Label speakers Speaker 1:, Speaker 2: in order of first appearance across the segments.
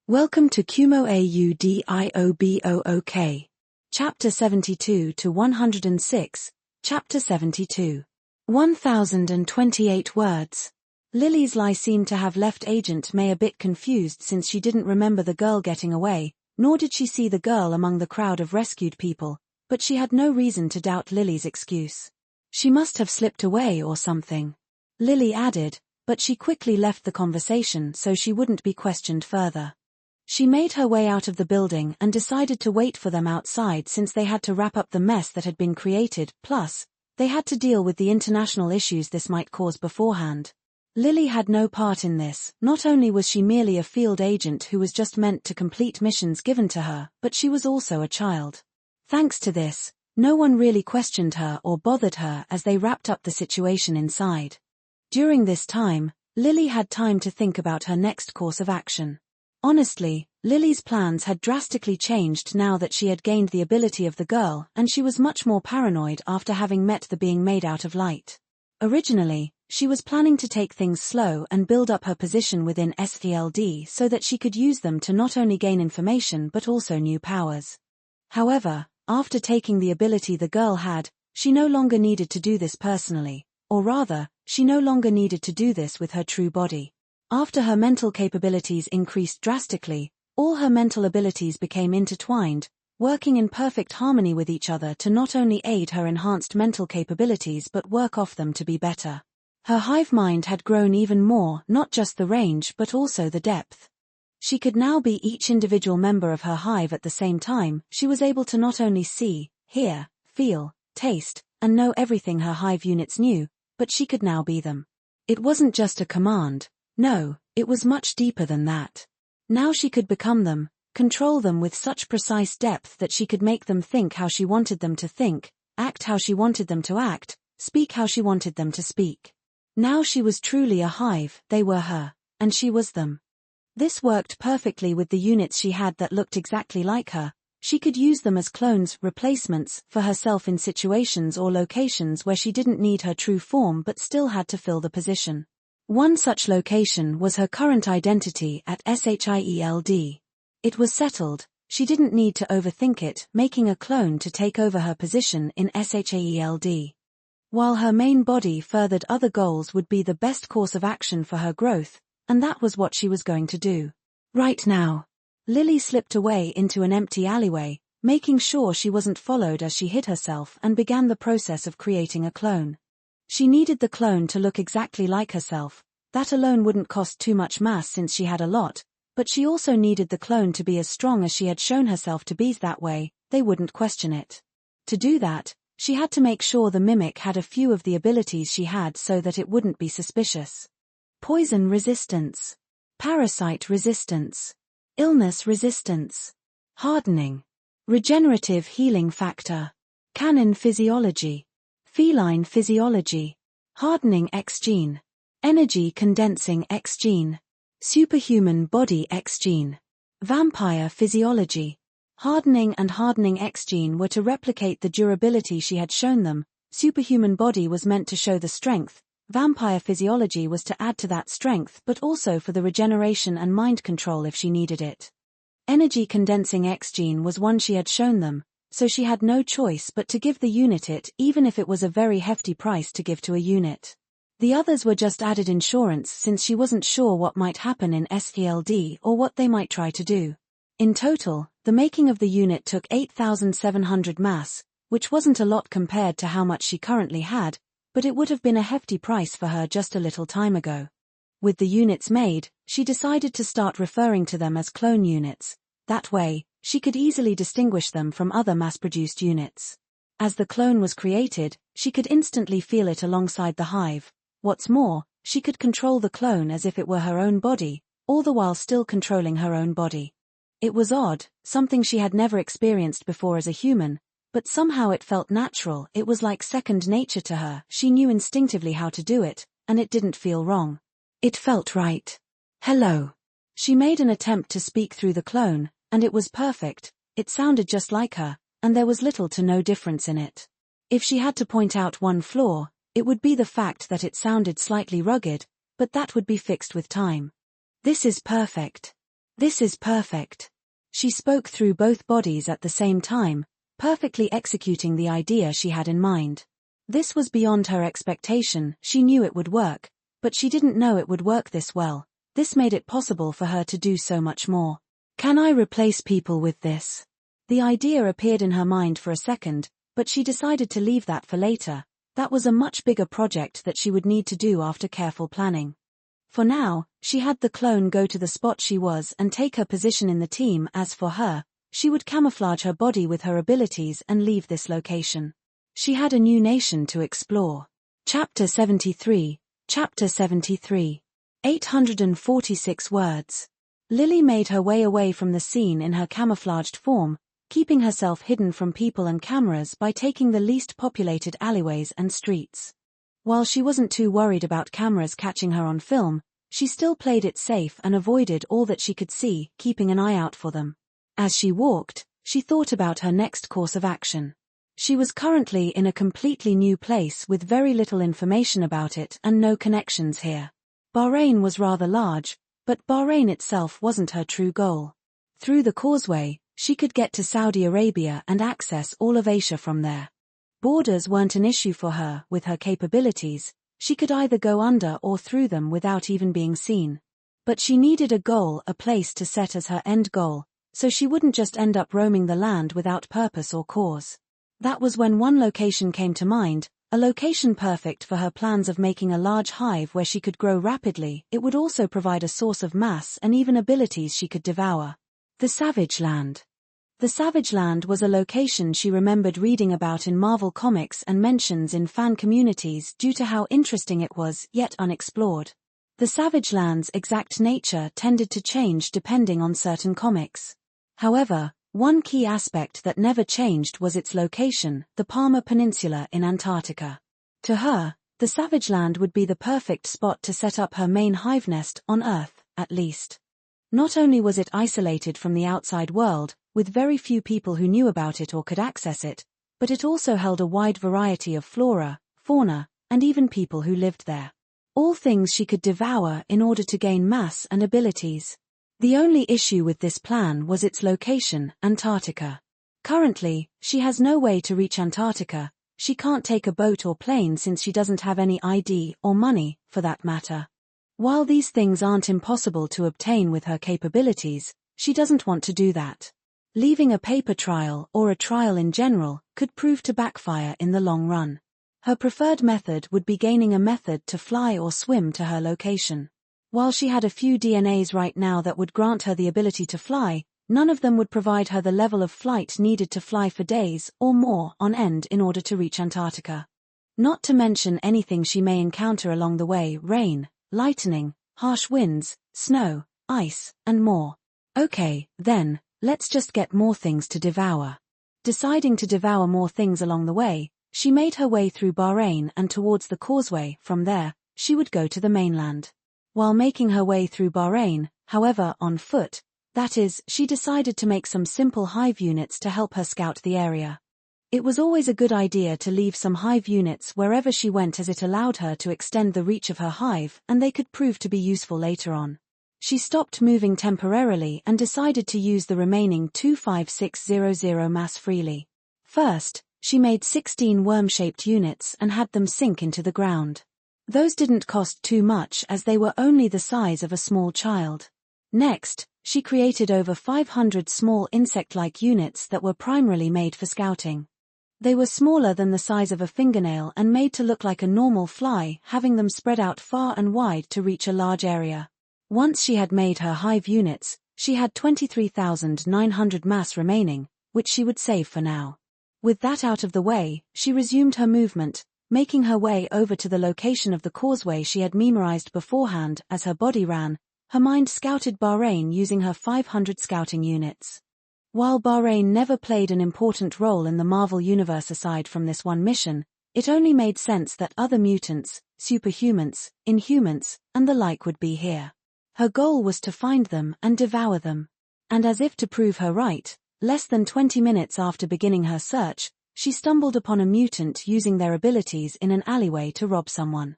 Speaker 1: Welcome to KUMO-AUDIOBOOK. Chapter 72 to 106, Chapter 72. 1028 words. Lily's lie seemed to have left Agent May a bit confused since she didn't remember the girl getting away, nor did she see the girl among the crowd of rescued people, but she had no reason to doubt Lily's excuse. She must have slipped away or something. Lily added, but she quickly left the conversation so she wouldn't be questioned further. She made her way out of the building and decided to wait for them outside since they had to wrap up the mess that had been created, plus, they had to deal with the international issues this might cause beforehand. Lily had no part in this. Not only was she merely a field agent who was just meant to complete missions given to her, but she was also a child. Thanks to this, no one really questioned her or bothered her as they wrapped up the situation inside. During this time, Lily had time to think about her next course of action. Honestly, Lily's plans had drastically changed now that she had gained the ability of the girl, and she was much more paranoid after having met the being made out of light. Originally, she was planning to take things slow and build up her position within SELD so that she could use them to not only gain information but also new powers. However, after taking the ability the girl had, she no longer needed to do this personally, or rather, she no longer needed to do this with her true body. After her mental capabilities increased drastically, all her mental abilities became intertwined, working in perfect harmony with each other to not only aid her enhanced mental capabilities but work off them to be better. Her hive mind had grown even more, not just the range but also the depth. She could now be each individual member of her hive at the same time. She was able to not only see, hear, feel, taste, and know everything her hive units knew, but she could now be them. It wasn't just a command. No, it was much deeper than that. Now she could become them, control them with such precise depth that she could make them think how she wanted them to think, act how she wanted them to act, speak how she wanted them to speak. Now she was truly a hive. They were her, and she was them. This worked perfectly with the units she had that looked exactly like her. She could use them as clones, replacements, for herself in situations or locations where she didn't need her true form but still had to fill the position. One such location was her current identity at SHIELD. It was settled. She didn't need to overthink it, making a clone to take over her position in SHIELD. While her main body furthered other goals would be the best course of action for her growth, and that was what she was going to do. Right now. Lily slipped away into an empty alleyway, making sure she wasn't followed as she hid herself and began the process of creating a clone. She needed the clone to look exactly like herself. That alone wouldn't cost too much mass since she had a lot, but she also needed the clone to be as strong as she had shown herself to be. That way, they wouldn't question it. To do that, she had to make sure the mimic had a few of the abilities she had so that it wouldn't be suspicious. Poison resistance. Parasite resistance. Illness resistance. Hardening. Regenerative healing factor. Canine physiology. Feline physiology. Hardening X gene. Energy condensing X gene. Superhuman body X gene. Vampire physiology. Hardening and hardening X gene were to replicate the durability she had shown them. Superhuman body was meant to show the strength. Vampire physiology was to add to that strength but also for the regeneration and mind control if she needed it. Energy condensing X gene was one she had shown them, so she had no choice but to give the unit it, even if it was a very hefty price to give to a unit. The others were just added insurance since she wasn't sure what might happen in SELD or what they might try to do. In total, the making of the unit took 8,700 mass, which wasn't a lot compared to how much she currently had, but it would have been a hefty price for her just a little time ago. With the units made, she decided to start referring to them as clone units. That way, she could easily distinguish them from other mass-produced units. As the clone was created, she could instantly feel it alongside the hive. What's more, she could control the clone as if it were her own body, all the while still controlling her own body. It was odd, something she had never experienced before as a human, but somehow it felt natural. It was like second nature to her. She knew instinctively how to do it, and it didn't feel wrong. It felt right. Hello. She made an attempt to speak through the clone, and it was perfect. It sounded just like her, and there was little to no difference in it. If she had to point out one flaw, it would be the fact that it sounded slightly rugged, but that would be fixed with time. This is perfect. This is perfect. She spoke through both bodies at the same time, perfectly executing the idea she had in mind. This was beyond her expectation. She knew it would work, but she didn't know it would work this well. This made it possible for her to do so much more. Can I replace people with this? The idea appeared in her mind for a second, but she decided to leave that for later. That was a much bigger project that she would need to do after careful planning. For now, she had the clone go to the spot she was and take her position in the team. As for her, she would camouflage her body with her abilities and leave this location. She had a new nation to explore. Chapter 73. Chapter 73. 846 words. Lily made her way away from the scene in her camouflaged form, keeping herself hidden from people and cameras by taking the least populated alleyways and streets. While she wasn't too worried about cameras catching her on film, she still played it safe and avoided all that she could see, keeping an eye out for them. As she walked, she thought about her next course of action. She was currently in a completely new place with very little information about it and no connections here. Bahrain was rather large, but Bahrain itself wasn't her true goal. Through the causeway, she could get to Saudi Arabia and access all of Asia from there. Borders weren't an issue for her. With her capabilities, she could either go under or through them without even being seen. But she needed a goal, a place to set as her end goal, so she wouldn't just end up roaming the land without purpose or cause. That was when one location came to mind, a location perfect for her plans of making a large hive where she could grow rapidly. It would also provide a source of mass and even abilities she could devour. The Savage Land. The Savage Land was a location she remembered reading about in Marvel Comics and mentions in fan communities due to how interesting it was, yet unexplored. The Savage Land's exact nature tended to change depending on certain comics. However, one key aspect that never changed was its location, the Palmer Peninsula in Antarctica. To her, the Savage Land would be the perfect spot to set up her main hive nest, on Earth, at least. Not only was it isolated from the outside world, with very few people who knew about it or could access it, but it also held a wide variety of flora, fauna, and even people who lived there. All things she could devour in order to gain mass and abilities. The only issue with this plan was its location, Antarctica. Currently, she has no way to reach Antarctica. She can't take a boat or plane since she doesn't have any ID or money, for that matter. While these things aren't impossible to obtain with her capabilities, she doesn't want to do that. Leaving a paper trial or a trial in general could prove to backfire in the long run. Her preferred method would be gaining a method to fly or swim to her location. While she had a few DNAs right now that would grant her the ability to fly, none of them would provide her the level of flight needed to fly for days or more on end in order to reach Antarctica. Not to mention anything she may encounter along the way: rain, lightning, harsh winds, snow, ice, and more. Okay, then, let's just get more things to devour. Deciding to devour more things along the way, she made her way through Bahrain and towards the causeway. From there, she would go to the mainland. While making her way through Bahrain, however, on foot, that is, she decided to make some simple hive units to help her scout the area. It was always a good idea to leave some hive units wherever she went, as it allowed her to extend the reach of her hive and they could prove to be useful later on. She stopped moving temporarily and decided to use the remaining 25600 mass freely. First, she made 16 worm-shaped units and had them sink into the ground. Those didn't cost too much as they were only the size of a small child. Next, she created over 500 small insect-like units that were primarily made for scouting. They were smaller than the size of a fingernail and made to look like a normal fly, having them spread out far and wide to reach a large area. Once she had made her hive units, she had 23,900 mass remaining, which she would save for now. With that out of the way, she resumed her movement, making her way over to the location of the causeway she had memorized beforehand. As her body ran, her mind scouted Bahrain using her 500 scouting units. While Bahrain never played an important role in the Marvel Universe aside from this one mission, it only made sense that other mutants, superhumans, inhumans, and the like would be here. Her goal was to find them and devour them. And as if to prove her right, less than 20 minutes after beginning her search, she stumbled upon a mutant using their abilities in an alleyway to rob someone.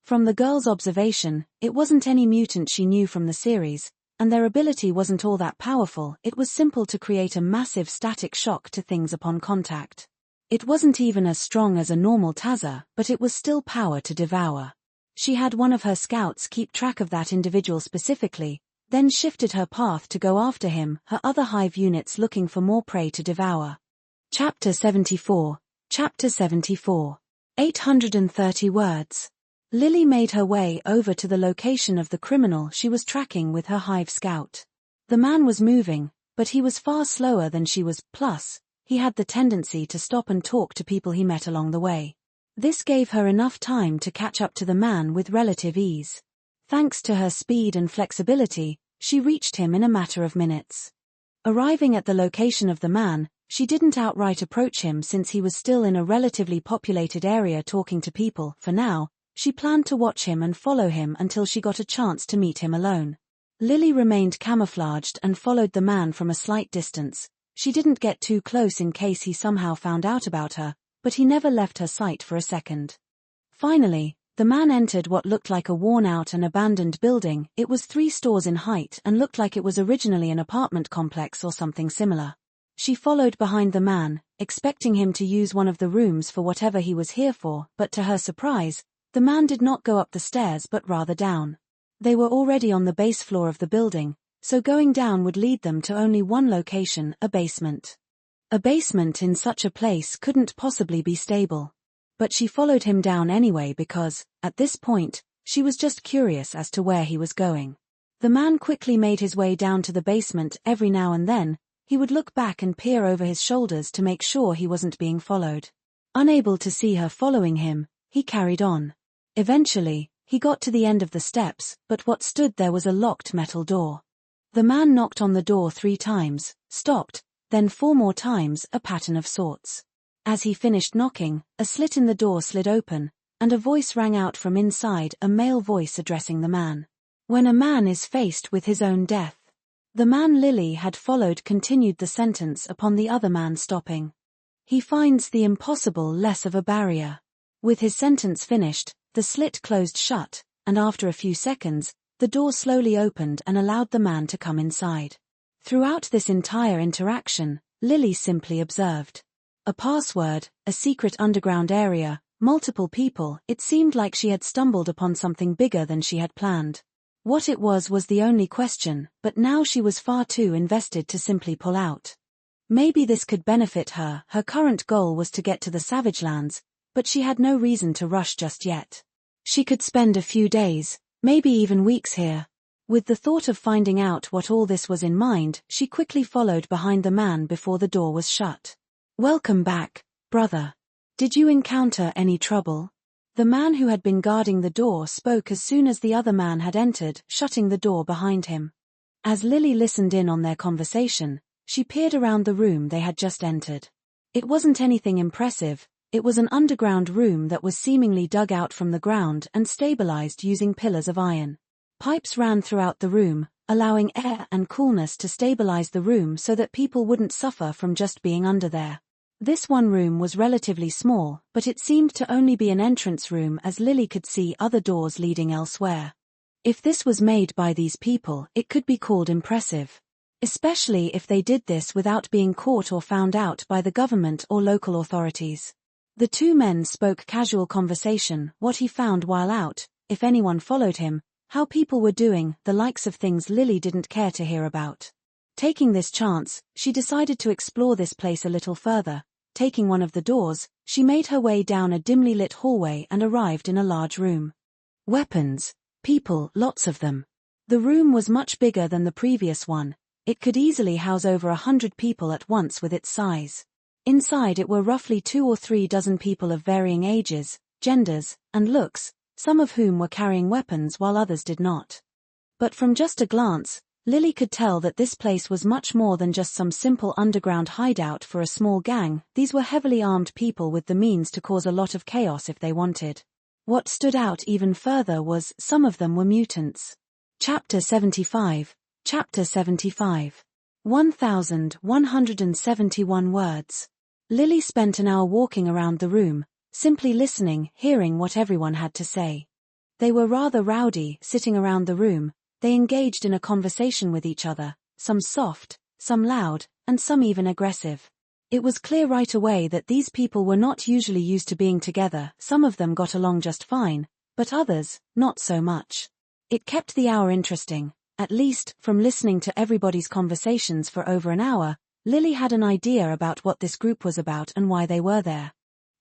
Speaker 1: From the girl's observation, it wasn't any mutant she knew from the series, and their ability wasn't all that powerful. It was simple to create a massive static shock to things upon contact. It wasn't even as strong as a normal taser, but it was still power to devour. She had one of her scouts keep track of that individual specifically, then shifted her path to go after him, her other Hive units looking for more prey to devour. Chapter 74. Chapter 74. 830 words. Lily made her way over to the location of the criminal she was tracking with her Hive scout. The man was moving, but he was far slower than she was, plus, he had the tendency to stop and talk to people he met along the way. This gave her enough time to catch up to the man with relative ease. Thanks to her speed and flexibility, she reached him in a matter of minutes. Arriving at the location of the man, she didn't outright approach him since he was still in a relatively populated area talking to people. For now, she planned to watch him and follow him until she got a chance to meet him alone. Lily remained camouflaged and followed the man from a slight distance. She didn't get too close in case he somehow found out about her, but he never left her sight for a second. Finally, the man entered what looked like a worn-out and abandoned building. It was 3 stories in height and looked like it was originally an apartment complex or something similar. She followed behind the man, expecting him to use one of the rooms for whatever he was here for, but to her surprise, the man did not go up the stairs but rather down. They were already on the base floor of the building, so going down would lead them to only one location, a basement. A basement in such a place couldn't possibly be stable. But she followed him down anyway because, at this point, she was just curious as to where he was going. The man quickly made his way down to the basement. Every now and then, he would look back and peer over his shoulders to make sure he wasn't being followed. Unable to see her following him, he carried on. Eventually, he got to the end of the steps, but what stood there was a locked metal door. The man knocked on the door 3 times, stopped, then 4 more times, a pattern of sorts. As he finished knocking, a slit in the door slid open, and a voice rang out from inside, a male voice addressing the man. When a man is faced with his own death. The man Lily had followed continued the sentence upon the other man stopping. He finds the impossible less of a barrier. With his sentence finished, the slit closed shut, and after a few seconds, the door slowly opened and allowed the man to come inside. Throughout this entire interaction, Lily simply observed. A password, a secret underground area, multiple people. It seemed like she had stumbled upon something bigger than she had planned. What it was the only question, but now she was far too invested to simply pull out. Maybe this could benefit her. Her current goal was to get to the Savage Lands, but she had no reason to rush just yet. She could spend a few days, maybe even weeks here. With the thought of finding out what all this was in mind, she quickly followed behind the man before the door was shut. "Welcome back, brother. Did you encounter any trouble?" The man who had been guarding the door spoke as soon as the other man had entered, shutting the door behind him. As Lily listened in on their conversation, she peered around the room they had just entered. It wasn't anything impressive. It was an underground room that was seemingly dug out from the ground and stabilized using pillars of iron. Pipes ran throughout the room, allowing air and coolness to stabilize the room so that people wouldn't suffer from just being under there. This one room was relatively small, but it seemed to only be an entrance room as Lily could see other doors leading elsewhere. If this was made by these people, it could be called impressive. Especially if they did this without being caught or found out by the government or local authorities. The 2 men spoke casual conversation, what he found while out, if anyone followed him, how people were doing, the likes of things Lily didn't care to hear about. Taking this chance, she decided to explore this place a little further. Taking one of the doors, she made her way down a dimly lit hallway and arrived in a large room. Weapons, people, lots of them. The room was much bigger than the previous one. It could easily house over 100 people at once with its size. Inside it were roughly 2 or 3 dozen people of varying ages, genders, and looks, some of whom were carrying weapons while others did not. But from just a glance, Lily could tell that this place was much more than just some simple underground hideout for a small gang. These were heavily armed people with the means to cause a lot of chaos if they wanted. What stood out even further was, some of them were mutants. Chapter 75. Chapter 75. 1171 words. Lily spent an hour walking around the room, simply listening, hearing what everyone had to say. They were rather rowdy, sitting around the room, They engaged in a conversation with each other, some soft, some loud, and some even aggressive. It was clear right away that these people were not usually used to being together. Some of them got along just fine, but others, not so much. It kept the hour interesting. At least, from listening to everybody's conversations for over an hour, Lily had an idea about what this group was about and why they were there.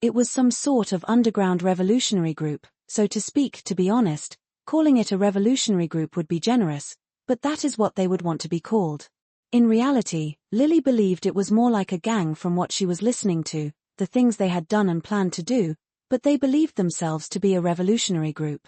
Speaker 1: It was some sort of underground revolutionary group, so to speak. To be honest, calling it a revolutionary group would be generous, but that is what they would want to be called. In reality, Lily believed it was more like a gang from what she was listening to, the things they had done and planned to do, but they believed themselves to be a revolutionary group.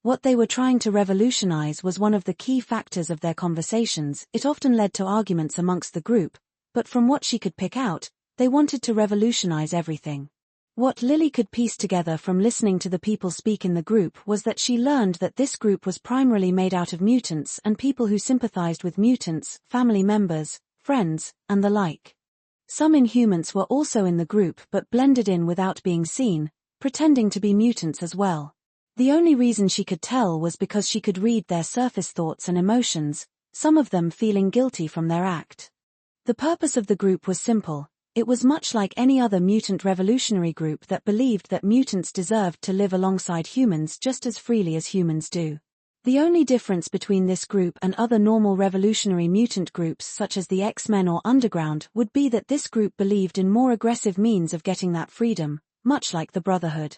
Speaker 1: What they were trying to revolutionize was one of the key factors of their conversations. It often led to arguments amongst the group, but from what she could pick out, they wanted to revolutionize everything. What Lily could piece together from listening to the people speak in the group was that she learned that this group was primarily made out of mutants and people who sympathized with mutants, family members, friends, and the like. Some Inhumans were also in the group but blended in without being seen, pretending to be mutants as well. The only reason she could tell was because she could read their surface thoughts and emotions, some of them feeling guilty from their act. The purpose of the group was simple. It was much like any other mutant revolutionary group that believed that mutants deserved to live alongside humans just as freely as humans do. The only difference between this group and other normal revolutionary mutant groups such as the X-Men or Underground would be that this group believed in more aggressive means of getting that freedom, much like the Brotherhood.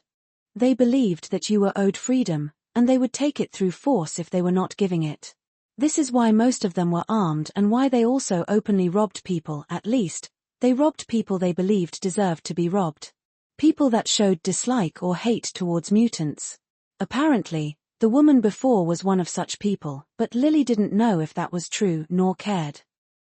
Speaker 1: They believed that you were owed freedom, and they would take it through force if they were not giving it. This is why most of them were armed and why they also openly robbed people. At least, they robbed people they believed deserved to be robbed. People that showed dislike or hate towards mutants. Apparently, the woman before was one of such people, but Lily didn't know if that was true nor cared.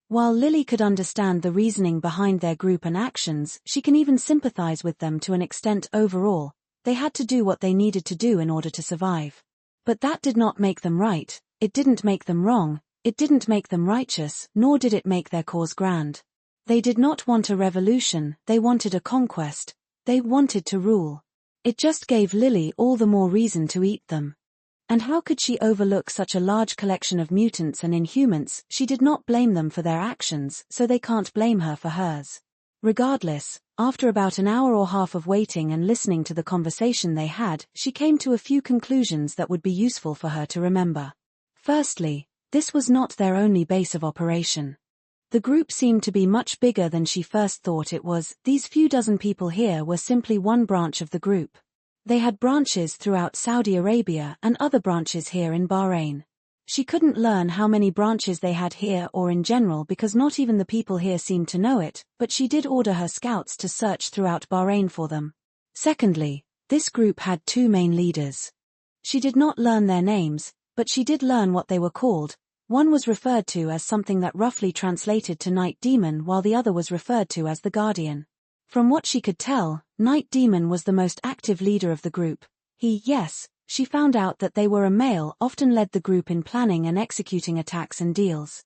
Speaker 1: While Lily could understand the reasoning behind their group and actions, she can even sympathize with them to an extent. Overall, they had to do what they needed to do in order to survive. But that did not make them right, it didn't make them wrong, it didn't make them righteous, nor did it make their cause grand. They did not want a revolution, they wanted a conquest, they wanted to rule. It just gave Lily all the more reason to eat them. And how could she overlook such a large collection of mutants and Inhumans? She did not blame them for their actions, so they can't blame her for hers. Regardless, after about an hour or half of waiting and listening to the conversation they had, she came to a few conclusions that would be useful for her to remember. Firstly, this was not their only base of operation. The group seemed to be much bigger than she first thought it was. These few dozen people here were simply one branch of the group. They had branches throughout Saudi Arabia and other branches here in Bahrain. She couldn't learn how many branches they had here or in general because not even the people here seemed to know it, but she did order her scouts to search throughout Bahrain for them. Secondly, this group had two main leaders. She did not learn their names, but she did learn what they were called. One was referred to as something that roughly translated to Night Demon while the other was referred to as the Guardian. From what she could tell, Night Demon was the most active leader of the group. She found out that they were a male, often led the group in planning and executing attacks and deals.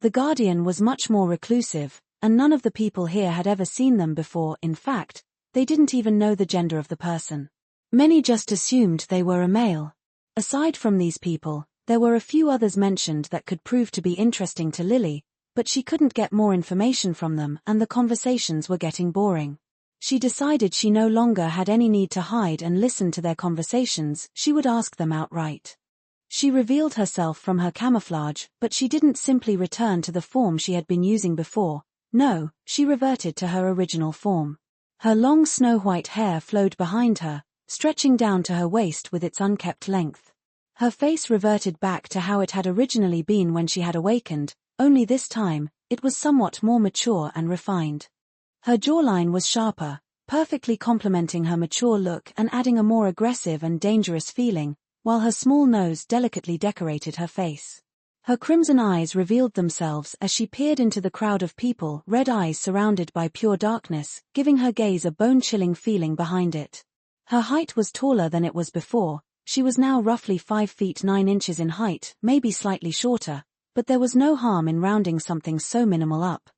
Speaker 1: The Guardian was much more reclusive, and none of the people here had ever seen them before. In fact, they didn't even know the gender of the person. Many just assumed they were a male. Aside from these people, there were a few others mentioned that could prove to be interesting to Lily, but she couldn't get more information from them and the conversations were getting boring. She decided she no longer had any need to hide and listen to their conversations, she would ask them outright. She revealed herself from her camouflage, but she didn't simply return to the form she had been using before. No, she reverted to her original form. Her long snow-white hair flowed behind her, stretching down to her waist with its unkept length. Her face reverted back to how it had originally been when she had awakened, only this time, it was somewhat more mature and refined. Her jawline was sharper, perfectly complementing her mature look and adding a more aggressive and dangerous feeling, while her small nose delicately decorated her face. Her crimson eyes revealed themselves as she peered into the crowd of people, red eyes surrounded by pure darkness, giving her gaze a bone-chilling feeling behind it. Her height was taller than it was before. She was now roughly 5 feet 9 inches in height, maybe slightly shorter, but there was no harm in rounding something so minimal up.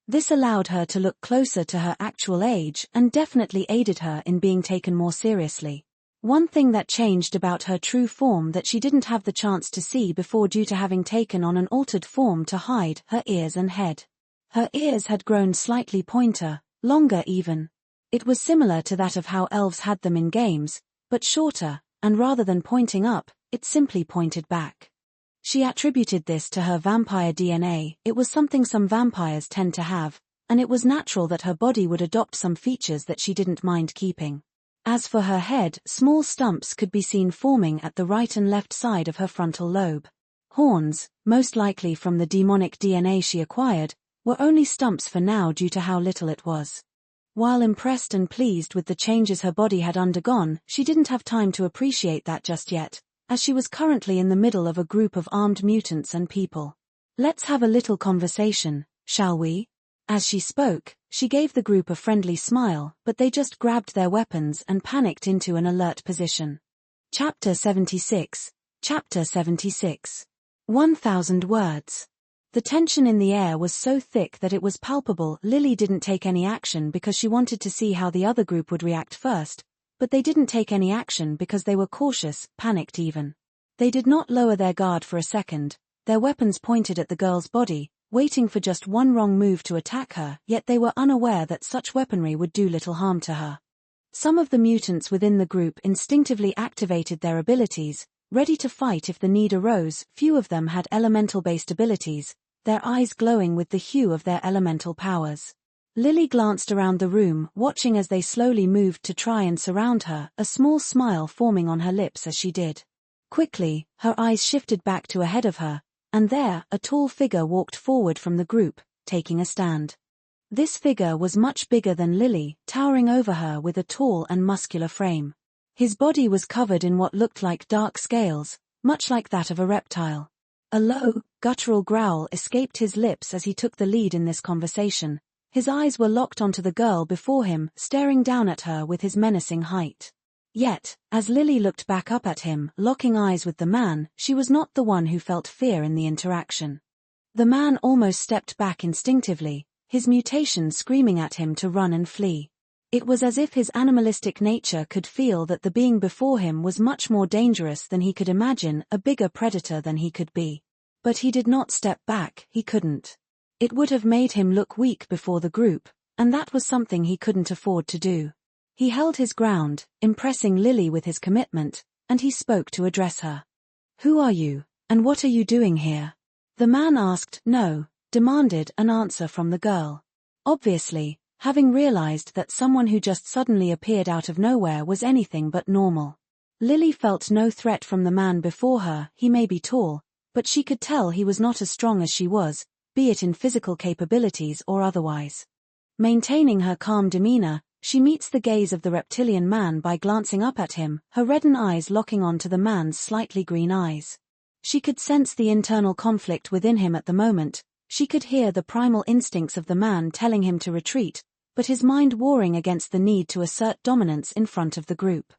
Speaker 1: This allowed her to look closer to her actual age and definitely aided her in being taken more seriously. One thing that changed about her true form that she didn't have the chance to see before due to having taken on an altered form to hide her ears and head. Her ears had grown slightly pointer, longer even. It was similar to that of how elves had them in games, but shorter, and rather than pointing up, it simply pointed back. She attributed this to her vampire DNA. It was something some vampires tend to have, and it was natural that her body would adopt some features that she didn't mind keeping. As for her head, small stumps could be seen forming at the right and left side of her frontal lobe. Horns, most likely from the demonic DNA she acquired, were only stumps for now due to how little it was. While impressed and pleased with the changes her body had undergone, she didn't have time to appreciate that just yet, as she was currently in the middle of a group of armed mutants and people. "Let's have a little conversation, shall we?" As she spoke, she gave the group a friendly smile, but they just grabbed their weapons and panicked into an alert position. Chapter 76. Chapter 76. 1,000 words. The tension in the air was so thick that it was palpable. Lily didn't take any action because she wanted to see how the other group would react first, but they didn't take any action because they were cautious, panicked even. They did not lower their guard for a second, their weapons pointed at the girl's body, waiting for just one wrong move to attack her, yet they were unaware that such weaponry would do little harm to her. Some of the mutants within the group instinctively activated their abilities, ready to fight if the need arose. Few of them had elemental-based abilities, their eyes glowing with the hue of their elemental powers. Lily glanced around the room, watching as they slowly moved to try and surround her, a small smile forming on her lips as she did. Quickly, her eyes shifted back to ahead of her, and there, a tall figure walked forward from the group, taking a stand. This figure was much bigger than Lily, towering over her with a tall and muscular frame. His body was covered in what looked like dark scales, much like that of a reptile. A low, guttural growl escaped his lips as he took the lead in this conversation. His eyes were locked onto the girl before him, staring down at her with his menacing height. Yet, as Lily looked back up at him, locking eyes with the man, she was not the one who felt fear in the interaction. The man almost stepped back instinctively, his mutation screaming at him to run and flee. It was as if his animalistic nature could feel that the being before him was much more dangerous than he could imagine, a bigger predator than he could be. But he did not step back, he couldn't. It would have made him look weak before the group, and that was something he couldn't afford to do. He held his ground, impressing Lily with his commitment, and he spoke to address her. "Who are you, and what are you doing here?" The man asked, no, demanded an answer from the girl. Obviously, having realized that someone who just suddenly appeared out of nowhere was anything but normal. Lily felt no threat from the man before her. He may be tall, but she could tell he was not as strong as she was, be it in physical capabilities or otherwise. Maintaining her calm demeanor, she meets the gaze of the reptilian man by glancing up at him, her reddened eyes locking on to the man's slightly green eyes. She could sense the internal conflict within him at the moment, she could hear the primal instincts of the man telling him to retreat, but his mind warring against the need to assert dominance in front of the group.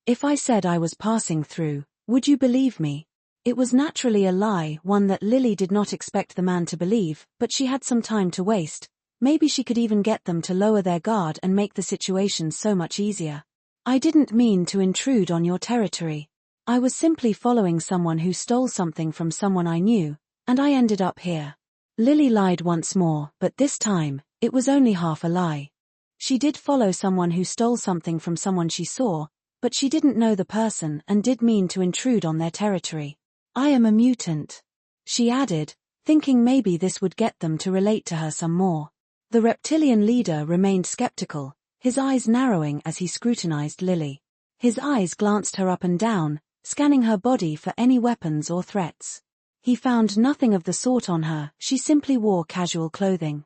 Speaker 1: "If I said I was passing through, would you believe me?" It was naturally a lie, one that Lily did not expect the man to believe, but she had some time to waste. Maybe she could even get them to lower their guard and make the situation so much easier. "I didn't mean to intrude on your territory. I was simply following someone who stole something from someone I knew, and I ended up here." Lily lied once more, but this time, it was only half a lie. She did follow someone who stole something from someone she saw, but she didn't know the person and did mean to intrude on their territory. "I am a mutant," she added, thinking maybe this would get them to relate to her some more. The reptilian leader remained skeptical, his eyes narrowing as he scrutinized Lily. His eyes glanced her up and down, scanning her body for any weapons or threats. He found nothing of the sort on her, she simply wore casual clothing.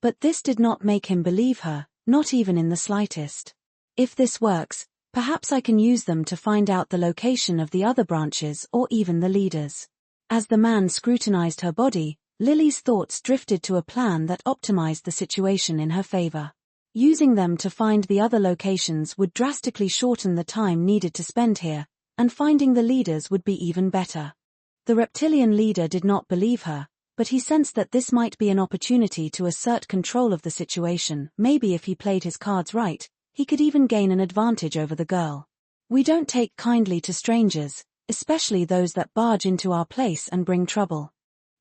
Speaker 1: But this did not make him believe her, not even in the slightest. "If this works, perhaps I can use them to find out the location of the other branches or even the leaders." As the man scrutinized her body, Lily's thoughts drifted to a plan that optimized the situation in her favor. Using them to find the other locations would drastically shorten the time needed to spend here, and finding the leaders would be even better. The reptilian leader did not believe her, but he sensed that this might be an opportunity to assert control of the situation. Maybe if he played his cards right, he could even gain an advantage over the girl. We don't take kindly to strangers, especially those that barge into our place and bring trouble.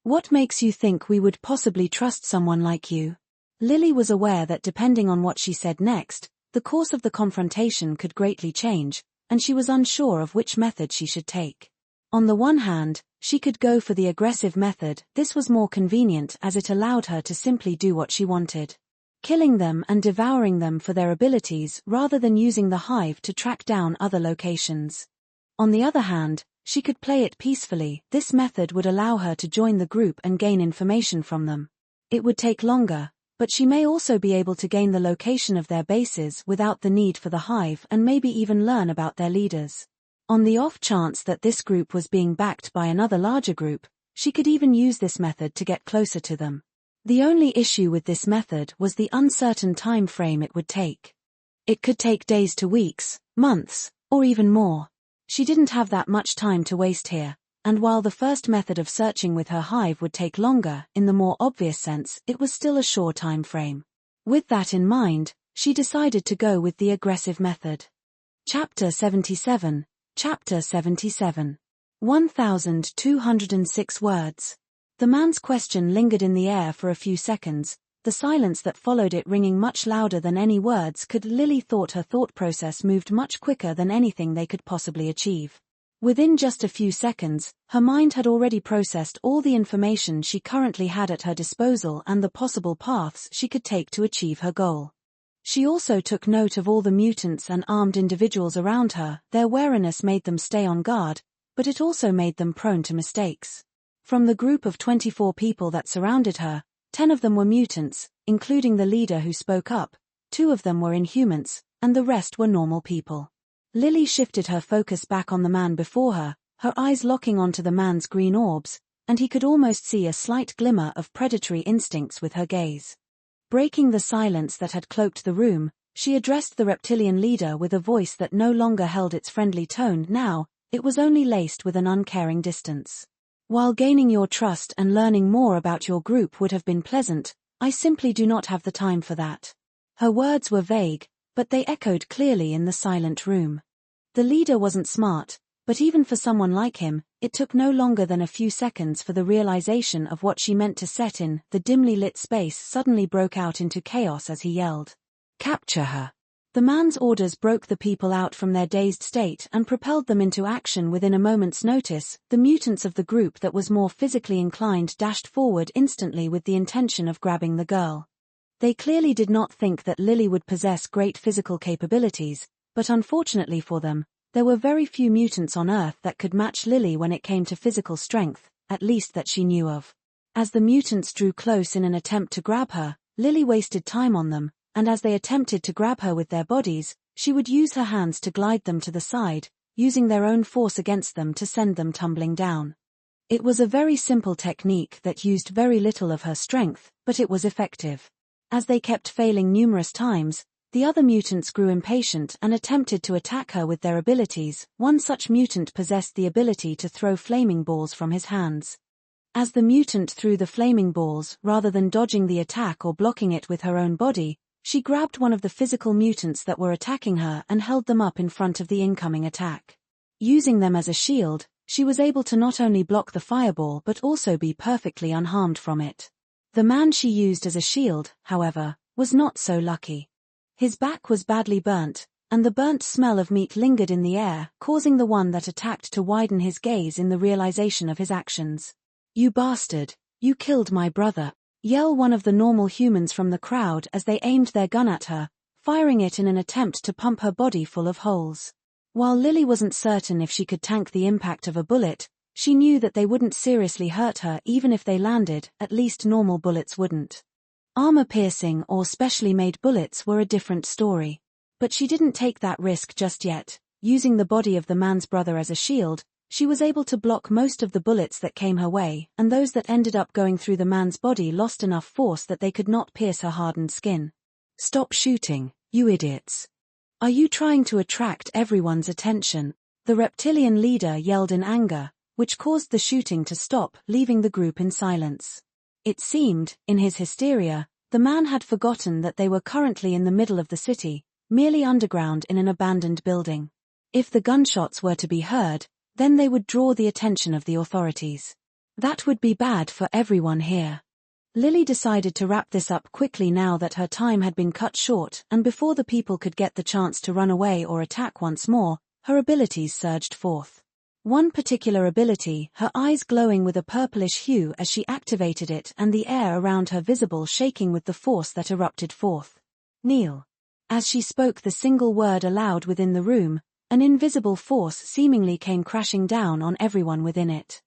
Speaker 1: What makes you think we would possibly trust someone like you? Lily was aware that depending on what she said next, the course of the confrontation could greatly change, and she was unsure of which method she should take. On the one hand, she could go for the aggressive method. This was more convenient as it allowed her to simply do what she wanted, killing them and devouring them for their abilities rather than using the hive to track down other locations. On the other hand, she could play it peacefully. This method would allow her to join the group and gain information from them. It would take longer, but she may also be able to gain the location of their bases without the need for the hive and maybe even learn about their leaders. On the off chance that this group was being backed by another larger group, she could even use this method to get closer to them. The only issue with this method was the uncertain time frame it would take. It could take days to weeks, months, or even more. She didn't have that much time to waste here, and while the first method of searching with her hive would take longer, in the more obvious sense, it was still a short time frame. With that in mind, she decided to go with the aggressive method. Chapter 77. Chapter 77. 1206 words. The man's question lingered in the air for a few seconds, the silence that followed it ringing much louder than any words could. Lily thought her thought process moved much quicker than anything they could possibly achieve. Within just a few seconds, her mind had already processed all the information she currently had at her disposal and the possible paths she could take to achieve her goal. She also took note of all the mutants and armed individuals around her. Their wariness made them stay on guard, but it also made them prone to mistakes. From the group of 24 people that surrounded her, 10 of them were mutants, including the leader who spoke up, 2 of them were inhumans, and the rest were normal people. Lily shifted her focus back on the man before her, her eyes locking onto the man's green orbs, and he could almost see a slight glimmer of predatory instincts with her gaze. Breaking the silence that had cloaked the room, she addressed the reptilian leader with a voice that no longer held its friendly tone. Now, it was only laced with an uncaring distance. While gaining your trust and learning more about your group would have been pleasant, I simply do not have the time for that. Her words were vague, but they echoed clearly in the silent room. The leader wasn't smart, but even for someone like him, it took no longer than a few seconds for the realization of what she meant to set in. The dimly lit space suddenly broke out into chaos as he yelled, "Capture her!" The man's orders broke the people out from their dazed state and propelled them into action within a moment's notice. The mutants of the group that was more physically inclined dashed forward instantly with the intention of grabbing the girl. They clearly did not think that Lily would possess great physical capabilities, but unfortunately for them, there were very few mutants on Earth that could match Lily when it came to physical strength, at least that she knew of. As the mutants drew close in an attempt to grab her, Lily wasted time on them, and as they attempted to grab her with their bodies, she would use her hands to glide them to the side, using their own force against them to send them tumbling down. It was a very simple technique that used very little of her strength, but it was effective. As they kept failing numerous times, the other mutants grew impatient and attempted to attack her with their abilities. One such mutant possessed the ability to throw flaming balls from his hands. As the mutant threw the flaming balls, rather than dodging the attack or blocking it with her own body, she grabbed one of the physical mutants that were attacking her and held them up in front of the incoming attack. Using them as a shield, she was able to not only block the fireball but also be perfectly unharmed from it. The man she used as a shield, however, was not so lucky. His back was badly burnt, and the burnt smell of meat lingered in the air, causing the one that attacked to widen his gaze in the realization of his actions. "You bastard, you killed my brother," yelled one of the normal humans from the crowd as they aimed their gun at her, firing it in an attempt to pump her body full of holes. While Lily wasn't certain if she could tank the impact of a bullet, she knew that they wouldn't seriously hurt her even if they landed. At least normal bullets wouldn't. Armor-piercing or specially made bullets were a different story. But she didn't take that risk just yet. Using the body of the man's brother as a shield, she was able to block most of the bullets that came her way, and those that ended up going through the man's body lost enough force that they could not pierce her hardened skin. "Stop shooting, you idiots. Are you trying to attract everyone's attention?" The reptilian leader yelled in anger, which caused the shooting to stop, leaving the group in silence. It seemed, in his hysteria, the man had forgotten that they were currently in the middle of the city, merely underground in an abandoned building. If the gunshots were to be heard, then they would draw the attention of the authorities. That would be bad for everyone here. Lily decided to wrap this up quickly now that her time had been cut short, and before the people could get the chance to run away or attack once more, her abilities surged forth. One particular ability, her eyes glowing with a purplish hue as she activated it, and the air around her visible shaking with the force that erupted forth. Kneel. As she spoke the single word aloud within the room, an invisible force seemingly came crashing down on everyone within it.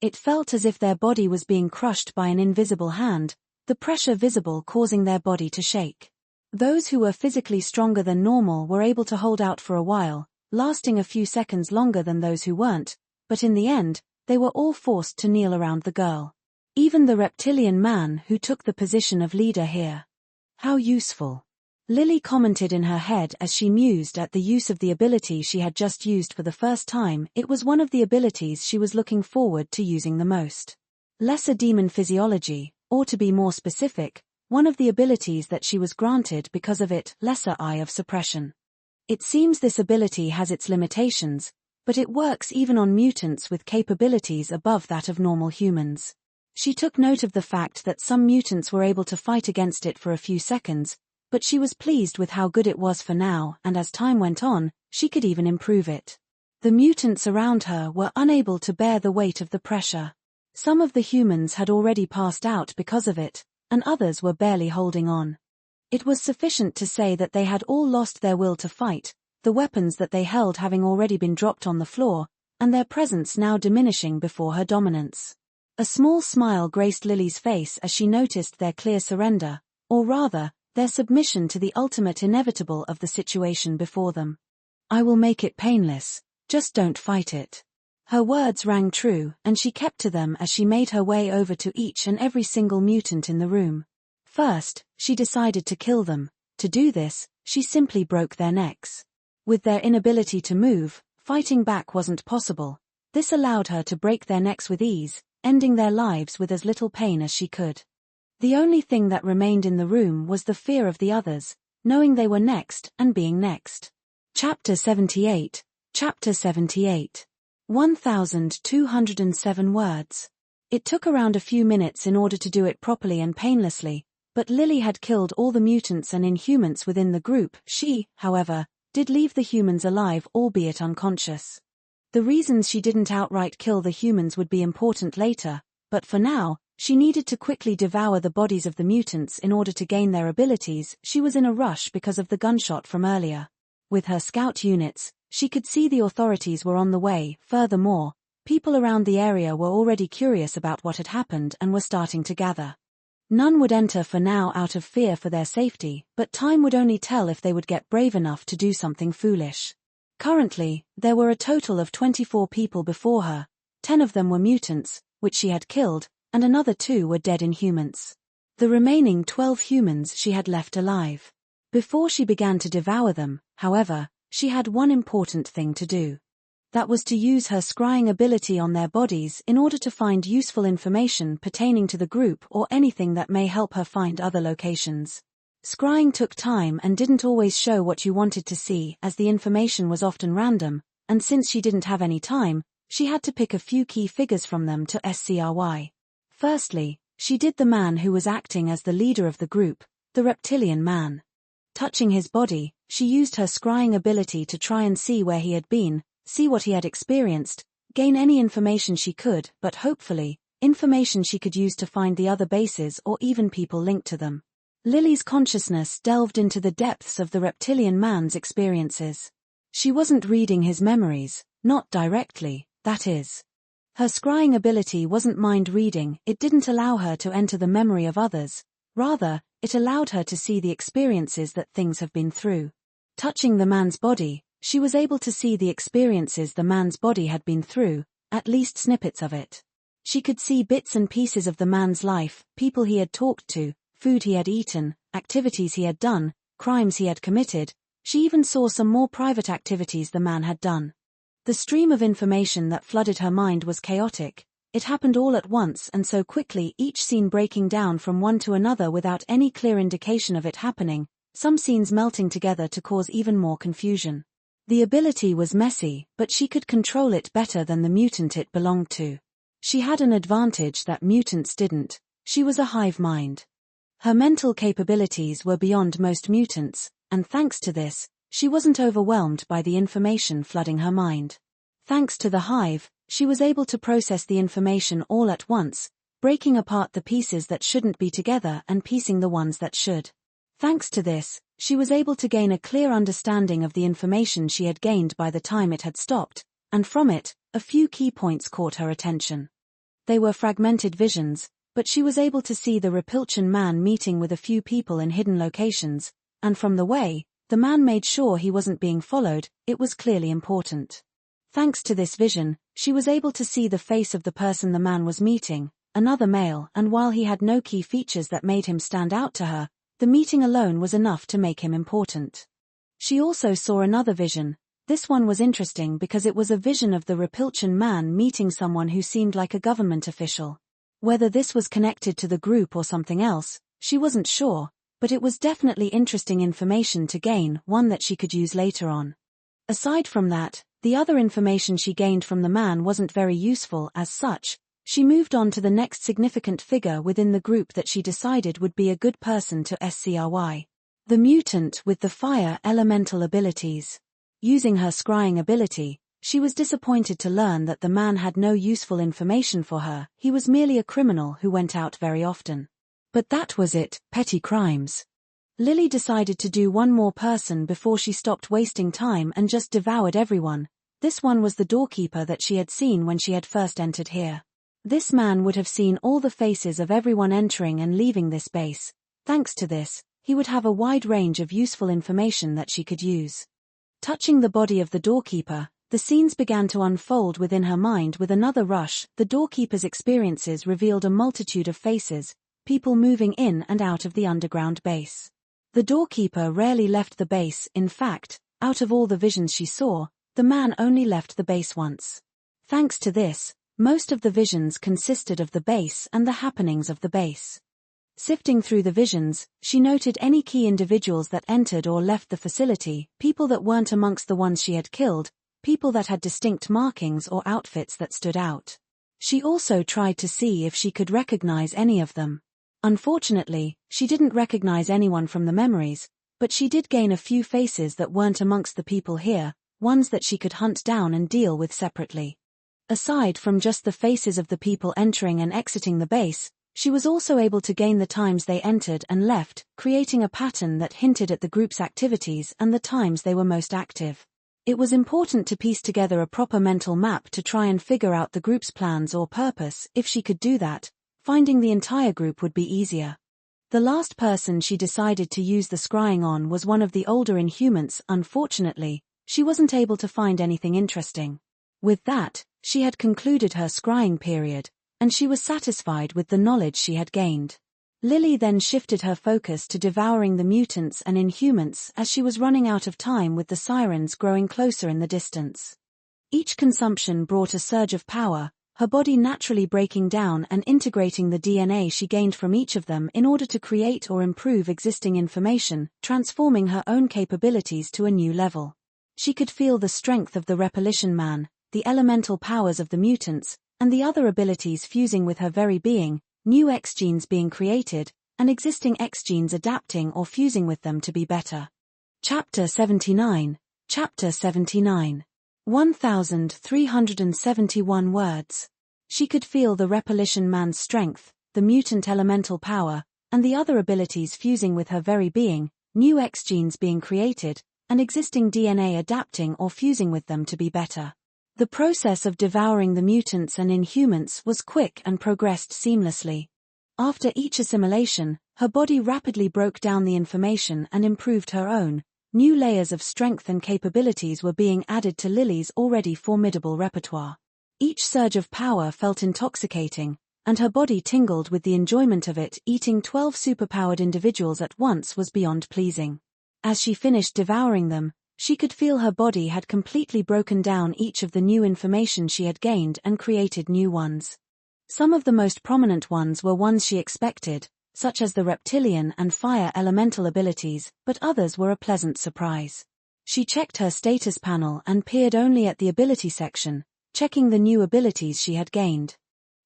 Speaker 1: It felt as if their body was being crushed by an invisible hand, the pressure visible causing their body to shake. Those who were physically stronger than normal were able to hold out for a while, lasting a few seconds longer than those who weren't, but in the end, they were all forced to kneel around the girl. Even the reptilian man who took the position of leader here. How useful. Lily commented in her head as she mused at the use of the ability she had just used for the first time. It was one of the abilities she was looking forward to using the most. Lesser demon physiology, or to be more specific, one of the abilities that she was granted because of it, lesser eye of suppression. It seems this ability has its limitations, but it works even on mutants with capabilities above that of normal humans. She took note of the fact that some mutants were able to fight against it for a few seconds, but she was pleased with how good it was for now, and as time went on, she could even improve it. The mutants around her were unable to bear the weight of the pressure. Some of the humans had already passed out because of it, and others were barely holding on. It was sufficient to say that they had all lost their will to fight, the weapons that they held having already been dropped on the floor, and their presence now diminishing before her dominance. A small smile graced Lily's face as she noticed their clear surrender, or rather, their submission to the ultimate inevitable of the situation before them. I will make it painless, just don't fight it. Her words rang true, and she kept to them as she made her way over to each and every single mutant in the room. First, she decided to kill them. To do this, she simply broke their necks. With their inability to move, fighting back wasn't possible. This allowed her to break their necks with ease, ending their lives with as little pain as she could. The only thing that remained in the room was the fear of the others, knowing they were next and being next. Chapter 78. Chapter 78. 1,207 words. It took around a few minutes in order to do it properly and painlessly, but Lily had killed all the mutants and inhumans within the group. She, however, did leave the humans alive, albeit unconscious. The reasons she didn't outright kill the humans would be important later, but for now, she needed to quickly devour the bodies of the mutants in order to gain their abilities. She was in a rush because of the gunshot from earlier. With her scout units, she could see the authorities were on the way. Furthermore, people around the area were already curious about what had happened and were starting to gather. None would enter for now out of fear for their safety, but time would only tell if they would get brave enough to do something foolish. Currently, there were a total of 24 people before her. 10 of them were mutants, which she had killed, and another 2 were dead inhumans. The remaining 12 humans she had left alive. Before she began to devour them, however, she had one important thing to do. That was to use her scrying ability on their bodies in order to find useful information pertaining to the group or anything that may help her find other locations. Scrying took time and didn't always show what you wanted to see, as the information was often random, and since she didn't have any time, she had to pick a few key figures from them to scry. Firstly, she did the man who was acting as the leader of the group, the reptilian man. Touching his body, she used her scrying ability to try and see where he had been, see what he had experienced, gain any information she could, but hopefully, information she could use to find the other bases or even people linked to them. Lily's consciousness delved into the depths of the reptilian man's experiences. She wasn't reading his memories, not directly, that is. Her scrying ability wasn't mind reading. It didn't allow her to enter the memory of others. Rather, it allowed her to see the experiences that things have been through. Touching the man's body, she was able to see the experiences the man's body had been through, at least snippets of it. She could see bits and pieces of the man's life, people he had talked to, food he had eaten, activities he had done, crimes he had committed. She even saw some more private activities the man had done. The stream of information that flooded her mind was chaotic. It happened all at once and so quickly, each scene breaking down from one to another without any clear indication of it happening, some scenes melting together to cause even more confusion. The ability was messy, but she could control it better than the mutant it belonged to. She had an advantage that mutants didn't: she was a hive mind. Her mental capabilities were beyond most mutants, and thanks to this, she wasn't overwhelmed by the information flooding her mind. Thanks to the hive, she was able to process the information all at once, breaking apart the pieces that shouldn't be together and piecing the ones that should. Thanks to this, she was able to gain a clear understanding of the information she had gained by the time it had stopped, and from it, a few key points caught her attention. They were fragmented visions, but she was able to see the Repulsion man meeting with a few people in hidden locations, and from the way the man made sure he wasn't being followed, it was clearly important. Thanks to this vision, she was able to see the face of the person the man was meeting, another male, and while he had no key features that made him stand out to her, the meeting alone was enough to make him important. She also saw another vision. This one was interesting because it was a vision of the Repulsion man meeting someone who seemed like a government official. Whether this was connected to the group or something else, she wasn't sure, but it was definitely interesting information to gain, one that she could use later on. Aside from that, the other information she gained from the man wasn't very useful as such. She moved on to the next significant figure within the group that she decided would be a good person to scry. The mutant with the fire elemental abilities. Using her scrying ability, she was disappointed to learn that the man had no useful information for her. He was merely a criminal who went out very often. But that was it, petty crimes. Lily decided to do one more person before she stopped wasting time and just devoured everyone. This one was the doorkeeper that she had seen when she had first entered here. This man would have seen all the faces of everyone entering and leaving this base. Thanks to this, he would have a wide range of useful information that she could use. Touching the body of the doorkeeper, the scenes began to unfold within her mind with another rush. The doorkeeper's experiences revealed a multitude of faces, people moving in and out of the underground base. The doorkeeper rarely left the base. In fact, out of all the visions she saw, the man only left the base once. Thanks to this, most of the visions consisted of the base and the happenings of the base. Sifting through the visions, she noted any key individuals that entered or left the facility, people that weren't amongst the ones she had killed, people that had distinct markings or outfits that stood out. She also tried to see if she could recognize any of them. Unfortunately, she didn't recognize anyone from the memories, but she did gain a few faces that weren't amongst the people here, ones that she could hunt down and deal with separately. Aside from just the faces of the people entering and exiting the base, she was also able to gain the times they entered and left, creating a pattern that hinted at the group's activities and the times they were most active. It was important to piece together a proper mental map to try and figure out the group's plans or purpose. If she could do that, finding the entire group would be easier. The last person she decided to use the scrying on was one of the older Inhumans. Unfortunately, she wasn't able to find anything interesting. With that, she had concluded her scrying period, and she was satisfied with the knowledge she had gained. Lily then shifted her focus to devouring the mutants and Inhumans as she was running out of time with the sirens growing closer in the distance. Each consumption brought a surge of power, her body naturally breaking down and integrating the DNA she gained from each of them in order to create or improve existing information, transforming her own capabilities to a new level. She could feel the strength of the Repulsion man, the elemental powers of the mutants, and the other abilities fusing with her very being, new X genes being created, and existing X genes adapting or fusing with them to be better. Chapter 79. Chapter 79. 1,371 words. She could feel the Repulsion man's strength, the mutant elemental power, and the other abilities fusing with her very being, new X genes being created, and existing DNA adapting or fusing with them to be better. The process of devouring the mutants and Inhumans was quick and progressed seamlessly. After each assimilation, her body rapidly broke down the information and improved her own. New layers of strength and capabilities were being added to Lily's already formidable repertoire. Each surge of power felt intoxicating, and her body tingled with the enjoyment of it. Eating 12 superpowered individuals at once was beyond pleasing. As she finished devouring them, she could feel her body had completely broken down each of the new information she had gained and created new ones. Some of the most prominent ones were ones she expected, such as the reptilian and fire elemental abilities, but others were a pleasant surprise. She checked her status panel and peered only at the ability section, checking the new abilities she had gained.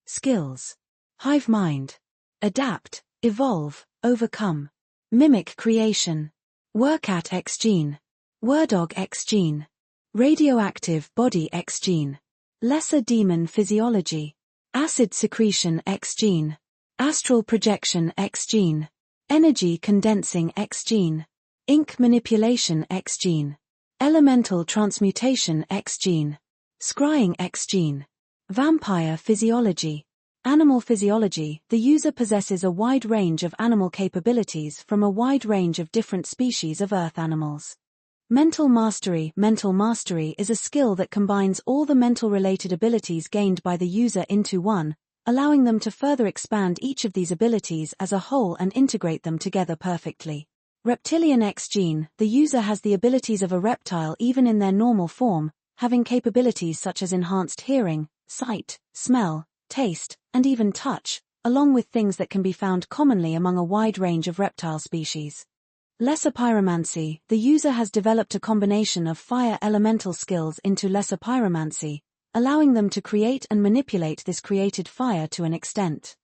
Speaker 1: Skills. Hive Mind. Adapt, Evolve, Overcome. Mimic Creation. Workat X Gene. Wordog X Gene. Radioactive Body X Gene. Lesser Demon Physiology. Acid Secretion X Gene. Astral Projection X Gene. Energy Condensing X Gene. Ink Manipulation X Gene. Elemental Transmutation X Gene. Scrying X Gene. Vampire Physiology. Animal Physiology. The user possesses a wide range of animal capabilities from a wide range of different species of earth animals. Mental Mastery. Mental Mastery is a skill that combines all the mental-related abilities gained by the user into one, allowing them to further expand each of these abilities as a whole and integrate them together perfectly. Reptilian X Gene. The user has the abilities of a reptile even in their normal form, having capabilities such as enhanced hearing, sight, smell, taste, and even touch, along with things that can be found commonly among a wide range of reptile species. Lesser Pyromancy. The user has developed a combination of fire elemental skills into Lesser Pyromancy, allowing them to create and manipulate this created fire to an extent.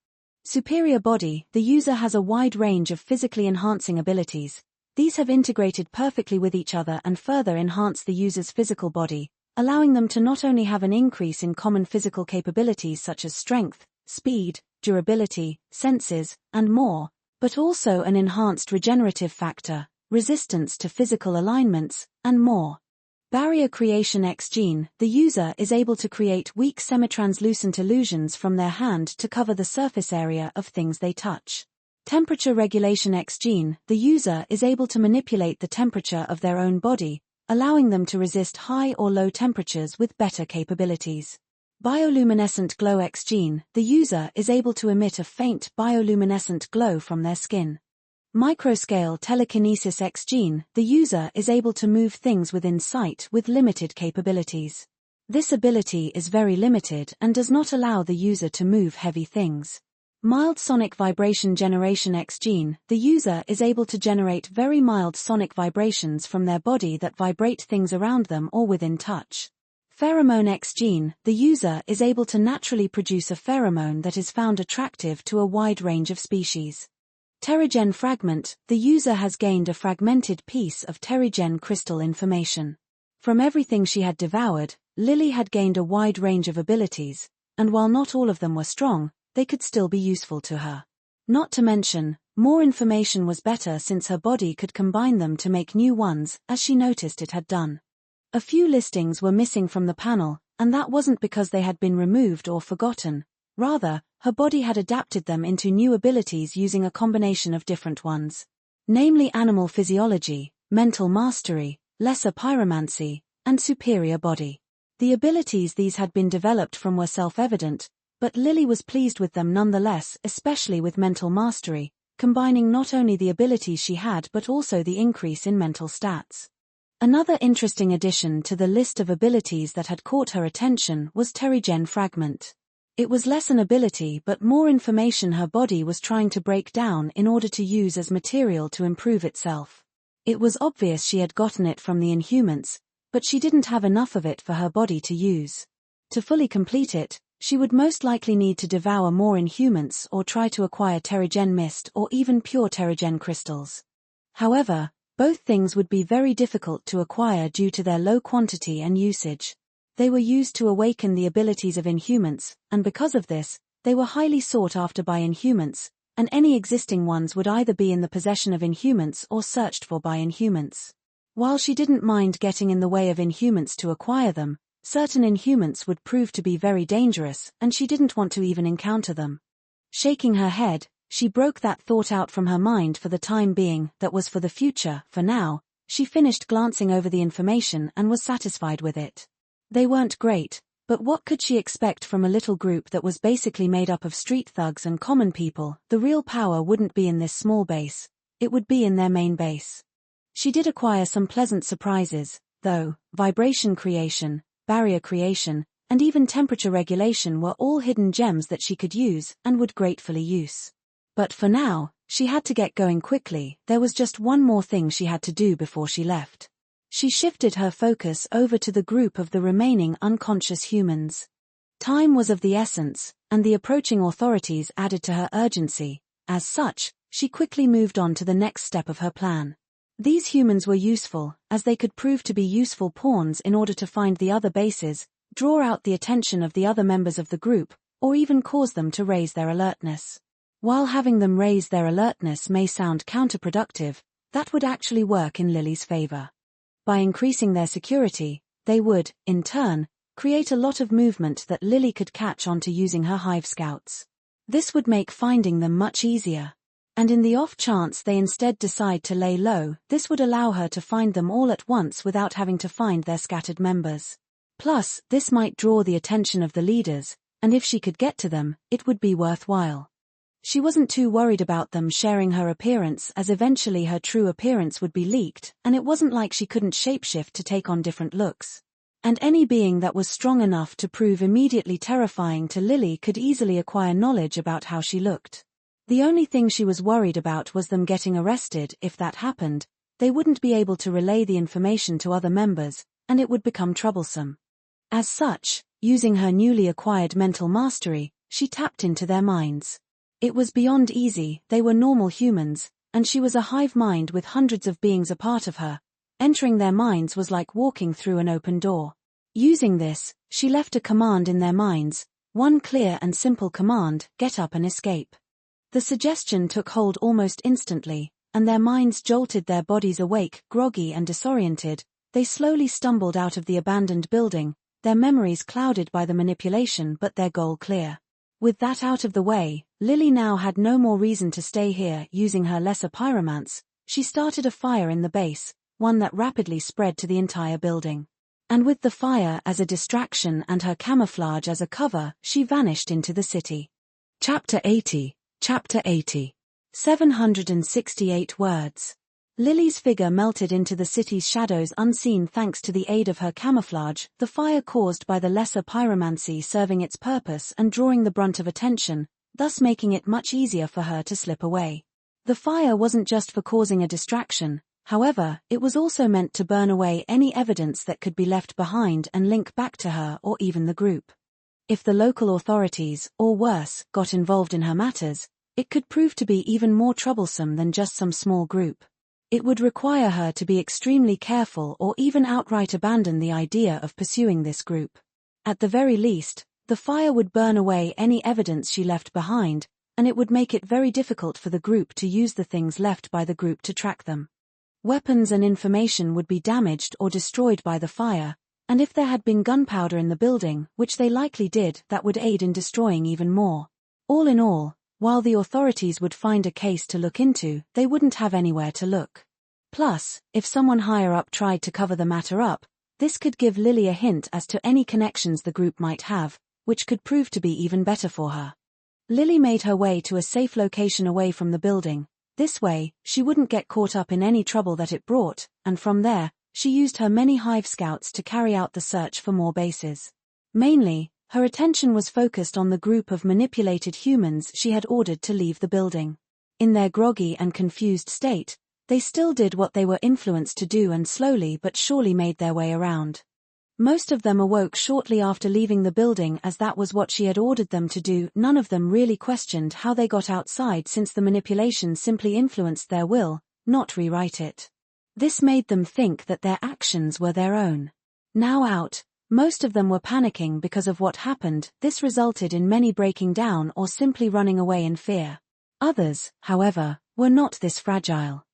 Speaker 1: Superior Body. The user has a wide range of physically enhancing abilities. These have integrated perfectly with each other and further enhance the user's physical body, allowing them to not only have an increase in common physical capabilities such as strength, speed, durability, senses, and more, but also an enhanced regenerative factor, resistance to physical alignments, and more. Barrier Creation X Gene. The user is able to create weak semi-translucent illusions from their hand to cover the surface area of things they touch. Temperature Regulation X Gene. The user is able to manipulate the temperature of their own body, allowing them to resist high or low temperatures with better capabilities. Bioluminescent Glow X Gene. The user is able to emit a faint bioluminescent glow from their skin. Microscale Telekinesis X Gene. The user is able to move things within sight with limited capabilities. This ability is very limited and does not allow the user to move heavy things. Mild Sonic Vibration Generation X Gene. The user is able to generate very mild sonic vibrations from their body that vibrate things around them or within touch. Pheromone X Gene. The user is able to naturally produce a pheromone that is found attractive to a wide range of species. Terrigen Fragment. The user has gained a fragmented piece of Terrigen crystal information. From everything she had devoured, Lily had gained a wide range of abilities, and while not all of them were strong, they could still be useful to her. Not to mention, more information was better since her body could combine them to make new ones, as she noticed it had done. A few listings were missing from the panel, and that wasn't because they had been removed or forgotten. Rather, her body had adapted them into new abilities using a combination of different ones. Namely Animal Physiology, Mental Mastery, Lesser Pyromancy, and Superior Body. The abilities these had been developed from were self-evident, but Lily was pleased with them nonetheless, especially with Mental Mastery, combining not only the abilities she had but also the increase in mental stats. Another interesting addition to the list of abilities that had caught her attention was Terrigen Fragment. It was less an ability but more information her body was trying to break down in order to use as material to improve itself. It was obvious she had gotten it from the Inhumans, but she didn't have enough of it for her body to use. To fully complete it, she would most likely need to devour more Inhumans or try to acquire Terrigen Mist or even pure Terrigen crystals. However, both things would be very difficult to acquire due to their low quantity and usage. They were used to awaken the abilities of Inhumans, and because of this, they were highly sought after by Inhumans, and any existing ones would either be in the possession of Inhumans or searched for by Inhumans. While she didn't mind getting in the way of Inhumans to acquire them, certain Inhumans would prove to be very dangerous, and she didn't want to even encounter them. Shaking her head, she broke that thought out from her mind for the time being. That was for the future. For now, she finished glancing over the information and was satisfied with it. They weren't great, but what could she expect from a little group that was basically made up of street thugs and common people? The real power wouldn't be in this small base, it would be in their main base. She did acquire some pleasant surprises, though. Vibration creation, barrier creation, and even temperature regulation were all hidden gems that she could use and would gratefully use. But for now, she had to get going quickly. There was just one more thing she had to do before she left. She shifted her focus over to the group of the remaining unconscious humans. Time was of the essence, and the approaching authorities added to her urgency. As such, she quickly moved on to the next step of her plan. These humans were useful, as they could prove to be useful pawns in order to find the other bases, draw out the attention of the other members of the group, or even cause them to raise their alertness. While having them raise their alertness may sound counterproductive, that would actually work in Lily's favor. By increasing their security, they would, in turn, create a lot of movement that Lily could catch on to using her Hive scouts. This would make finding them much easier. And in the off chance they instead decide to lay low, this would allow her to find them all at once without having to find their scattered members. Plus, this might draw the attention of the leaders, and if she could get to them, it would be worthwhile. She wasn't too worried about them sharing her appearance, as eventually her true appearance would be leaked, and it wasn't like she couldn't shapeshift to take on different looks. And any being that was strong enough to prove immediately terrifying to Lily could easily acquire knowledge about how she looked. The only thing she was worried about was them getting arrested. If that happened, they wouldn't be able to relay the information to other members, and it would become troublesome. As such, using her newly acquired mental mastery, she tapped into their minds. It was beyond easy. They were normal humans, and she was a hive mind with hundreds of beings a part of her. Entering their minds was like walking through an open door. Using this, she left a command in their minds, one clear and simple command: get up and escape. The suggestion took hold almost instantly, and their minds jolted, their bodies awake, groggy and disoriented. They slowly stumbled out of the abandoned building, their memories clouded by the manipulation but their goal clear. With that out of the way, Lily now had no more reason to stay here. Using her lesser pyromance, she started a fire in the base, one that rapidly spread to the entire building. And with the fire as a distraction and her camouflage as a cover, she vanished into the city. Chapter 80. 768 words. Lily's figure melted into the city's shadows unseen thanks to the aid of her camouflage, the fire caused by the lesser pyromancy serving its purpose and drawing the brunt of attention, thus making it much easier for her to slip away. The fire wasn't just for causing a distraction, however, it was also meant to burn away any evidence that could be left behind and link back to her or even the group. If the local authorities, or worse, got involved in her matters, it could prove to be even more troublesome than just some small group. It would require her to be extremely careful or even outright abandon the idea of pursuing this group. At the very least, the fire would burn away any evidence she left behind, and it would make it very difficult for the group to use the things left by the group to track them. Weapons and information would be damaged or destroyed by the fire, and if there had been gunpowder in the building, which they likely did, that would aid in destroying even more. All in all, while the authorities would find a case to look into, they wouldn't have anywhere to look. Plus, if someone higher up tried to cover the matter up, this could give Lily a hint as to any connections the group might have, which could prove to be even better for her. Lily made her way to a safe location away from the building. This way, she wouldn't get caught up in any trouble that it brought, and from there, she used her many Hive scouts to carry out the search for more bases. Mainly, her attention was focused on the group of manipulated humans she had ordered to leave the building. In their groggy and confused state, they still did what they were influenced to do and slowly but surely made their way around. Most of them awoke shortly after leaving the building, as that was what she had ordered them to do. None of them really questioned how they got outside, since the manipulation simply influenced their will, not rewrite it. This made them think that their actions were their own. Now out, most of them were panicking because of what happened. This resulted in many breaking down or simply running away in fear. Others, however, were not this fragile.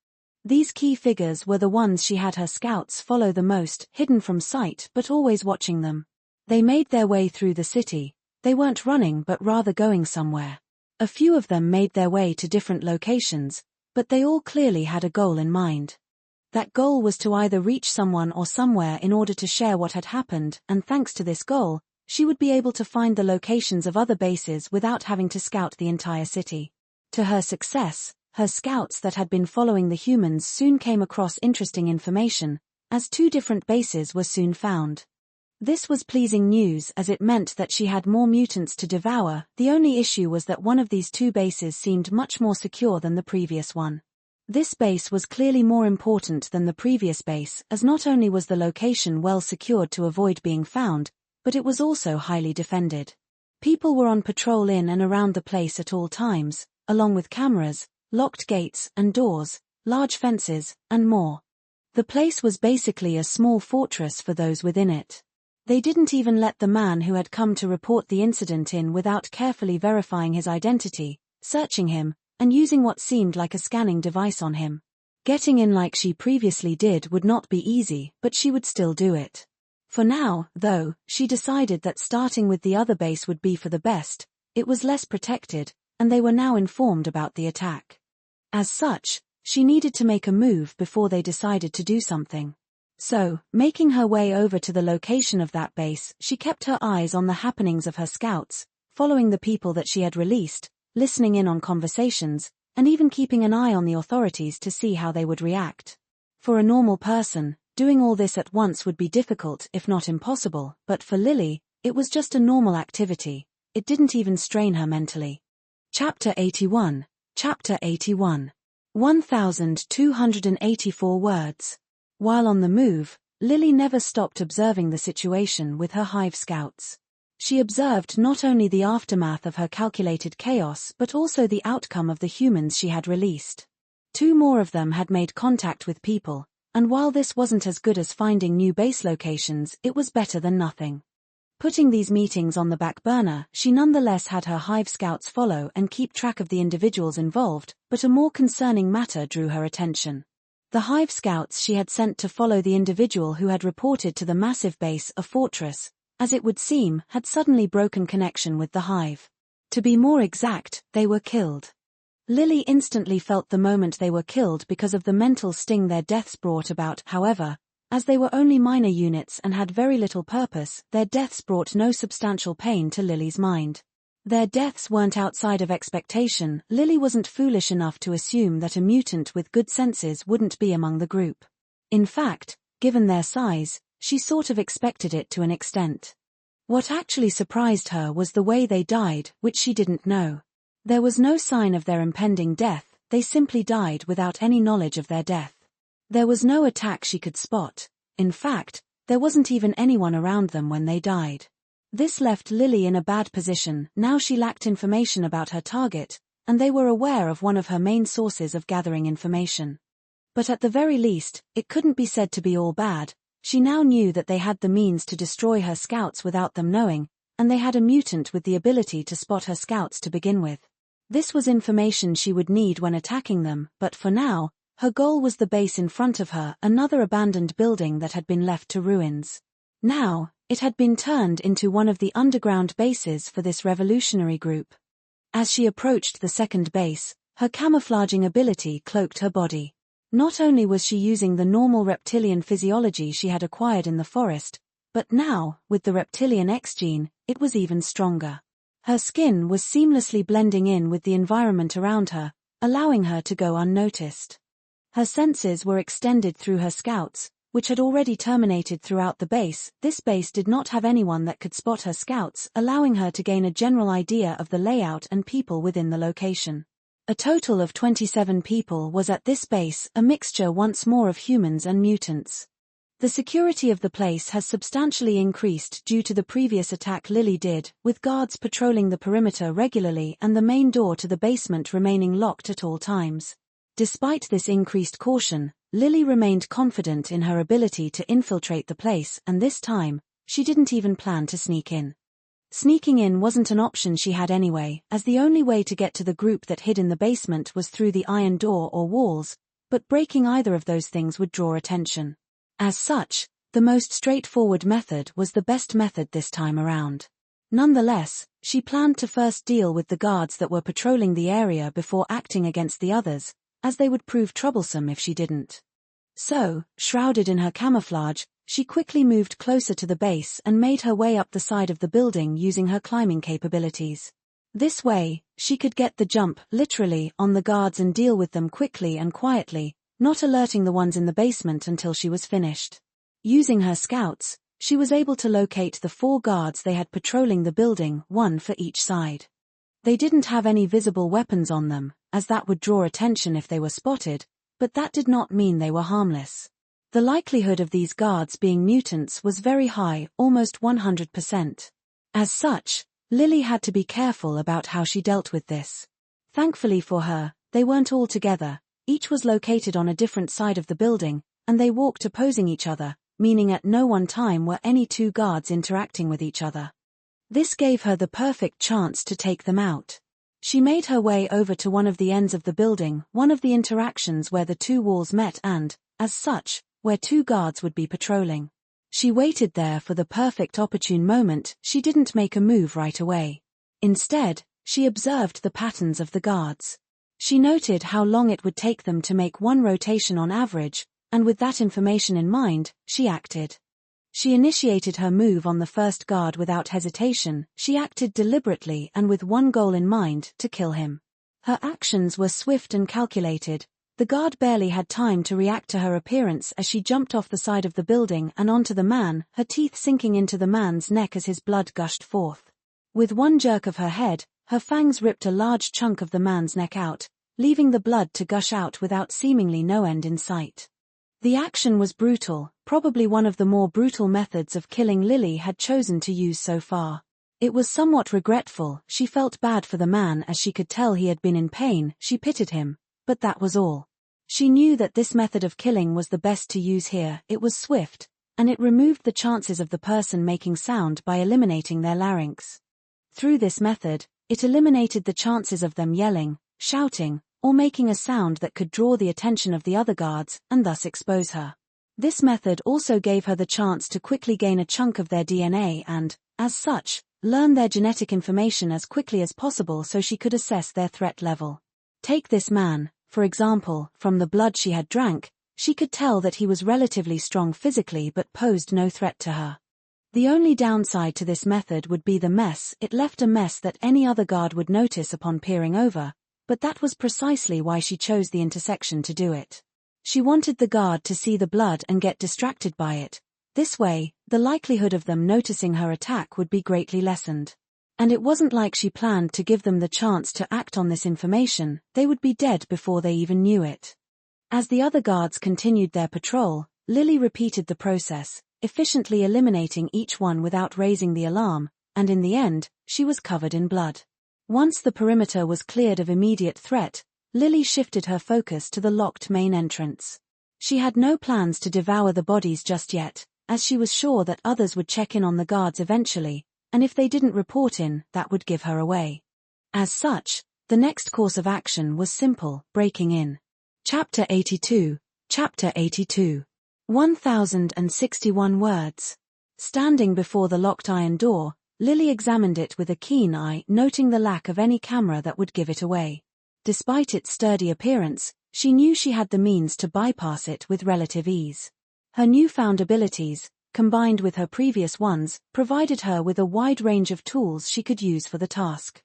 Speaker 1: These key figures were the ones she had her scouts follow the most, hidden from sight but always watching them. They made their way through the city. They weren't running but rather going somewhere. A few of them made their way to different locations, but they all clearly had a goal in mind. That goal was to either reach someone or somewhere in order to share what had happened, and thanks to this goal, she would be able to find the locations of other bases without having to scout the entire city. To her success, her scouts that had been following the humans soon came across interesting information, as 2 different bases were soon found. This was pleasing news, as it meant that she had more mutants to devour. The only issue was that one of these 2 bases seemed much more secure than the previous one. This base was clearly more important than the previous base, as not only was the location well secured to avoid being found, but it was also highly defended. People were on patrol in and around the place at all times, along with cameras, locked gates and doors, large fences, and more. The place was basically a small fortress for those within it. They didn't even let the man who had come to report the incident in without carefully verifying his identity, searching him, and using what seemed like a scanning device on him. Getting in like she previously did would not be easy, but she would still do it. For now, though, she decided that starting with the other base would be for the best. It was less protected, and they were now informed about the attack. As such, she needed to make a move before they decided to do something. So, making her way over to the location of that base, she kept her eyes on the happenings of her scouts, following the people that she had released, listening in on conversations, and even keeping an eye on the authorities to see how they would react. For a normal person, doing all this at once would be difficult if not impossible, but for Lily, it was just a normal activity. It didn't even strain her mentally. Chapter 81. Chapter 81. 1,284 words. While on the move, Lily never stopped observing the situation with her Hive scouts. She observed not only the aftermath of her calculated chaos but also the outcome of the humans she had released. 2 more of them had made contact with people, and while this wasn't as good as finding new base locations, it was better than nothing. Putting these meetings on the back burner, she nonetheless had her Hive scouts follow and keep track of the individuals involved, but a more concerning matter drew her attention. The Hive scouts she had sent to follow the individual who had reported to the massive base a fortress, as it would seem, had suddenly broken connection with the Hive. To be more exact, they were killed. Lily instantly felt the moment they were killed because of the mental sting their deaths brought about. However, as they were only minor units and had very little purpose, their deaths brought no substantial pain to Lily's mind. Their deaths weren't outside of expectation. Lily wasn't foolish enough to assume that a mutant with good senses wouldn't be among the group. In fact, given their size, she sort of expected it to an extent. What actually surprised her was the way they died, which she didn't know. There was no sign of their impending death, they simply died without any knowledge of their death. There was no attack she could spot. In fact, there wasn't even anyone around them when they died. This left Lily in a bad position. Now she lacked information about her target, and they were aware of one of her main sources of gathering information. But at the very least, it couldn't be said to be all bad. She now knew that they had the means to destroy her scouts without them knowing, and they had a mutant with the ability to spot her scouts to begin with. This was information she would need when attacking them, but for now, her goal was the base in front of her, another abandoned building that had been left to ruins. Now, it had been turned into one of the underground bases for this revolutionary group. As she approached the second base, her camouflaging ability cloaked her body. Not only was she using the normal reptilian physiology she had acquired in the forest, but now, with the reptilian X gene, it was even stronger. Her skin was seamlessly blending in with the environment around her, allowing her to go unnoticed. Her senses were extended through her scouts, which had already terminated throughout the base. This base did not have anyone that could spot her scouts, allowing her to gain a general idea of the layout and people within the location. A total of 27 people was at this base, a mixture once more of humans and mutants. The security of the place has substantially increased due to the previous attack Lily did, with guards patrolling the perimeter regularly and the main door to the basement remaining locked at all times. Despite this increased caution, Lily remained confident in her ability to infiltrate the place, and this time, she didn't even plan to sneak in. Sneaking in wasn't an option she had anyway, as the only way to get to the group that hid in the basement was through the iron door or walls, but breaking either of those things would draw attention. As such, the most straightforward method was the best method this time around. Nonetheless, she planned to first deal with the guards that were patrolling the area before acting against the others, as they would prove troublesome if she didn't. So, shrouded in her camouflage, she quickly moved closer to the base and made her way up the side of the building using her climbing capabilities. This way, she could get the jump, literally, on the guards and deal with them quickly and quietly, not alerting the ones in the basement until she was finished. Using her scouts, she was able to locate the 4 guards they had patrolling the building, 1 for each side. They didn't have any visible weapons on them, as that would draw attention if they were spotted, but that did not mean they were harmless. The likelihood of these guards being mutants was very high, almost 100%. As such, Lily had to be careful about how she dealt with this. Thankfully for her, they weren't all together, each was located on a different side of the building, and they walked opposing each other, meaning at no one time were any two guards interacting with each other. This gave her the perfect chance to take them out. She made her way over to one of the ends of the building, one of the interactions where the two walls met and, as such, where two guards would be patrolling. She waited there for the perfect opportune moment. She didn't make a move right away. Instead, she observed the patterns of the guards. She noted how long it would take them to make one rotation on average, and with that information in mind, she acted. She initiated her move on the first guard without hesitation. She acted deliberately and with one goal in mind, to kill him. Her actions were swift and calculated. The guard barely had time to react to her appearance as she jumped off the side of the building and onto the man, her teeth sinking into the man's neck as his blood gushed forth. With one jerk of her head, her fangs ripped a large chunk of the man's neck out, leaving the blood to gush out without seemingly no end in sight. The action was brutal, probably one of the more brutal methods of killing Lily had chosen to use so far. It was somewhat regretful. She felt bad for the man as she could tell he had been in pain. She pitied him, but that was all. She knew that this method of killing was the best to use here. It was swift, and it removed the chances of the person making sound by eliminating their larynx. Through this method, it eliminated the chances of them yelling, shouting, or making a sound that could draw the attention of the other guards, and thus expose her. This method also gave her the chance to quickly gain a chunk of their DNA and, as such, learn their genetic information as quickly as possible so she could assess their threat level. Take this man, for example. From the blood she had drank, she could tell that he was relatively strong physically but posed no threat to her. The only downside to this method would be the mess. It left a mess that any other guard would notice upon peering over, but that was precisely why she chose the intersection to do it. She wanted the guard to see the blood and get distracted by it. This way, the likelihood of them noticing her attack would be greatly lessened. And it wasn't like she planned to give them the chance to act on this information. They would be dead before they even knew it. As the other guards continued their patrol, Lily repeated the process, efficiently eliminating each one without raising the alarm, and in the end, she was covered in blood. Once the perimeter was cleared of immediate threat, Lily shifted her focus to the locked main entrance. She had no plans to devour the bodies just yet, as she was sure that others would check in on the guards eventually, and if they didn't report in, that would give her away. As such, the next course of action was simple: breaking in. Chapter 82. Chapter 82. 1061 words. Standing before the locked iron door, Lily examined it with a keen eye, noting the lack of any camera that would give it away. Despite its sturdy appearance, she knew she had the means to bypass it with relative ease. Her newfound abilities, combined with her previous ones, provided her with a wide range of tools she could use for the task.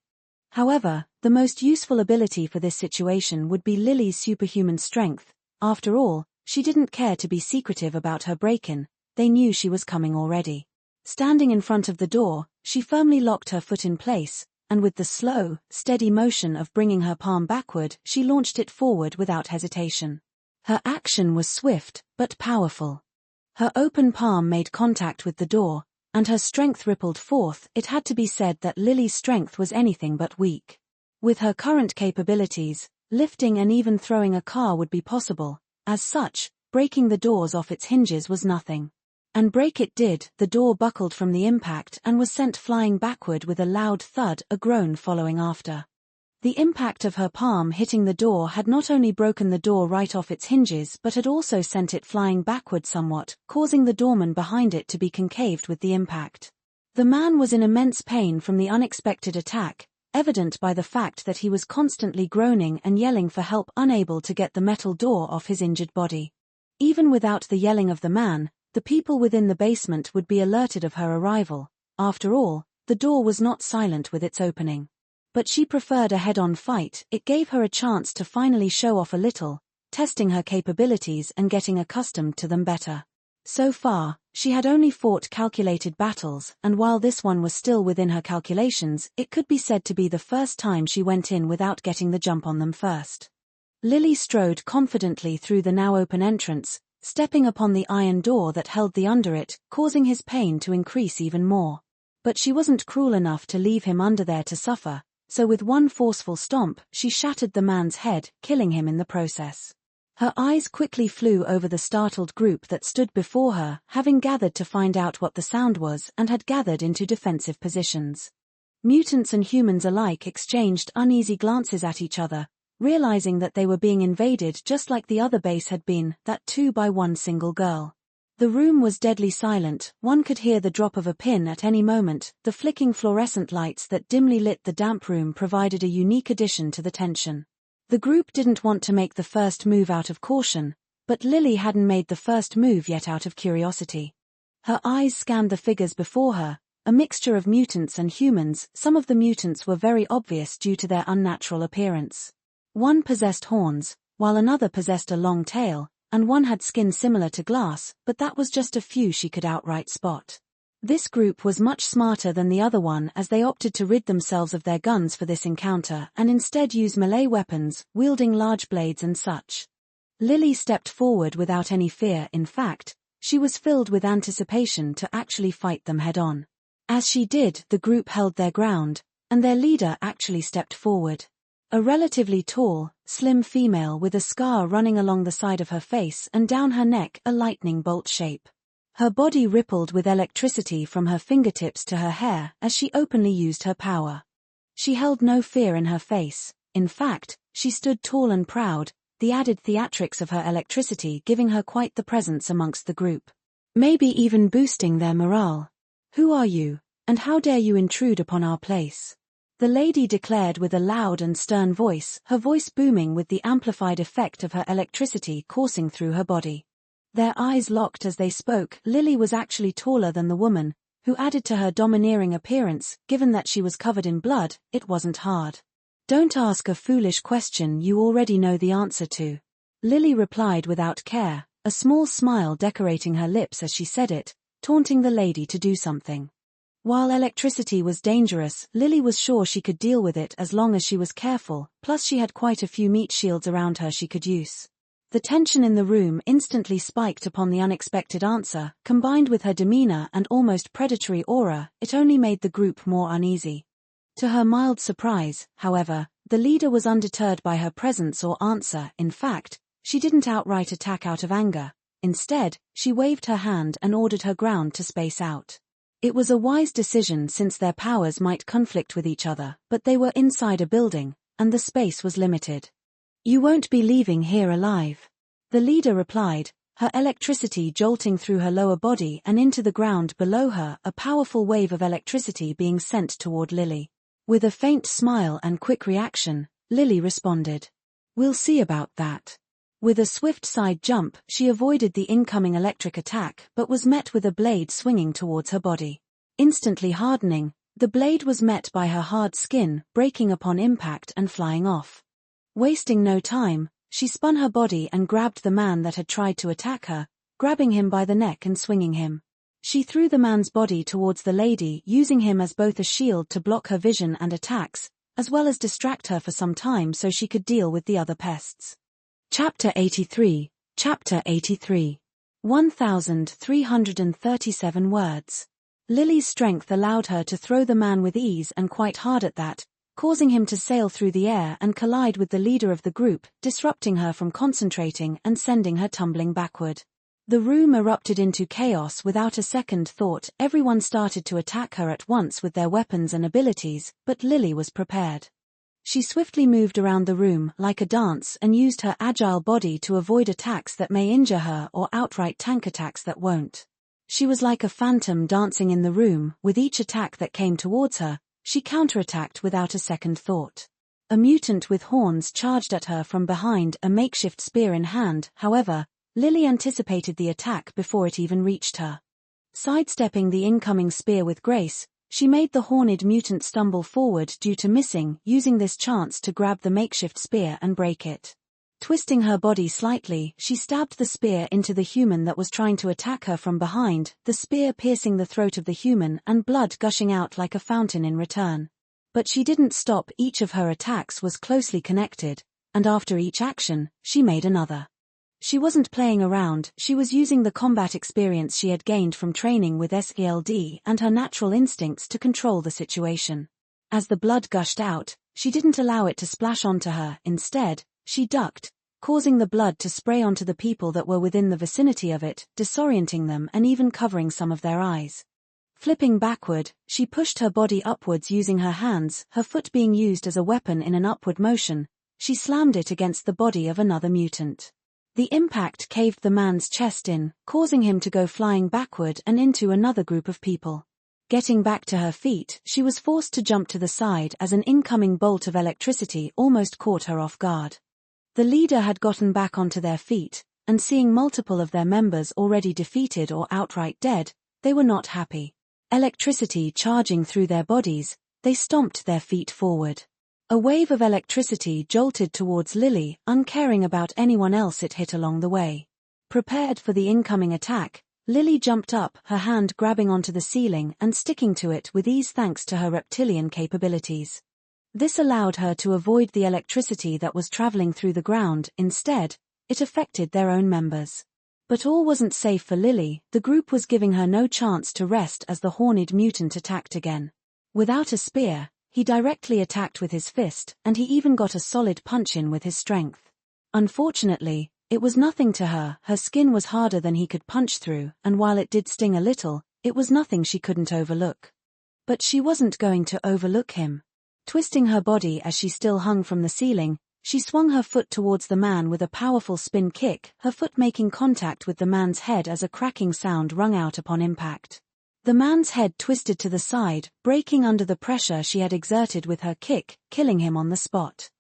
Speaker 1: However, the most useful ability for this situation would be Lily's superhuman strength. After all, she didn't care to be secretive about her break-in. They knew she was coming already. Standing in front of the door, she firmly locked her foot in place, and with the slow, steady motion of bringing her palm backward, she launched it forward without hesitation. Her action was swift, but powerful. Her open palm made contact with the door, and her strength rippled forth. It had to be said that Lily's strength was anything but weak. With her current capabilities, lifting and even throwing a car would be possible. As such, breaking the doors off its hinges was nothing. And break it did. The door buckled from the impact and was sent flying backward with a loud thud, a groan following after. The impact of her palm hitting the door had not only broken the door right off its hinges but had also sent it flying backward somewhat, causing the doorman behind it to be concaved with the impact. The man was in immense pain from the unexpected attack, evident by the fact that he was constantly groaning and yelling for help, unable to get the metal door off his injured body. Even without the yelling of the man, the people within the basement would be alerted of her arrival. After all, the door was not silent with its opening. But she preferred a head-on fight. It gave her a chance to finally show off a little, testing her capabilities and getting accustomed to them better. So far, she had only fought calculated battles, and while this one was still within her calculations, it could be said to be the first time she went in without getting the jump on them first. Lily strode confidently through the now open entrance, stepping upon the iron door that held the under it, causing his pain to increase even more. But she wasn't cruel enough to leave him under there to suffer, so with one forceful stomp, she shattered the man's head, killing him in the process. Her eyes quickly flew over the startled group that stood before her, having gathered to find out what the sound was and had gathered into defensive positions. Mutants and humans alike exchanged uneasy glances at each other, realizing that they were being invaded just like the other base had been, that too by one single girl. The room was deadly silent, one could hear the drop of a pin at any moment, the flicking fluorescent lights that dimly lit the damp room provided a unique addition to the tension. The group didn't want to make the first move out of caution, but Lily hadn't made the first move yet out of curiosity. Her eyes scanned the figures before her, a mixture of mutants and humans. Some of the mutants were very obvious due to their unnatural appearance. One possessed horns, while another possessed a long tail, and one had skin similar to glass, but that was just a few she could outright spot. This group was much smarter than the other one as they opted to rid themselves of their guns for this encounter and instead use melee weapons, wielding large blades and such. Lily stepped forward without any fear. In fact, she was filled with anticipation to actually fight them head-on. As she did, the group held their ground, and their leader actually stepped forward. A relatively tall, slim female with a scar running along the side of her face and down her neck, a lightning bolt shape. Her body rippled with electricity from her fingertips to her hair as she openly used her power. She held no fear in her face. In fact, she stood tall and proud, the added theatrics of her electricity giving her quite the presence amongst the group. Maybe even boosting their morale. "Who are you, and how dare you intrude upon our place?" the lady declared with a loud and stern voice, her voice booming with the amplified effect of her electricity coursing through her body. Their eyes locked as they spoke. Lily was actually taller than the woman, who added to her domineering appearance. Given that she was covered in blood, it wasn't hard. "Don't ask a foolish question you already know the answer to," Lily replied without care, a small smile decorating her lips as she said it, taunting the lady to do something. While electricity was dangerous, Lily was sure she could deal with it as long as she was careful, plus she had quite a few meat shields around her she could use. The tension in the room instantly spiked upon the unexpected answer. Combined with her demeanor and almost predatory aura, it only made the group more uneasy. To her mild surprise, however, the leader was undeterred by her presence or answer. In fact, she didn't outright attack out of anger. Instead, she waved her hand and ordered her ground to space out. It was a wise decision since their powers might conflict with each other, but they were inside a building, and the space was limited. "You won't be leaving here alive," the leader replied, her electricity jolting through her lower body and into the ground below her, a powerful wave of electricity being sent toward Lily. With a faint smile and quick reaction, Lily responded, "We'll see about that." With a swift side jump, she avoided the incoming electric attack but was met with a blade swinging towards her body. Instantly hardening, the blade was met by her hard skin, breaking upon impact and flying off. Wasting no time, she spun her body and grabbed the man that had tried to attack her, grabbing him by the neck and swinging him. She threw the man's body towards the lady, using him as both a shield to block her vision and attacks, as well as distract her for some time so she could deal with the other pests. Chapter 83. Chapter 83. 1337 words. Lily's strength allowed her to throw the man with ease and quite hard at that, causing him to sail through the air and collide with the leader of the group, disrupting her from concentrating and sending her tumbling backward. The room erupted into chaos without a second thought. Everyone started to attack her at once with their weapons and abilities, but Lily was prepared. She swiftly moved around the room like a dance and used her agile body to avoid attacks that may injure her or outright tank attacks that won't. She was like a phantom dancing in the room. With each attack that came towards her, she counterattacked without a second thought. A mutant with horns charged at her from behind, a makeshift spear in hand. However, Lily anticipated the attack before it even reached her. Sidestepping the incoming spear with grace, she made the horned mutant stumble forward due to missing, using this chance to grab the makeshift spear and break it. Twisting her body slightly, she stabbed the spear into the human that was trying to attack her from behind, the spear piercing the throat of the human and blood gushing out like a fountain in return. But she didn't stop. Each of her attacks was closely connected, and after each action, she made another. She wasn't playing around, she was using the combat experience she had gained from training with SELD and her natural instincts to control the situation. As the blood gushed out, she didn't allow it to splash onto her, instead, she ducked, causing the blood to spray onto the people that were within the vicinity of it, disorienting them and even covering some of their eyes. Flipping backward, she pushed her body upwards using her hands, her foot being used as a weapon in an upward motion. She slammed it against the body of another mutant. The impact caved the man's chest in, causing him to go flying backward and into another group of people. Getting back to her feet, she was forced to jump to the side as an incoming bolt of electricity almost caught her off guard. The leader had gotten back onto their feet, and seeing multiple of their members already defeated or outright dead, they were not happy. Electricity charging through their bodies, they stomped their feet forward. A wave of electricity jolted towards Lily, uncaring about anyone else it hit along the way. Prepared for the incoming attack, Lily jumped up, her hand grabbing onto the ceiling and sticking to it with ease thanks to her reptilian capabilities. This allowed her to avoid the electricity that was traveling through the ground. Instead, it affected their own members. But all wasn't safe for Lily, the group was giving her no chance to rest as the horned mutant attacked again. Without a spear, he directly attacked with his fist, and he even got a solid punch in with his strength. Unfortunately, it was nothing to her, her skin was harder than he could punch through, and while it did sting a little, it was nothing she couldn't overlook. But she wasn't going to overlook him. Twisting her body as she still hung from the ceiling, she swung her foot towards the man with a powerful spin kick, her foot making contact with the man's head as a cracking sound rung out upon impact. The man's head twisted to the side, breaking under the pressure she had exerted with her kick, killing him on the spot.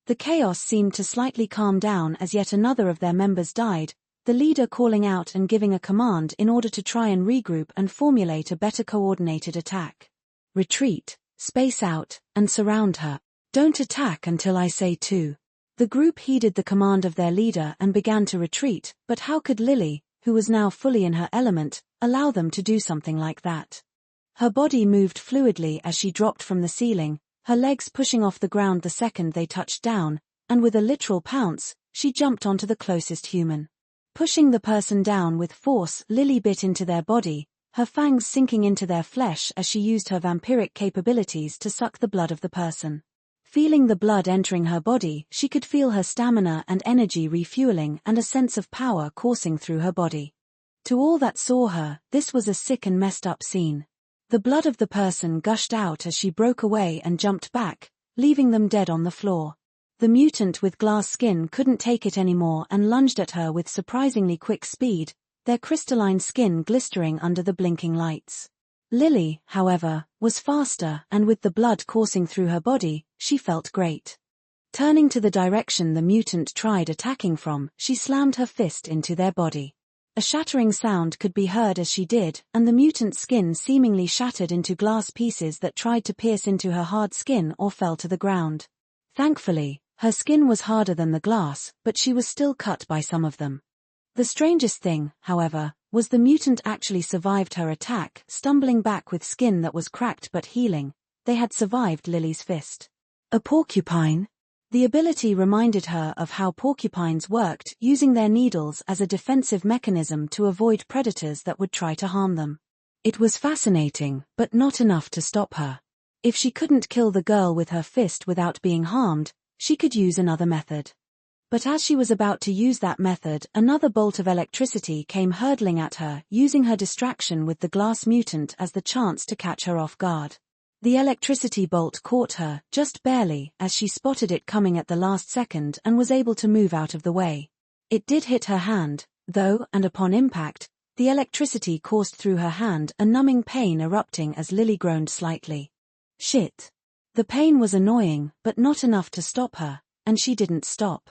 Speaker 1: The chaos seemed to slightly calm down as yet another of their members died, the leader calling out and giving a command in order to try and regroup and formulate a better coordinated attack. Retreat, space out, and surround her. Don't attack until I say to. The group heeded the command of their leader and began to retreat, but how could Lily, who was now fully in her element, allow them to do something like that? Her body moved fluidly as she dropped from the ceiling, her legs pushing off the ground the second they touched down, and with a literal pounce, she jumped onto the closest human. Pushing the person down with force, Lily bit into their body, her fangs sinking into their flesh as she used her vampiric capabilities to suck the blood of the person. Feeling the blood entering her body, she could feel her stamina and energy refueling and a sense of power coursing through her body. To all that saw her, this was a sick and messed up scene. The blood of the person gushed out as she broke away and jumped back, leaving them dead on the floor. The mutant with glass skin couldn't take it anymore and lunged at her with surprisingly quick speed, their crystalline skin glistering under the blinking lights. Lily, however, was faster, and with the blood coursing through her body, she felt great. Turning to the direction the mutant tried attacking from, she slammed her fist into their body. A shattering sound could be heard as she did, and the mutant's skin seemingly shattered into glass pieces that tried to pierce into her hard skin or fell to the ground. Thankfully, her skin was harder than the glass, but she was still cut by some of them. The strangest thing, however, was the mutant actually survived her attack, stumbling back with skin that was cracked but healing. They had survived Lily's fist. A porcupine? The ability reminded her of how porcupines worked, using their needles as a defensive mechanism to avoid predators that would try to harm them. It was fascinating, but not enough to stop her. If she couldn't kill the girl with her fist without being harmed, she could use another method. But as she was about to use that method, another bolt of electricity came hurtling at her, using her distraction with the glass mutant as the chance to catch her off guard. The electricity bolt caught her, just barely, as she spotted it coming at the last second and was able to move out of the way. It did hit her hand, though, and upon impact, the electricity coursed through her hand, a numbing pain erupting as Lily groaned slightly. Shit. The pain was annoying, but not enough to stop her, and she didn't stop.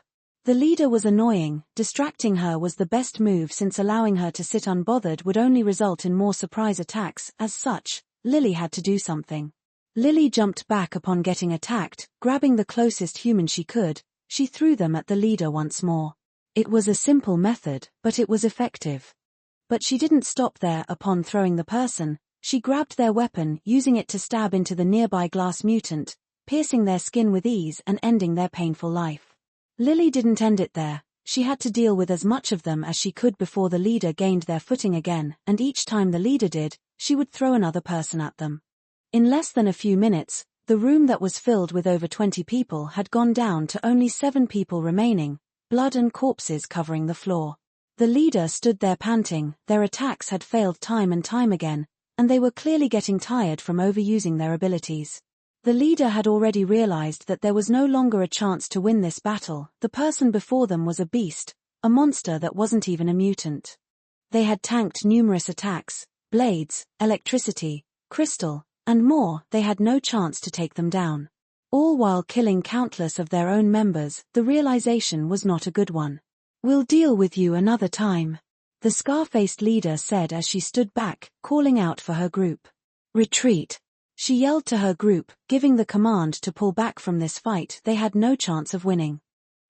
Speaker 1: The leader was annoying, distracting her was the best move since allowing her to sit unbothered would only result in more surprise attacks. As such, Lily had to do something. Lily jumped back upon getting attacked, grabbing the closest human she could, she threw them at the leader once more. It was a simple method, but it was effective. But she didn't stop there. Upon throwing the person, she grabbed their weapon, using it to stab into the nearby glass mutant, piercing their skin with ease and ending their painful life. Lily didn't end it there. She had to deal with as much of them as she could before the leader gained their footing again, and each time the leader did, she would throw another person at them. In less than a few minutes, the room that was filled with over 20 people had gone down to only 7 people remaining, blood and corpses covering the floor. The leader stood there panting. Their attacks had failed time and time again, and they were clearly getting tired from overusing their abilities. The leader had already realized that there was no longer a chance to win this battle. The person before them was a beast, a monster that wasn't even a mutant. They had tanked numerous attacks, blades, electricity, crystal, and more. They had no chance to take them down. All while killing countless of their own members. The realization was not a good one. "We'll deal with you another time," the scar-faced leader said as she stood back, calling out for her group. "Retreat," she yelled to her group, giving the command to pull back from this fight. They had no chance of winning.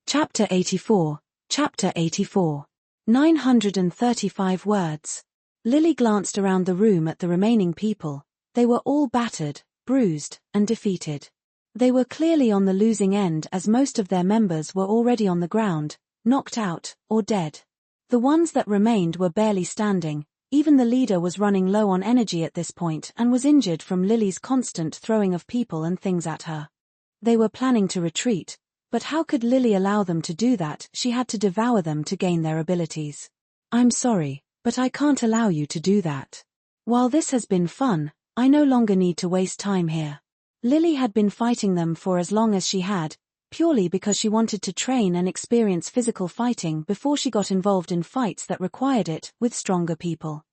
Speaker 1: Chapter 84. Chapter 84. 935 words. Lily glanced around the room at the remaining people. They were all battered, bruised, and defeated. They were clearly on the losing end as most of their members were already on the ground, knocked out, or dead. The ones that remained were barely standing. Even the leader was running low on energy at this point and was injured from Lily's constant throwing of people and things at her. They were planning to retreat, but how could Lily allow them to do that? She had to devour them to gain their abilities. "I'm sorry, but I can't allow you to do that. While this has been fun, I no longer need to waste time here." Lily had been fighting them for as long as she had, purely because she wanted to train and experience physical fighting before she got involved in fights that required it, with stronger people.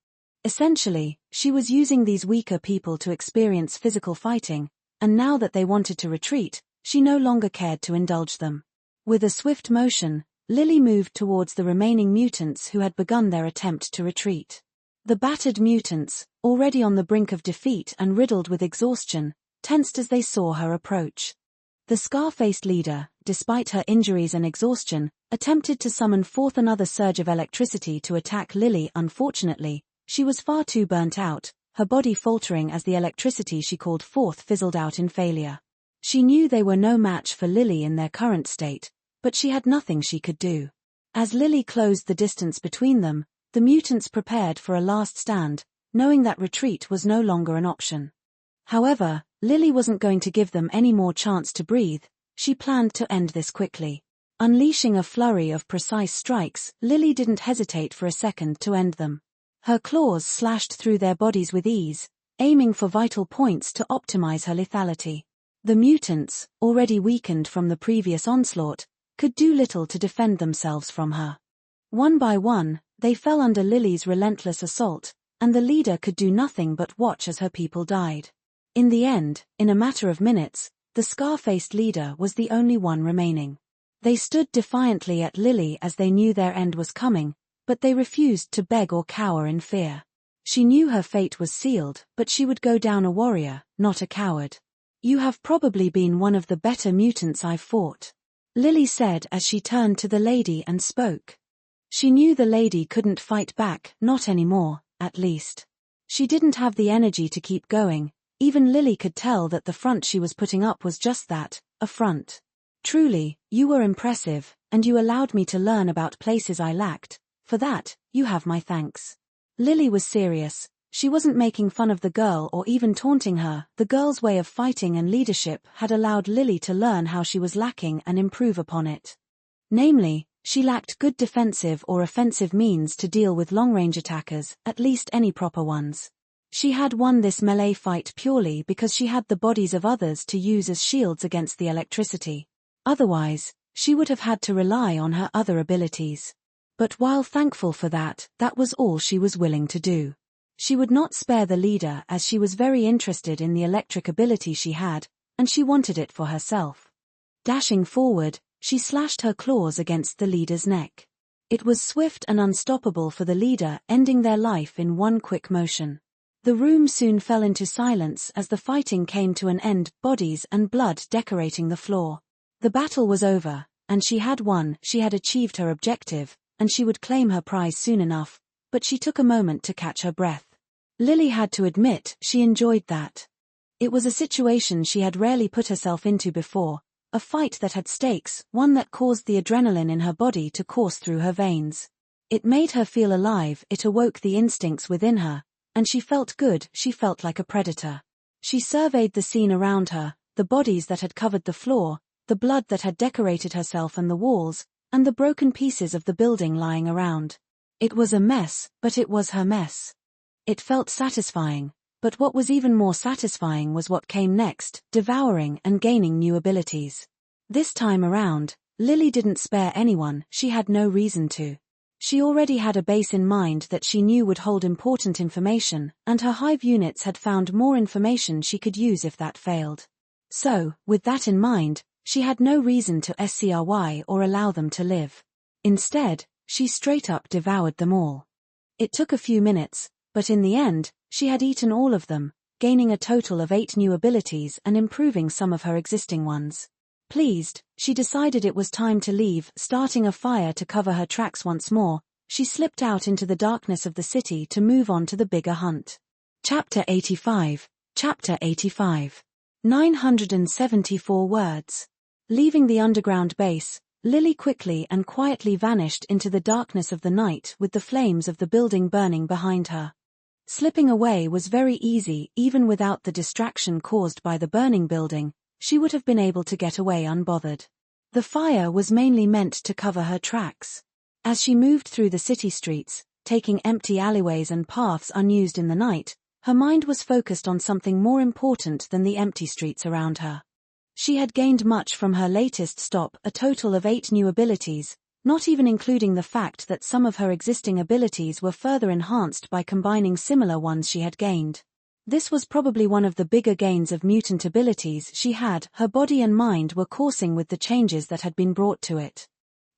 Speaker 1: Essentially, she was using these weaker people to experience physical fighting, and now that they wanted to retreat, she no longer cared to indulge them. With a swift motion, Lily moved towards the remaining mutants who had begun their attempt to retreat. The battered mutants, already on the brink of defeat and riddled with exhaustion, tensed as they saw her approach. The scar-faced leader, despite her injuries and exhaustion, attempted to summon forth another surge of electricity to attack Lily. Unfortunately, she was far too burnt out, her body faltering as the electricity she called forth fizzled out in failure. She knew they were no match for Lily in their current state, but she had nothing she could do. As Lily closed the distance between them, the mutants prepared for a last stand, knowing that retreat was no longer an option. However, Lily wasn't going to give them any more chance to breathe. She planned to end this quickly. Unleashing a flurry of precise strikes, Lily didn't hesitate for a second to end them. Her claws slashed through their bodies with ease, aiming for vital points to optimize her lethality. The mutants, already weakened from the previous onslaught, could do little to defend themselves from her. One by one, they fell under Lily's relentless assault, and the leader could do nothing but watch as her people died. In the end, in a matter of minutes, the scar-faced leader was the only one remaining. They stood defiantly at Lily as they knew their end was coming, but they refused to beg or cower in fear. She knew her fate was sealed, but she would go down a warrior, not a coward. "You have probably been one of the better mutants I've fought," Lily said as she turned to the lady and spoke. She knew the lady couldn't fight back, not anymore, at least. She didn't have the energy to keep going. Even Lily could tell that the front she was putting up was just that, a front. "Truly, you were impressive, and you allowed me to learn about places I lacked. For that, you have my thanks." Lily was serious. She wasn't making fun of the girl or even taunting her. The girl's way of fighting and leadership had allowed Lily to learn how she was lacking and improve upon it. Namely, she lacked good defensive or offensive means to deal with long-range attackers, at least any proper ones. She had won this melee fight purely because she had the bodies of others to use as shields against the electricity. Otherwise, she would have had to rely on her other abilities. But while thankful for that, that was all she was willing to do. She would not spare the leader as she was very interested in the electric ability she had, and she wanted it for herself. Dashing forward, she slashed her claws against the leader's neck. It was swift and unstoppable for the leader, ending their life in one quick motion. The room soon fell into silence as the fighting came to an end, bodies and blood decorating the floor. The battle was over, and she had won. She had achieved her objective, and she would claim her prize soon enough, but she took a moment to catch her breath. Lily had to admit she enjoyed that. It was a situation she had rarely put herself into before, A fight that had stakes, one that caused the adrenaline in her body to course through her veins. It made her feel alive, it awoke the instincts within her, and she felt good, she felt like a predator. She surveyed the scene around her, the bodies that had covered the floor, the blood that had decorated herself and the walls, and the broken pieces of the building lying around. It was a mess, but it was her mess. It felt satisfying, but what was even more satisfying was what came next, devouring and gaining new abilities. This time around, Lily didn't spare anyone, she had no reason to. She already had a base in mind that she knew would hold important information, and her Hive units had found more information she could use if that failed. So, with that in mind, she had no reason to scry or allow them to live. Instead, she straight up devoured them all. It took a few minutes, but in the end, she had eaten all of them, gaining a total of 8 new abilities and improving some of her existing ones. Pleased, she decided it was time to leave. Starting a fire to cover her tracks once more, she slipped out into the darkness of the city to move on to the bigger hunt. Chapter 85. Chapter 85. 974 words. Leaving the underground base, Lily quickly and quietly vanished into the darkness of the night with the flames of the building burning behind her. Slipping away was very easy. Even without the distraction caused by the burning building, she would have been able to get away unbothered. The fire was mainly meant to cover her tracks. As she moved through the city streets, taking empty alleyways and paths unused in the night, her mind was focused on something more important than the empty streets around her. She had gained much from her latest stop, a total of 8 new abilities, not even including the fact that some of her existing abilities were further enhanced by combining similar ones she had gained. This was probably one of the bigger gains of mutant abilities she had. Her body and mind were coursing with the changes that had been brought to it.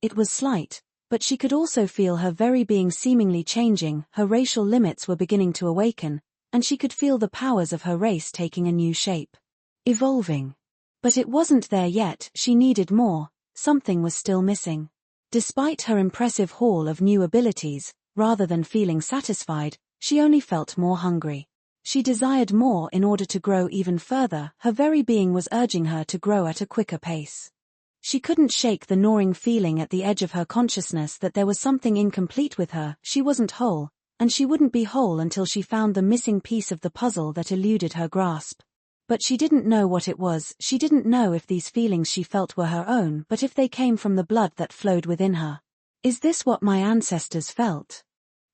Speaker 1: It was slight, but she could also feel her very being seemingly changing. Her racial limits were beginning to awaken, and she could feel the powers of her race taking a new shape. Evolving. But it wasn't there yet, she needed more, something was still missing. Despite her impressive haul of new abilities, rather than feeling satisfied, she only felt more hungry. She desired more in order to grow even further. Her very being was urging her to grow at a quicker pace. She couldn't shake the gnawing feeling at the edge of her consciousness that there was something incomplete with her. She wasn't whole, and she wouldn't be whole until she found the missing piece of the puzzle that eluded her grasp. But she didn't know what it was. She didn't know if these feelings she felt were her own, but if they came from the blood that flowed within her. Is this what my ancestors felt?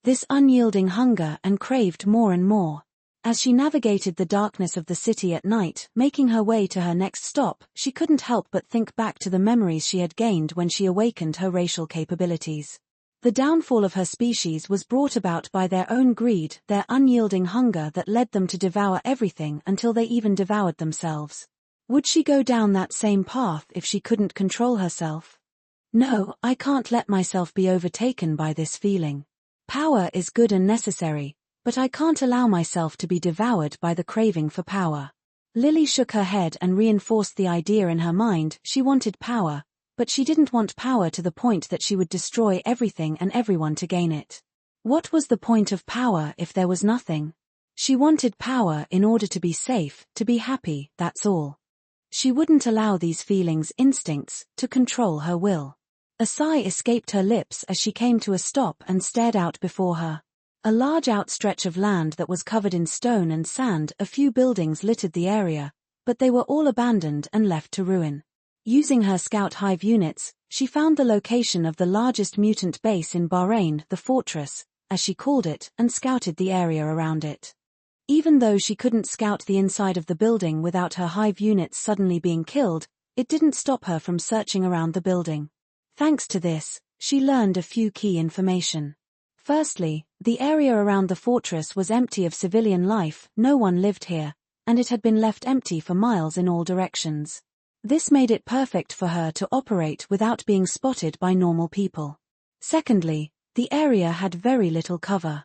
Speaker 1: This unyielding hunger and craved more and more. As she navigated the darkness of the city at night, making her way to her next stop, she couldn't help but think back to the memories she had gained when she awakened her racial capabilities. The downfall of her species was brought about by their own greed, their unyielding hunger that led them to devour everything until they even devoured themselves. Would she go down that same path if she couldn't control herself? No, I can't let myself be overtaken by this feeling. Power is good and necessary, but I can't allow myself to be devoured by the craving for power. Lily shook her head and reinforced the idea in her mind. She wanted power, but she didn't want power to the point that she would destroy everything and everyone to gain it. What was the point of power if there was nothing? She wanted power in order to be safe, to be happy, that's all. She wouldn't allow these feelings, instincts, to control her will. A sigh escaped her lips as she came to a stop and stared out before her. A large outstretch of land that was covered in stone and sand. A few buildings littered the area, but they were all abandoned and left to ruin. Using her scout hive units, she found the location of the largest mutant base in Bahrain, the fortress, as she called it, and scouted the area around it. Even though she couldn't scout the inside of the building without her hive units suddenly being killed, it didn't stop her from searching around the building. Thanks to this, she learned a few key information. Firstly, the area around the fortress was empty of civilian life. No one lived here, and it had been left empty for miles in all directions. This made it perfect for her to operate without being spotted by normal people. Secondly, the area had very little cover.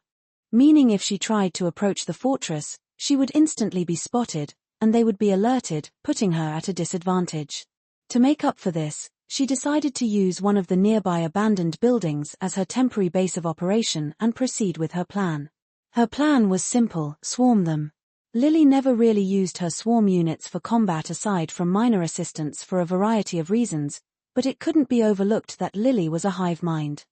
Speaker 1: Meaning if she tried to approach the fortress, she would instantly be spotted, and they would be alerted, putting her at a disadvantage. To make up for this, she decided to use one of the nearby abandoned buildings as her temporary base of operation and proceed with her plan. Her plan was simple: swarm them. Lily never really used her swarm units for combat aside from minor assistance for a variety of reasons, but it couldn't be overlooked that Lily was a hive mind.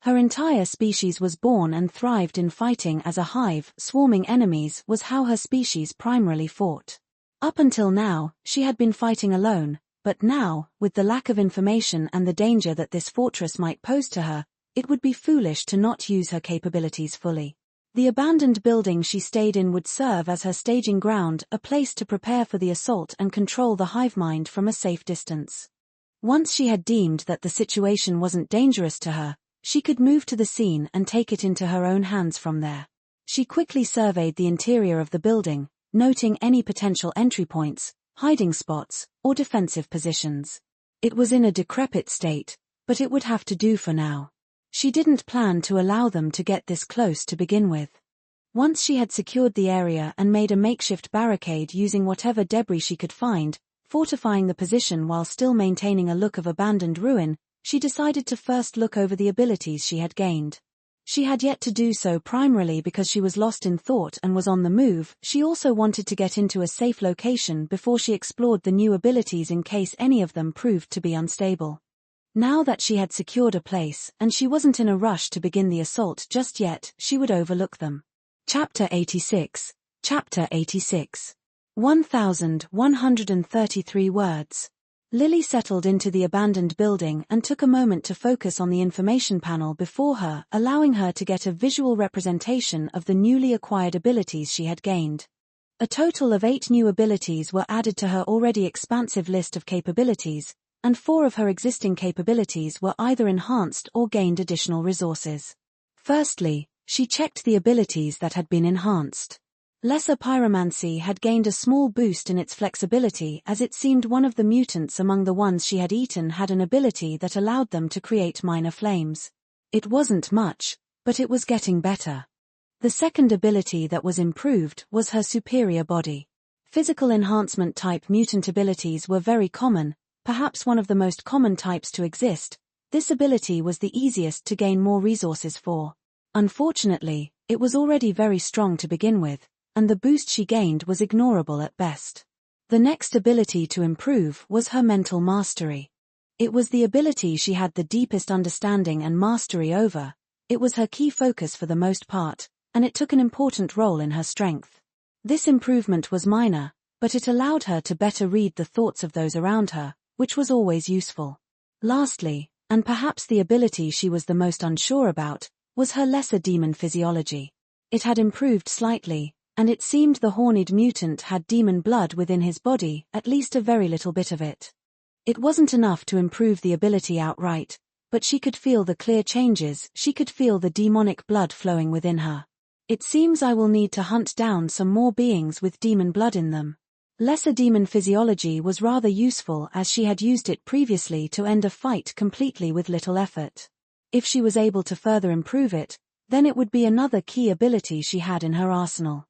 Speaker 1: Her entire species was born and thrived in fighting as a hive. Swarming enemies was how her species primarily fought. Up until now, she had been fighting alone, but now, with the lack of information and the danger that this fortress might pose to her, it would be foolish to not use her capabilities fully. The abandoned building she stayed in would serve as her staging ground, a place to prepare for the assault and control the hive mind from a safe distance. Once she had deemed that the situation wasn't dangerous to her, she could move to the scene and take it into her own hands from there. She quickly surveyed the interior of the building, noting any potential entry points, hiding spots, or defensive positions. It was in a decrepit state, but it would have to do for now. She didn't plan to allow them to get this close to begin with. Once she had secured the area and made a makeshift barricade using whatever debris she could find, fortifying the position while still maintaining a look of abandoned ruin, she decided to first look over the abilities she had gained. She had yet to do so primarily because she was lost in thought and was on the move. She also wanted to get into a safe location before she explored the new abilities in case any of them proved to be unstable. Now that she had secured a place, and she wasn't in a rush to begin the assault just yet, she would overlook them. Chapter 86. Chapter 86. 1133 words. Lily settled into the abandoned building and took a moment to focus on the information panel before her, allowing her to get a visual representation of the newly acquired abilities she had gained. A total of 8 new abilities were added to her already expansive list of capabilities, and 4 of her existing capabilities were either enhanced or gained additional resources. Firstly, she checked the abilities that had been enhanced. Lesser Pyromancy had gained a small boost in its flexibility as it seemed one of the mutants among the ones she had eaten had an ability that allowed them to create minor flames. It wasn't much, but it was getting better. The second ability that was improved was her superior body. Physical enhancement type mutant abilities were very common, perhaps one of the most common types to exist. This ability was the easiest to gain more resources for. Unfortunately, it was already very strong to begin with, and the boost she gained was ignorable at best. The next ability to improve was her mental mastery. It was the ability she had the deepest understanding and mastery over. It was her key focus for the most part, and it took an important role in her strength. This improvement was minor, but it allowed her to better read the thoughts of those around her, which was always useful. Lastly, and perhaps the ability she was the most unsure about, was her lesser demon physiology. It had improved slightly, and it seemed the horned mutant had demon blood within his body, at least a very little bit of it. It wasn't enough to improve the ability outright, but she could feel the clear changes. She could feel the demonic blood flowing within her. It seems I will need to hunt down some more beings with demon blood in them. Lesser demon physiology was rather useful as she had used it previously to end a fight completely with little effort. If she was able to further improve it, then it would be another key ability she had in her arsenal.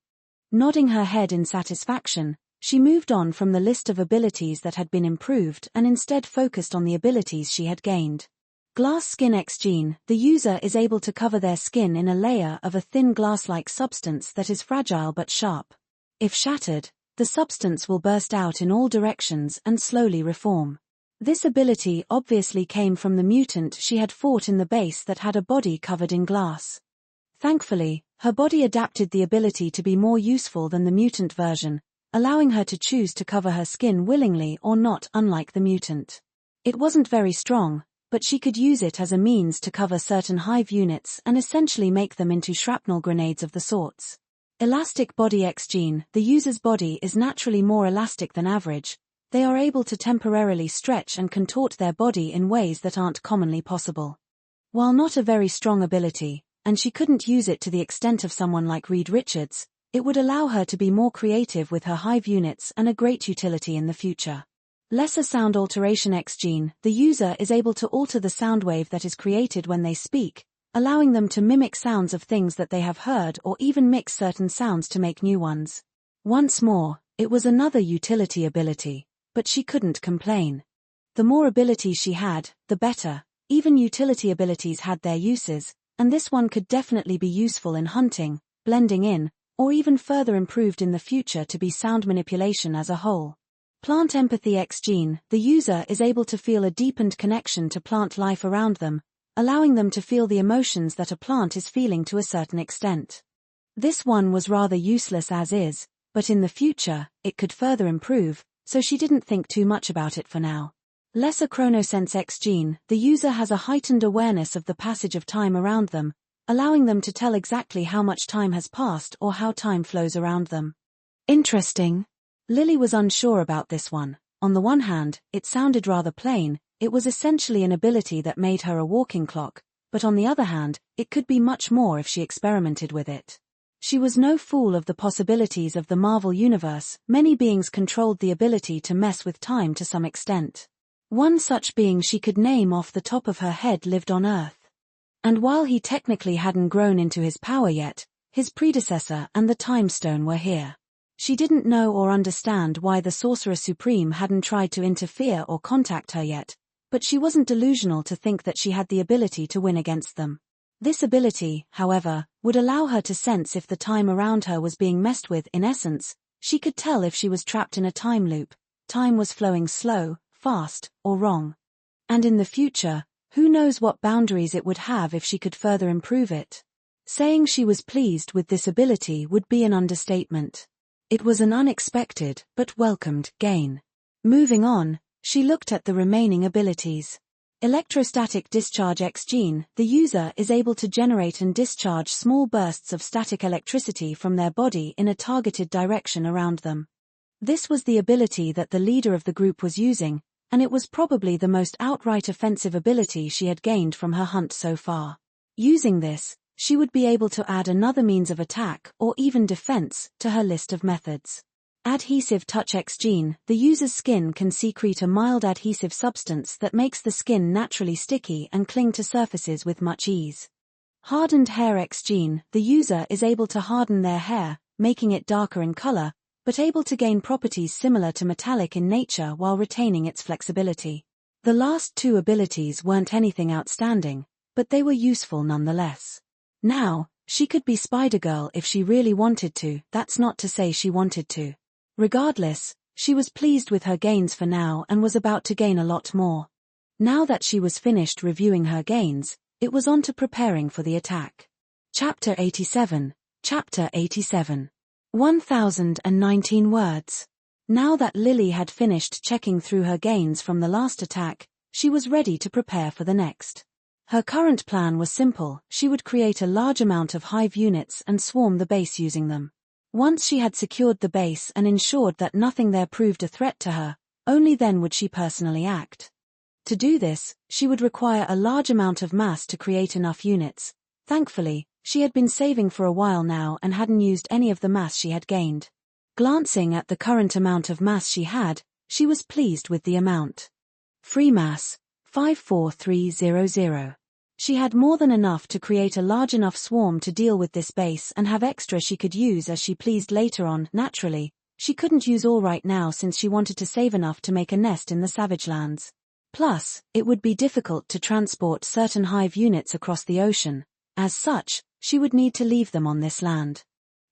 Speaker 1: Nodding her head in satisfaction, she moved on from the list of abilities that had been improved and instead focused on the abilities she had gained. Glass Skin X Gene. The user is able to cover their skin in a layer of a thin glass-like substance that is fragile but sharp. If shattered, the substance will burst out in all directions and slowly reform. This ability obviously came from the mutant she had fought in the base that had a body covered in glass. Thankfully, her body adapted the ability to be more useful than the mutant version, allowing her to choose to cover her skin willingly or not, unlike the mutant. It wasn't very strong, but she could use it as a means to cover certain hive units and essentially make them into shrapnel grenades of the sorts. Elastic Body X Gene. The user's body is naturally more elastic than average. They are able to temporarily stretch and contort their body in ways that aren't commonly possible. While not a very strong ability, and she couldn't use it to the extent of someone like Reed Richards, it would allow her to be more creative with her hive units and a great utility in the future. Lesser Sound Alteration X Gene. The user is able to alter the sound wave that is created when they speak, allowing them to mimic sounds of things that they have heard or even mix certain sounds to make new ones. Once more, it was another utility ability, but she couldn't complain. The more abilities she had, the better. Even utility abilities had their uses, and this one could definitely be useful in hunting, blending in, or even further improved in the future to be sound manipulation as a whole. Plant Empathy X gene, the user is able to feel a deepened connection to plant life around them, allowing them to feel the emotions that a plant is feeling to a certain extent. This one was rather useless as is, but in the future, it could further improve, so she didn't think too much about it for now. Lesser Chronosense X gene, the user has a heightened awareness of the passage of time around them, allowing them to tell exactly how much time has passed or how time flows around them. Interesting. Lily was unsure about this one. On the one hand, it sounded rather plain, it was essentially an ability that made her a walking clock, but on the other hand, it could be much more if she experimented with it. She was no fool of the possibilities of the Marvel Universe. Many beings controlled the ability to mess with time to some extent. One such being she could name off the top of her head lived on Earth. And while he technically hadn't grown into his power yet, his predecessor and the Time Stone were here. She didn't know or understand why the Sorcerer Supreme hadn't tried to interfere or contact her yet, but she wasn't delusional to think that she had the ability to win against them. This ability, however, would allow her to sense if the time around her was being messed with. In essence, she could tell if she was trapped in a time loop, time was flowing slow, fast, or wrong. And in the future, who knows what boundaries it would have if she could further improve it. Saying she was pleased with this ability would be an understatement. It was an unexpected, but welcomed, gain. Moving on, she looked at the remaining abilities. Electrostatic Discharge X gene, the user is able to generate and discharge small bursts of static electricity from their body in a targeted direction around them. This was the ability that the leader of the group was using, and it was probably the most outright offensive ability she had gained from her hunt so far. Using this, she would be able to add another means of attack, or even defense, to her list of methods. Adhesive Touch X gene, the user's skin can secrete a mild adhesive substance that makes the skin naturally sticky and cling to surfaces with much ease. Hardened Hair X gene, the user is able to harden their hair, making it darker in color, but able to gain properties similar to metallic in nature while retaining its flexibility. The last two abilities weren't anything outstanding, but they were useful nonetheless. Now, she could be Spider-Girl if she really wanted to. That's not to say she wanted to. Regardless, she was pleased with her gains for now and was about to gain a lot more. Now that she was finished reviewing her gains, it was on to preparing for the attack. Chapter 87. Chapter 87. 1019 words. Now that Lily had finished checking through her gains from the last attack, she was ready to prepare for the next. Her current plan was simple. She would create a large amount of Hive units and swarm the base using them. Once she had secured the base and ensured that nothing there proved a threat to her, only then would she personally act. To do this, she would require a large amount of mass to create enough units. Thankfully, she had been saving for a while now and hadn't used any of the mass she had gained. Glancing at the current amount of mass she had, she was pleased with the amount. Free mass, 54300. She had more than enough to create a large enough swarm to deal with this base and have extra she could use as she pleased later on. Naturally, she couldn't use all right now since she wanted to save enough to make a nest in the Savage Lands. Plus, it would be difficult to transport certain Hive units across the ocean. As such, she would need to leave them on this land.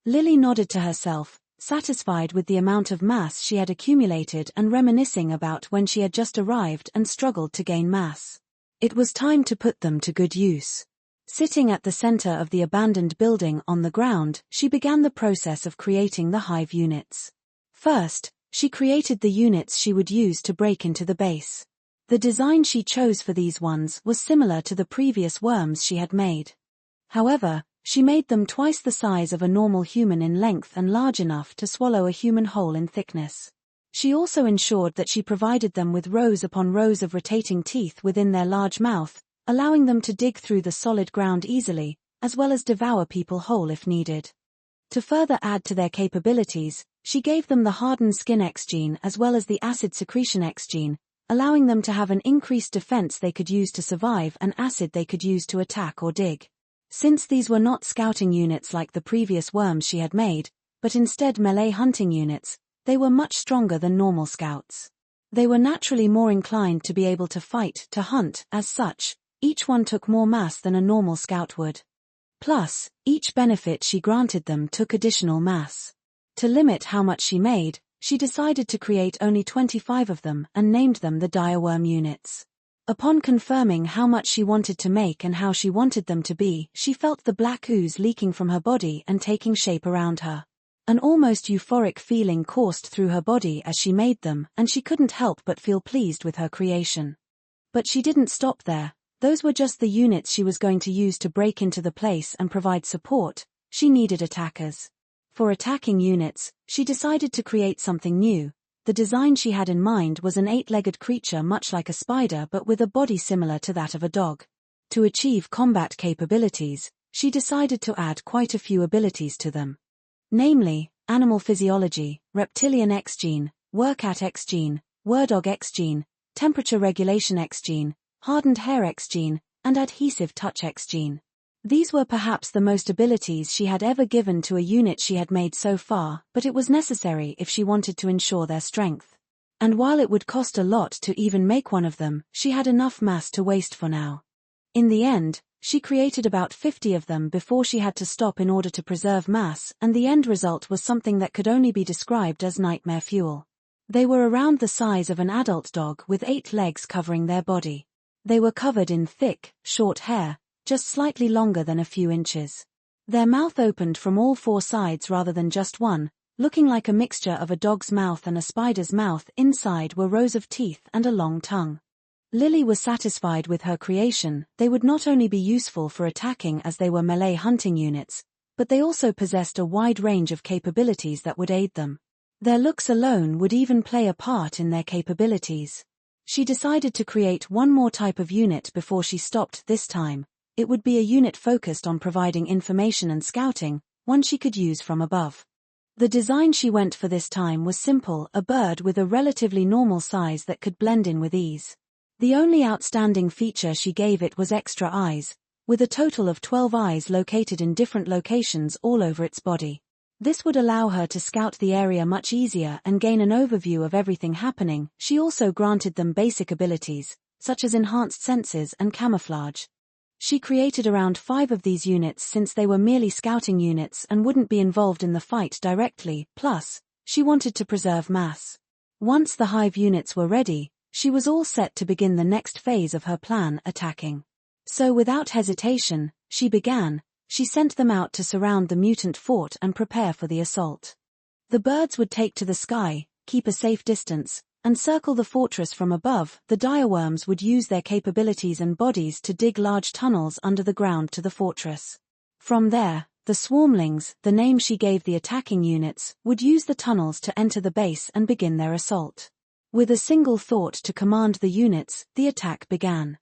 Speaker 1: Lily nodded to herself, satisfied with the amount of mass she had accumulated and reminiscing about when she had just arrived and struggled to gain mass. It was time to put them to good use. Sitting at the center of the abandoned building on the ground, she began the process of creating the Hive units. First, she created the units she would use to break into the base. The design she chose for these ones was similar to the previous worms she had made. However, she made them twice the size of a normal human in length and large enough to swallow a human whole in thickness. She also ensured that she provided them with rows upon rows of rotating teeth within their large mouth, allowing them to dig through the solid ground easily, as well as devour people whole if needed. To further add to their capabilities, she gave them the Hardened Skin X gene as well as the Acid Secretion X gene, allowing them to have an increased defense they could use to survive and acid they could use to attack or dig. Since these were not scouting units like the previous worms she had made, but instead melee hunting units, they were much stronger than normal scouts. They were naturally more inclined to be able to fight, to hunt. As such, each one took more mass than a normal scout would. Plus, each benefit she granted them took additional mass. To limit how much she made, she decided to create only 25 of them and named them the diaworm units. Upon confirming how much she wanted to make and how she wanted them to be, she felt the black ooze leaking from her body and taking shape around her. An almost euphoric feeling coursed through her body as she made them, and she couldn't help but feel pleased with her creation. But she didn't stop there. Those were just the units she was going to use to break into the place and provide support. She needed attackers. For attacking units, she decided to create something new. The design she had in mind was an 8-legged creature much like a spider but with a body similar to that of a dog. To achieve combat capabilities, she decided to add quite a few abilities to them. Namely, Animal Physiology, Reptilian X Gene, Workat X Gene, Wordog X Gene, Temperature Regulation X Gene, Hardened Hair X Gene, and Adhesive Touch X Gene. These were perhaps the most abilities she had ever given to a unit she had made so far, but it was necessary if she wanted to ensure their strength. And while it would cost a lot to even make one of them, she had enough mass to waste for now. In the end, she created about 50 of them before she had to stop in order to preserve mass, and the end result was something that could only be described as nightmare fuel. They were around the size of an adult dog with 8 legs covering their body. They were covered in thick, short hair, just slightly longer than a few inches. Their mouth opened from all 4 sides rather than just one, looking like a mixture of a dog's mouth and a spider's mouth. Inside were rows of teeth and a long tongue. Lily was satisfied with her creation. They would not only be useful for attacking as they were melee hunting units, but they also possessed a wide range of capabilities that would aid them. Their looks alone would even play a part in their capabilities. She decided to create one more type of unit before she stopped this time. It would be a unit focused on providing information and scouting, one she could use from above. The design she went for this time was simple, a bird with a relatively normal size that could blend in with ease. The only outstanding feature she gave it was extra eyes, with a total of 12 eyes located in different locations all over its body. This would allow her to scout the area much easier and gain an overview of everything happening. She also granted them basic abilities, such as enhanced senses and camouflage. She created around 5 of these units since they were merely scouting units and wouldn't be involved in the fight directly, plus, she wanted to preserve mass. Once the Hive units were ready, she was all set to begin the next phase of her plan, attacking. So without hesitation, she began. She sent them out to surround the mutant fort and prepare for the assault. The birds would take to the sky, keep a safe distance, and circle the fortress from above. The direworms would use their capabilities and bodies to dig large tunnels under the ground to the fortress. From there, the swarmlings, the name she gave the attacking units, would use the tunnels to enter the base and begin their assault. With a single thought to command the units, the attack began.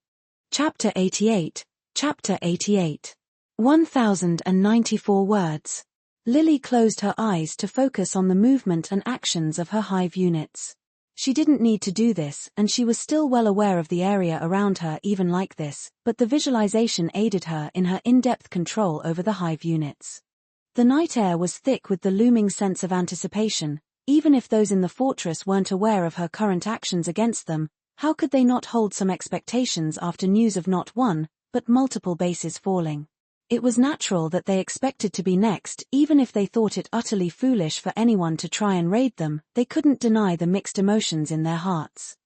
Speaker 1: Chapter 88. Chapter 88. 1094 words. Lily closed her eyes to focus on the movement and actions of her Hive units. She didn't need to do this, and she was still well aware of the area around her even like this, but the visualization aided her in her in-depth control over the Hive units. The night air was thick with the looming sense of anticipation. Even if those in the fortress weren't aware of her current actions against them, how could they not hold some expectations after news of not one, but multiple bases falling? It was natural that they expected to be next. Even if they thought it utterly foolish for anyone to try and raid them, they couldn't deny the mixed emotions in their hearts.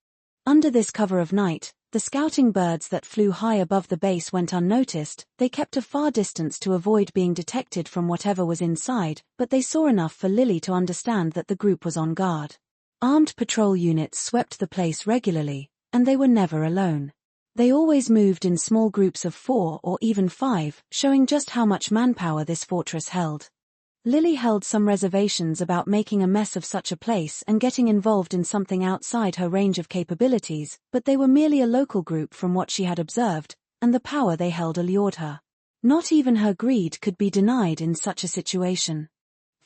Speaker 1: Under this cover of night, the scouting birds that flew high above the base went unnoticed. They kept a far distance to avoid being detected from whatever was inside, but they saw enough for Lily to understand that the group was on guard. Armed patrol units swept the place regularly, and they were never alone. They always moved in small groups of 4 or even 5, showing just how much manpower this fortress held. Lily held some reservations about making a mess of such a place and getting involved in something outside her range of capabilities, but they were merely a local group from what she had observed, and the power they held allured her. Not even her greed could be denied in such a situation.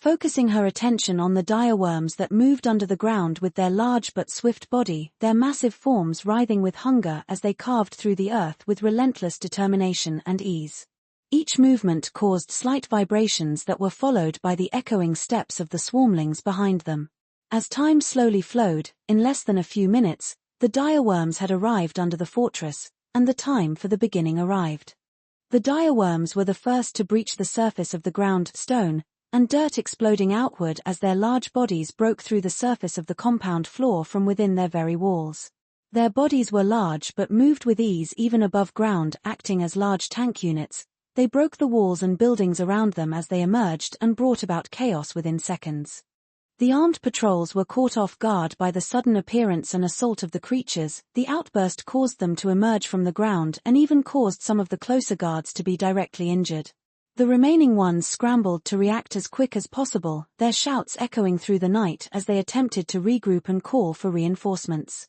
Speaker 1: Focusing her attention on the direworms that moved under the ground with their large but swift body, their massive forms writhing with hunger as they carved through the earth with relentless determination and ease. Each movement caused slight vibrations that were followed by the echoing steps of the swarmlings behind them. As time slowly flowed, in less than a few minutes, the direworms had arrived under the fortress, and the time for the beginning arrived. The direworms were the first to breach the surface of the ground, stone, and dirt exploding outward as their large bodies broke through the surface of the compound floor from within their very walls. Their bodies were large but moved with ease even above ground, acting as large tank units. They broke the walls and buildings around them as they emerged and brought about chaos within seconds. The armed patrols were caught off guard by the sudden appearance and assault of the creatures. The outburst caused them to emerge from the ground and even caused some of the closer guards to be directly injured. The remaining ones scrambled to react as quick as possible, their shouts echoing through the night as they attempted to regroup and call for reinforcements.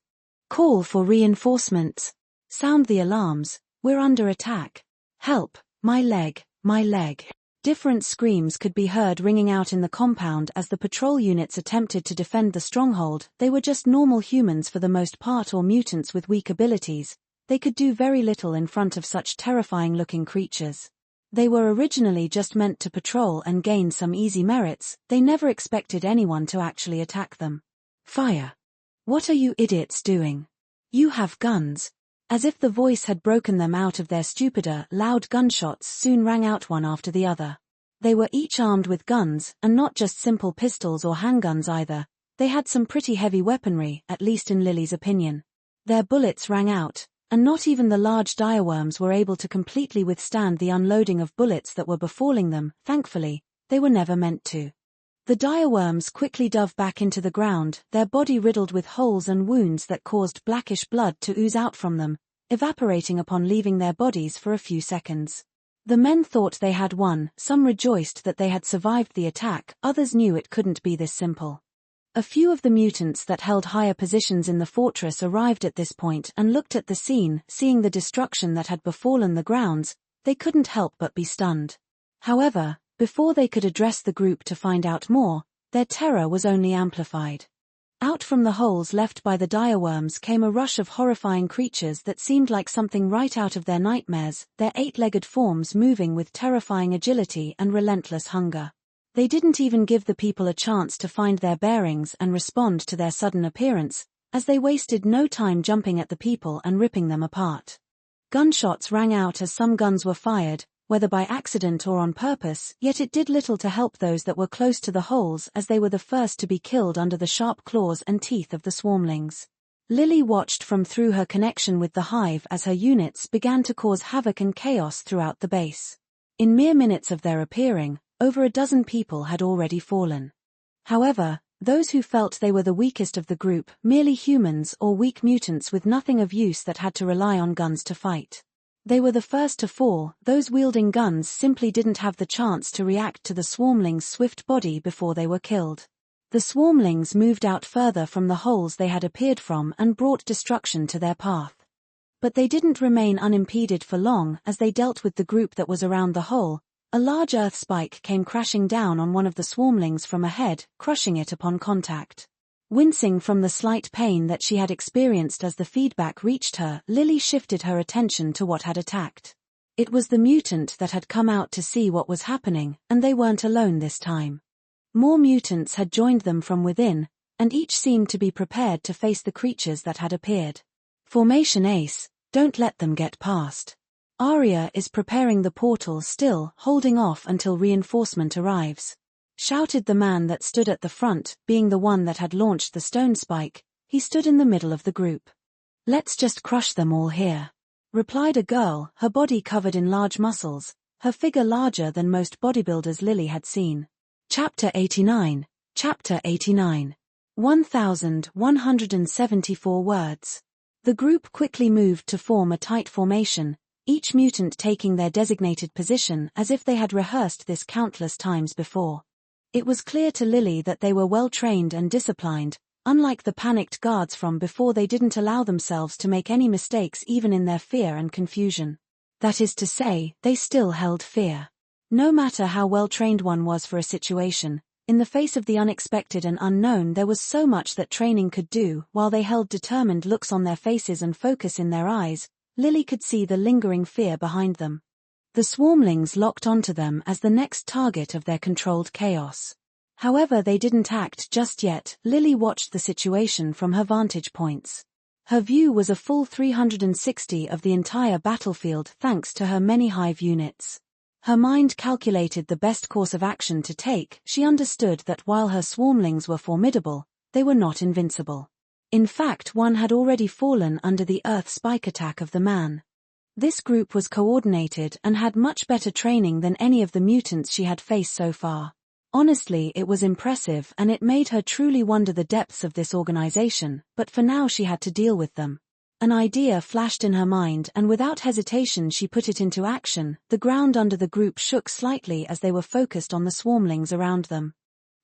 Speaker 1: Call for reinforcements. Sound the alarms. We're under attack. Help, my leg, my leg. Different screams could be heard ringing out in the compound as the patrol units attempted to defend the stronghold. They were just normal humans for the most part, or mutants with weak abilities. They could do very little in front of such terrifying-looking creatures. They were originally just meant to patrol and gain some easy merits. They never expected anyone to actually attack them. Fire! What are you idiots doing? You have guns. As if the voice had broken them out of their stupor, loud gunshots soon rang out one after the other. They were each armed with guns, and not just simple pistols or handguns either. They had some pretty heavy weaponry, at least in Lily's opinion. Their bullets rang out, and not even the large direworms were able to completely withstand the unloading of bullets that were befalling them. Thankfully, they were never meant to. The direworms quickly dove back into the ground, their body riddled with holes and wounds that caused blackish blood to ooze out from them, evaporating upon leaving their bodies for a few seconds. The men thought they had won, some rejoiced that they had survived the attack, others knew it couldn't be this simple. A few of the mutants that held higher positions in the fortress arrived at this point and looked at the scene. Seeing the destruction that had befallen the grounds, they couldn't help but be stunned. However, before they could address the group to find out more, their terror was only amplified. Out from the holes left by the direworms came a rush of horrifying creatures that seemed like something right out of their nightmares, their eight-legged forms moving with terrifying agility and relentless hunger. They didn't even give the people a chance to find their bearings and respond to their sudden appearance, as they wasted no time jumping at the people and ripping them apart. Gunshots rang out as some guns were fired, whether by accident or on purpose, yet it did little to help those that were close to the holes, as they were the first to be killed under the sharp claws and teeth of the swarmlings. Lily watched from through her connection with the Hive as her units began to cause havoc and chaos throughout the base. In mere minutes of their appearing, over a dozen people had already fallen. However, those who felt they were the weakest of the group, merely humans or weak mutants with nothing of use that had to rely on guns to fight. They were the first to fall. Those wielding guns simply didn't have the chance to react to the swarmling's swift body before they were killed. The swarmlings moved out further from the holes they had appeared from and brought destruction to their path. But they didn't remain unimpeded for long. As they dealt with the group that was around the hole, a large earth spike came crashing down on one of the swarmlings from ahead, crushing it upon contact. Wincing from the slight pain that she had experienced as the feedback reached her, Lily shifted her attention to what had attacked. It was the mutant that had come out to see what was happening, and they weren't alone this time. More mutants had joined them from within, and each seemed to be prepared to face the creatures that had appeared. Formation Ace, don't let them get past. Arya is preparing the portal still, holding off until reinforcement arrives. Shouted the man that stood at the front, being the one that had launched the stone spike. He stood in the middle of the group. Let's just crush them all here, replied a girl, her body covered in large muscles, her figure larger than most bodybuilders Lily had seen. Chapter 89. Chapter 89. 1174 words. The group quickly moved to form a tight formation, each mutant taking their designated position as if they had rehearsed this countless times before. It was clear to Lily that they were well trained and disciplined. Unlike the panicked guards from before, they didn't allow themselves to make any mistakes even in their fear and confusion. That is to say, they still held fear. No matter how well trained one was for a situation, in the face of the unexpected and unknown there was so much that training could do. While they held determined looks on their faces and focus in their eyes, Lily could see the lingering fear behind them. The swarmlings locked onto them as the next target of their controlled chaos. However, they didn't act just yet. Lily watched the situation from her vantage points. Her view was a full 360 of the entire battlefield thanks to her many Hive units. Her mind calculated the best course of action to take. She understood that while her swarmlings were formidable, they were not invincible. In fact, one had already fallen under the earth spike attack of the man. This group was coordinated and had much better training than any of the mutants she had faced so far. Honestly, it was impressive and it made her truly wonder the depths of this organization, but for now she had to deal with them. An idea flashed in her mind and without hesitation she put it into action. The ground under the group shook slightly as they were focused on the swarmlings around them.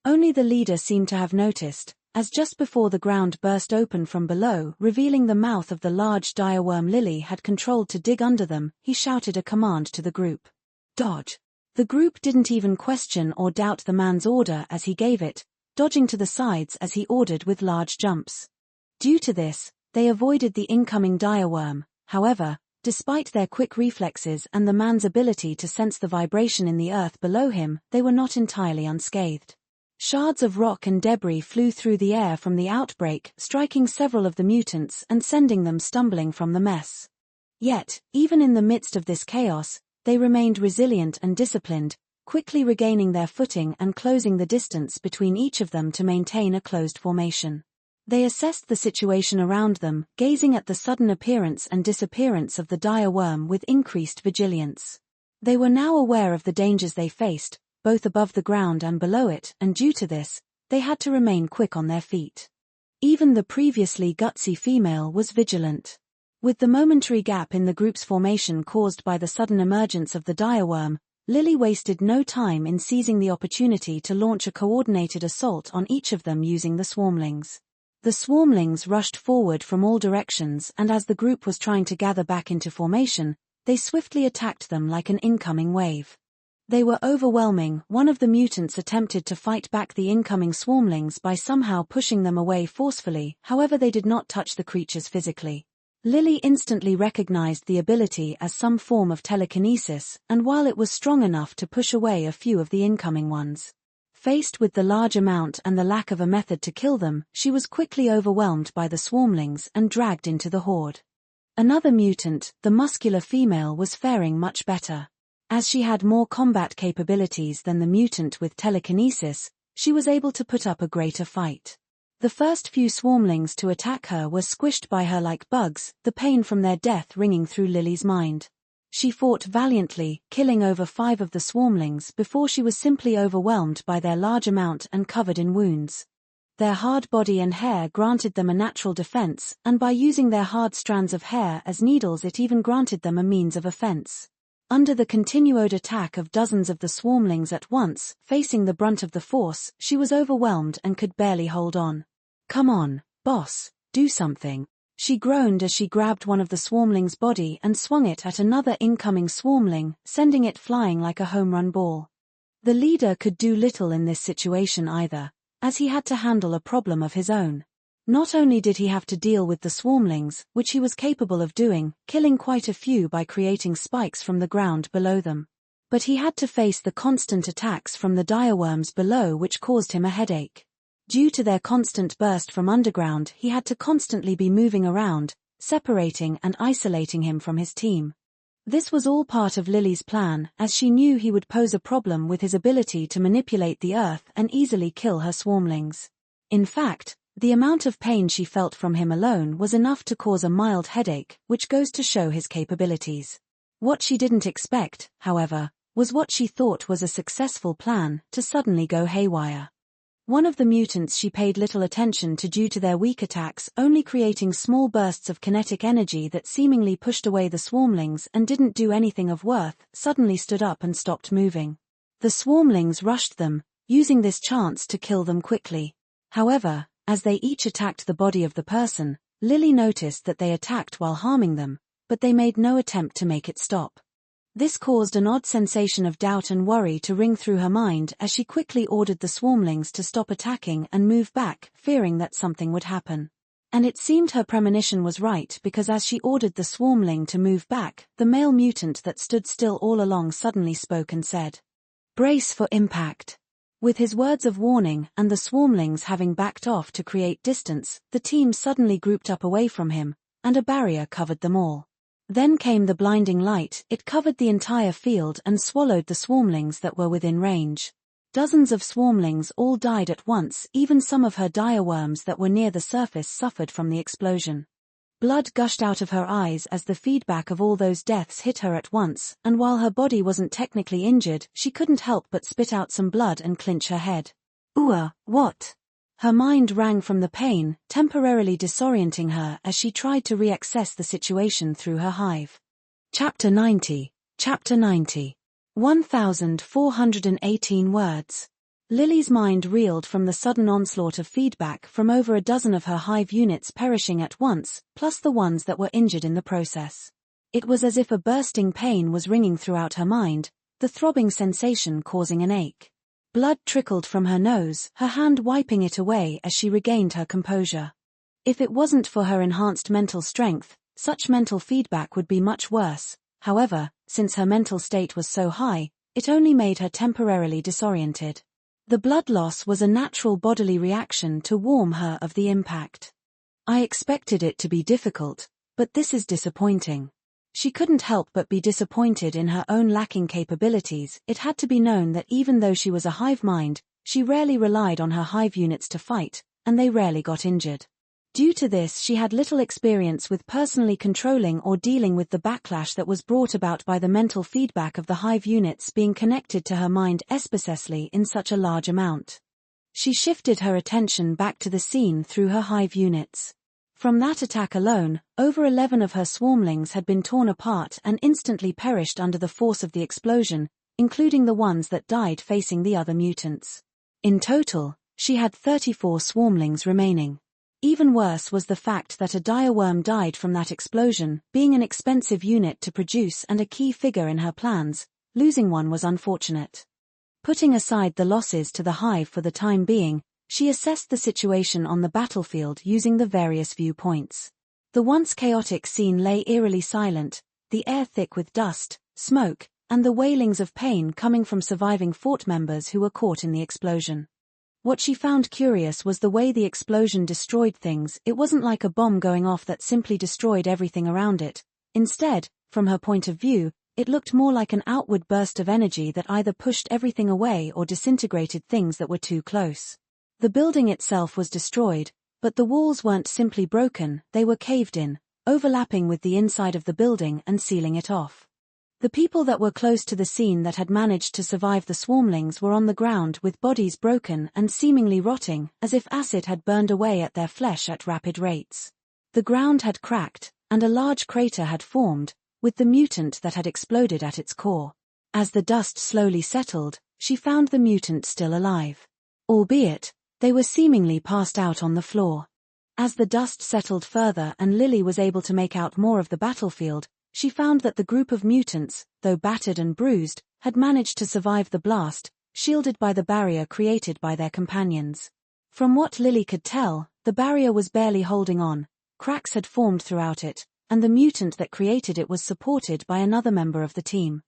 Speaker 1: Only the leader seemed to have noticed, as just before the ground burst open from below, revealing the mouth of the large direworm Lily had controlled to dig under them, he shouted a command to the group. Dodge! The group didn't even question or doubt the man's order as he gave it, dodging to the sides as he ordered with large jumps. Due to this, they avoided the incoming direworm. However, despite their quick reflexes and the man's ability to sense the vibration in the earth below him, they were not entirely unscathed. Shards of rock and debris flew through the air from the outbreak, striking several of the mutants and sending them stumbling from the mess. Yet, even in the midst of this chaos, they remained resilient and disciplined, quickly regaining their footing and closing the distance between each of them to maintain a closed formation. They assessed the situation around them, gazing at the sudden appearance and disappearance of the direworm with increased vigilance. They were now aware of the dangers they faced, both above the ground and below it, and due to this, they had to remain quick on their feet. Even the previously gutsy female was vigilant. With the momentary gap in the group's formation caused by the sudden emergence of the direworm, Lily wasted no time in seizing the opportunity to launch a coordinated assault on each of them using the swarmlings. The swarmlings rushed forward from all directions and as the group was trying to gather back into formation, they swiftly attacked them like an incoming wave. They were overwhelming. One of the mutants attempted to fight back the incoming swarmlings by somehow pushing them away forcefully, however they did not touch the creatures physically. Lily instantly recognized the ability as some form of telekinesis, and while it was strong enough to push away a few of the incoming ones. Faced with the large amount and the lack of a method to kill them, she was quickly overwhelmed by the swarmlings and dragged into the horde. Another mutant, the muscular female, was faring much better. As she had more combat capabilities than the mutant with telekinesis, she was able to put up a greater fight. The first few swarmlings to attack her were squished by her like bugs, the pain from their death ringing through Lily's mind. She fought valiantly, killing over 5 of the swarmlings before she was simply overwhelmed by their large amount and covered in wounds. Their hard body and hair granted them a natural defense, and by using their hard strands of hair as needles it even granted them a means of offense. Under the continued attack of dozens of the swarmlings at once, facing the brunt of the force, she was overwhelmed and could barely hold on. "Come on, boss, do something," she groaned as she grabbed one of the swarmling's body and swung it at another incoming swarmling, sending it flying like a home run ball. The leader could do little in this situation either, as he had to handle a problem of his own. Not only did he have to deal with the swarmlings, which he was capable of doing, killing quite a few by creating spikes from the ground below them, but he had to face the constant attacks from the direworms below which caused him a headache. Due to their constant burst from underground, he had to constantly be moving around, separating and isolating him from his team. This was all part of Lily's plan, as she knew he would pose a problem with his ability to manipulate the earth and easily kill her swarmlings. In fact, the amount of pain she felt from him alone was enough to cause a mild headache, which goes to show his capabilities. What she didn't expect, however, was what she thought was a successful plan to suddenly go haywire. One of the mutants she paid little attention to due to their weak attacks only creating small bursts of kinetic energy that seemingly pushed away the swarmlings and didn't do anything of worth, suddenly stood up and stopped moving. The swarmlings rushed them, using this chance to kill them quickly. However, as they each attacked the body of the person, Lily noticed that they attacked while harming them, but they made no attempt to make it stop. This caused an odd sensation of doubt and worry to ring through her mind as she quickly ordered the swarmlings to stop attacking and move back, fearing that something would happen. And it seemed her premonition was right because as she ordered the swarmling to move back, the male mutant that stood still all along suddenly spoke and said, "Brace for impact." With his words of warning and the swarmlings having backed off to create distance, the team suddenly grouped up away from him, and a barrier covered them all. Then came the blinding light. It covered the entire field and swallowed the swarmlings that were within range. Dozens of swarmlings all died at once. Even some of her dire worms that were near the surface suffered from the explosion. Blood gushed out of her eyes as the feedback of all those deaths hit her at once, and while her body wasn't technically injured, she couldn't help but spit out some blood and clinch her head. What? Her mind rang from the pain, temporarily disorienting her as she tried to reaccess the situation through her hive. Chapter 90. 1418 words. Lily's mind reeled from the sudden onslaught of feedback from over a dozen of her hive units perishing at once, plus the ones that were injured in the process. It was as if a bursting pain was ringing throughout her mind, the throbbing sensation causing an ache. Blood trickled from her nose, her hand wiping it away as she regained her composure. If it wasn't for her enhanced mental strength, such mental feedback would be much worse. However, since her mental state was so high, it only made her temporarily disoriented. The blood loss was a natural bodily reaction to warn her of the impact. I expected it to be difficult, but this is disappointing. She couldn't help but be disappointed in her own lacking capabilities. It had to be known that even though she was a hive mind, she rarely relied on her hive units to fight, and they rarely got injured. Due to this, she had little experience with personally controlling or dealing with the backlash that was brought about by the mental feedback of the hive units being connected to her mind, especially in such a large amount. She shifted her attention back to the scene through her hive units. From that attack alone, over 11 of her swarmlings had been torn apart and instantly perished under the force of the explosion, including the ones that died facing the other mutants. In total, she had 34 swarmlings remaining. Even worse was the fact that a dire worm died from that explosion, being an expensive unit to produce and a key figure in her plans. Losing one was unfortunate. Putting aside the losses to the hive for the time being, she assessed the situation on the battlefield using the various viewpoints. The once chaotic scene lay eerily silent, the air thick with dust, smoke, and the wailings of pain coming from surviving fort members who were caught in the explosion. What she found curious was the way the explosion destroyed things. It wasn't like a bomb going off that simply destroyed everything around it. Instead, from her point of view, it looked more like an outward burst of energy that either pushed everything away or disintegrated things that were too close. The building itself was destroyed, but the walls weren't simply broken, they were caved in, overlapping with the inside of the building and sealing it off. The people that were close to the scene that had managed to survive the swarmlings were on the ground with bodies broken and seemingly rotting, as if acid had burned away at their flesh at rapid rates. The ground had cracked, and a large crater had formed, with the mutant that had exploded at its core. As the dust slowly settled, she found the mutant still alive. Albeit, they were seemingly passed out on the floor. As the dust settled further and Lily was able to make out more of the battlefield, she found that the group of mutants, though battered and bruised, had managed to survive the blast, shielded by the barrier created by their companions. From what Lily could tell, the barrier was barely holding on, cracks had formed throughout it, and the mutant that created it was supported by another member of the team.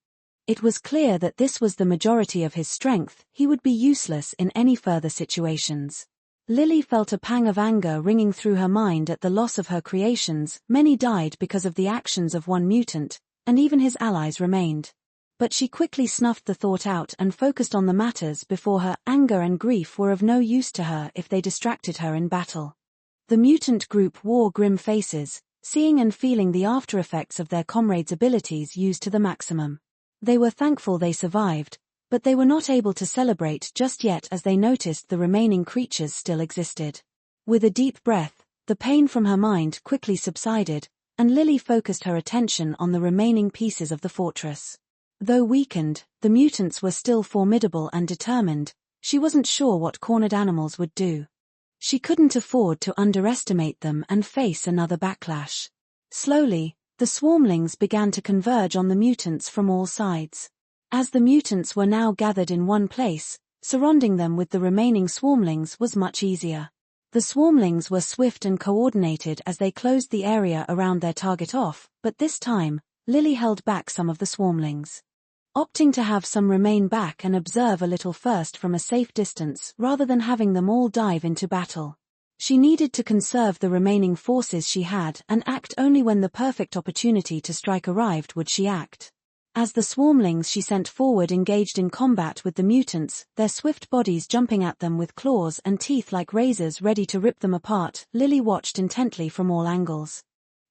Speaker 1: It was clear that this was the majority of his strength. He would be useless in any further situations. Lily felt a pang of anger ringing through her mind at the loss of her creations. Many died because of the actions of one mutant, and even his allies remained. But she quickly snuffed the thought out and focused on the matters before her. Anger and grief were of no use to her if they distracted her in battle. The mutant group wore grim faces, seeing and feeling the after-effects of their comrades' abilities used to the maximum. They were thankful they survived, but they were not able to celebrate just yet as they noticed the remaining creatures still existed. With a deep breath, the pain from her mind quickly subsided, and Lily focused her attention on the remaining pieces of the fortress. Though weakened, the mutants were still formidable and determined. She wasn't sure what cornered animals would do. She couldn't afford to underestimate them and face another backlash. Slowly, the swarmlings began to converge on the mutants from all sides. As the mutants were now gathered in one place, surrounding them with the remaining swarmlings was much easier. The swarmlings were swift and coordinated as they closed the area around their target off, but this time, Lily held back some of the swarmlings. opting to have some remain back and observe a little first from a safe distance rather than having them all dive into battle. She needed to conserve the remaining forces she had and act only when the perfect opportunity to strike arrived would she act. As the swarmlings she sent forward engaged in combat with the mutants, their swift bodies jumping at them with claws and teeth like razors ready to rip them apart, Lily watched intently from all angles.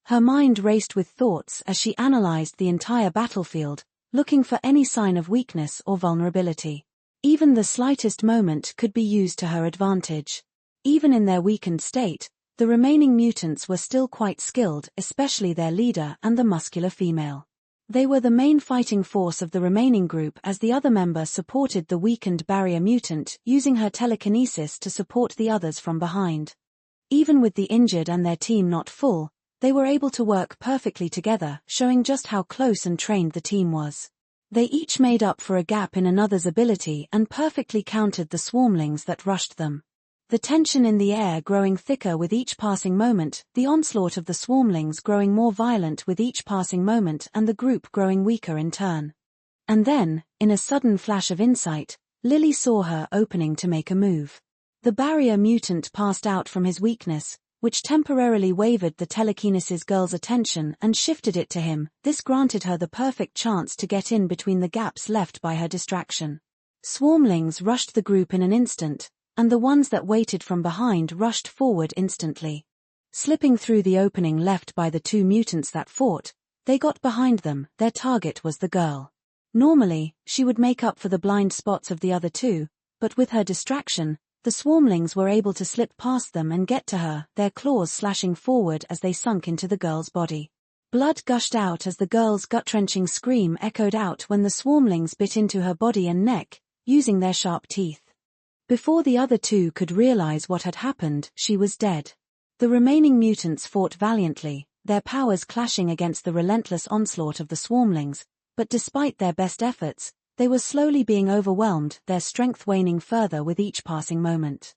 Speaker 1: Her mind raced with thoughts as she analyzed the entire battlefield, looking for any sign of weakness or vulnerability. Even the slightest moment could be used to her advantage. Even in their weakened state, the remaining mutants were still quite skilled, especially their leader and the muscular female. They were the main fighting force of the remaining group as the other member supported the weakened barrier mutant, using her telekinesis to support the others from behind. Even with the injured and their team not full, they were able to work perfectly together, showing just how close and trained the team was. They each made up for a gap in another's ability and perfectly countered the swarmlings that rushed them. The tension in the air growing thicker with each passing moment, the onslaught of the swarmlings growing more violent with each passing moment and the group growing weaker in turn. And then, in a sudden flash of insight, Lily saw her opening to make a move. The barrier mutant passed out from his weakness, which temporarily wavered the telekinesis girl's attention and shifted it to him. This granted her the perfect chance to get in between the gaps left by her distraction. Swarmlings rushed the group in an instant, and the ones that waited from behind rushed forward instantly. Slipping through the opening left by the two mutants that fought, they got behind them. Their target was the girl. Normally, she would make up for the blind spots of the other two, but with her distraction, the swarmlings were able to slip past them and get to her, their claws slashing forward as they sunk into the girl's body. Blood gushed out as the girl's gut-wrenching scream echoed out when the swarmlings bit into her body and neck, using their sharp teeth. Before the other two could realize what had happened, she was dead. The remaining mutants fought valiantly, their powers clashing against the relentless onslaught of the swarmlings, but despite their best efforts, they were slowly being overwhelmed, their strength waning further with each passing moment.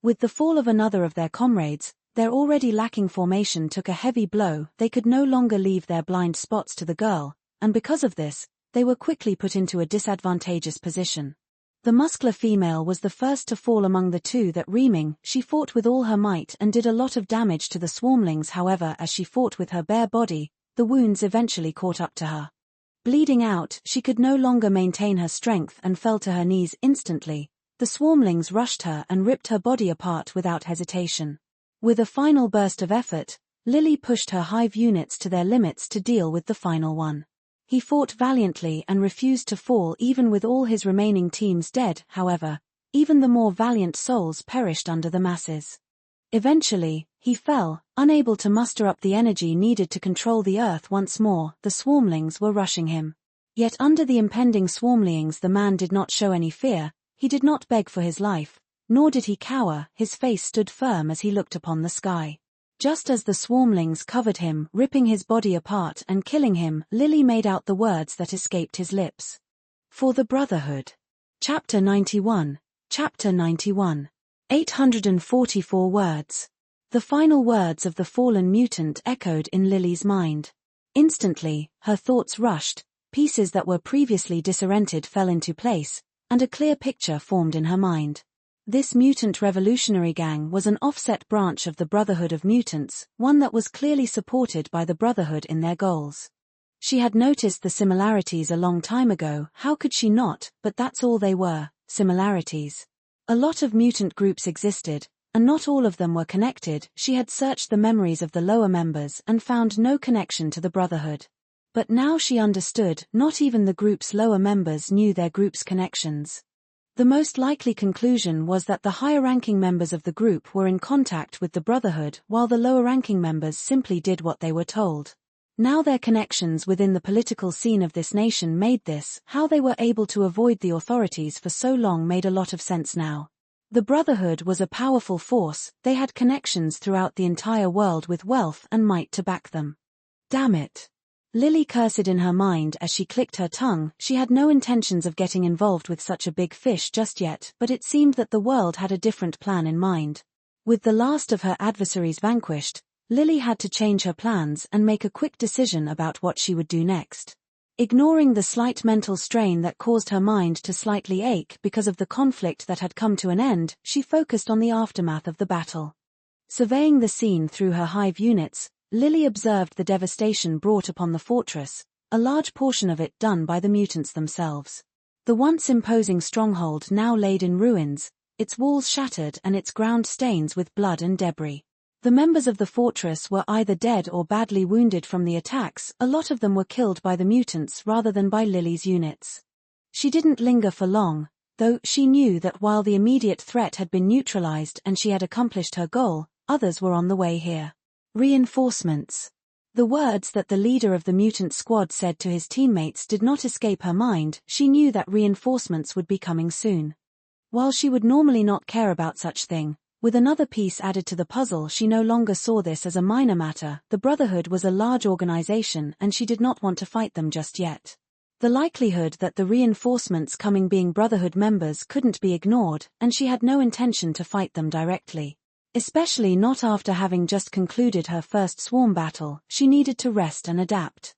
Speaker 1: With the fall of another of their comrades, their already lacking formation took a heavy blow. They could no longer leave their blind spots to the girl, and because of this, they were quickly put into a disadvantageous position. The muscular female was the first to fall among the two that reaming, she fought with all her might and did a lot of damage to the swarmlings. However, as she fought with her bare body, the wounds eventually caught up to her. Bleeding out, she could no longer maintain her strength and fell to her knees instantly. The swarmlings rushed her and ripped her body apart without hesitation. With a final burst of effort, Lily pushed her Hive units to their limits to deal with the final one. He fought valiantly and refused to fall even with all his remaining teams dead. However, even the more valiant souls perished under the masses. Eventually, he fell, unable to muster up the energy needed to control the earth once more. The swarmlings were rushing him. Yet under the impending swarmlings the man did not show any fear, he did not beg for his life, nor did he cower. His face stood firm as he looked upon the sky. Just as the swarmlings covered him, ripping his body apart and killing him, Lily made out the words that escaped his lips. For the Brotherhood. Chapter 91. Chapter 91. 844 words. The final words of the fallen mutant echoed in Lily's mind. Instantly, her thoughts rushed, pieces that were previously disoriented fell into place, and a clear picture formed in her mind. This mutant revolutionary gang was an offset branch of the Brotherhood of Mutants, one that was clearly supported by the Brotherhood in their goals. She had noticed the similarities a long time ago. How could she not? But that's all they were, similarities. A lot of mutant groups existed, and not all of them were connected. She had searched the memories of the lower members and found no connection to the Brotherhood. But now she understood, not even the group's lower members knew their group's connections. The most likely conclusion was that the higher-ranking members of the group were in contact with the Brotherhood while the lower-ranking members simply did what they were told. Now their connections within the political scene of this nation made this, how they were able to avoid the authorities for so long made a lot of sense now. The Brotherhood was a powerful force, they had connections throughout the entire world with wealth and might to back them. Damn it. Lily cursed in her mind as she clicked her tongue. She had no intentions of getting involved with such a big fish just yet, but it seemed that the world had a different plan in mind. With the last of her adversaries vanquished, Lily had to change her plans and make a quick decision about what she would do next. Ignoring the slight mental strain that caused her mind to slightly ache because of the conflict that had come to an end, she focused on the aftermath of the battle. Surveying the scene through her Hive units, Lily observed the devastation brought upon the fortress, a large portion of it done by the mutants themselves. The once imposing stronghold now laid in ruins, its walls shattered and its ground stains with blood and debris. The members of the fortress were either dead or badly wounded from the attacks. A lot of them were killed by the mutants rather than by Lily's units. She didn't linger for long, though she knew that while the immediate threat had been neutralized and she had accomplished her goal, others were on the way here. Reinforcements. The words that the leader of the mutant squad said to his teammates did not escape her mind. She knew that reinforcements would be coming soon. While she would normally not care about such thing, with another piece added to the puzzle, she no longer saw this as a minor matter. The Brotherhood was a large organization and she did not want to fight them just yet. The likelihood that the reinforcements coming being Brotherhood members couldn't be ignored, and she had no intention to fight them directly. Especially not after having just concluded her first swarm battle. She needed to rest and adapt.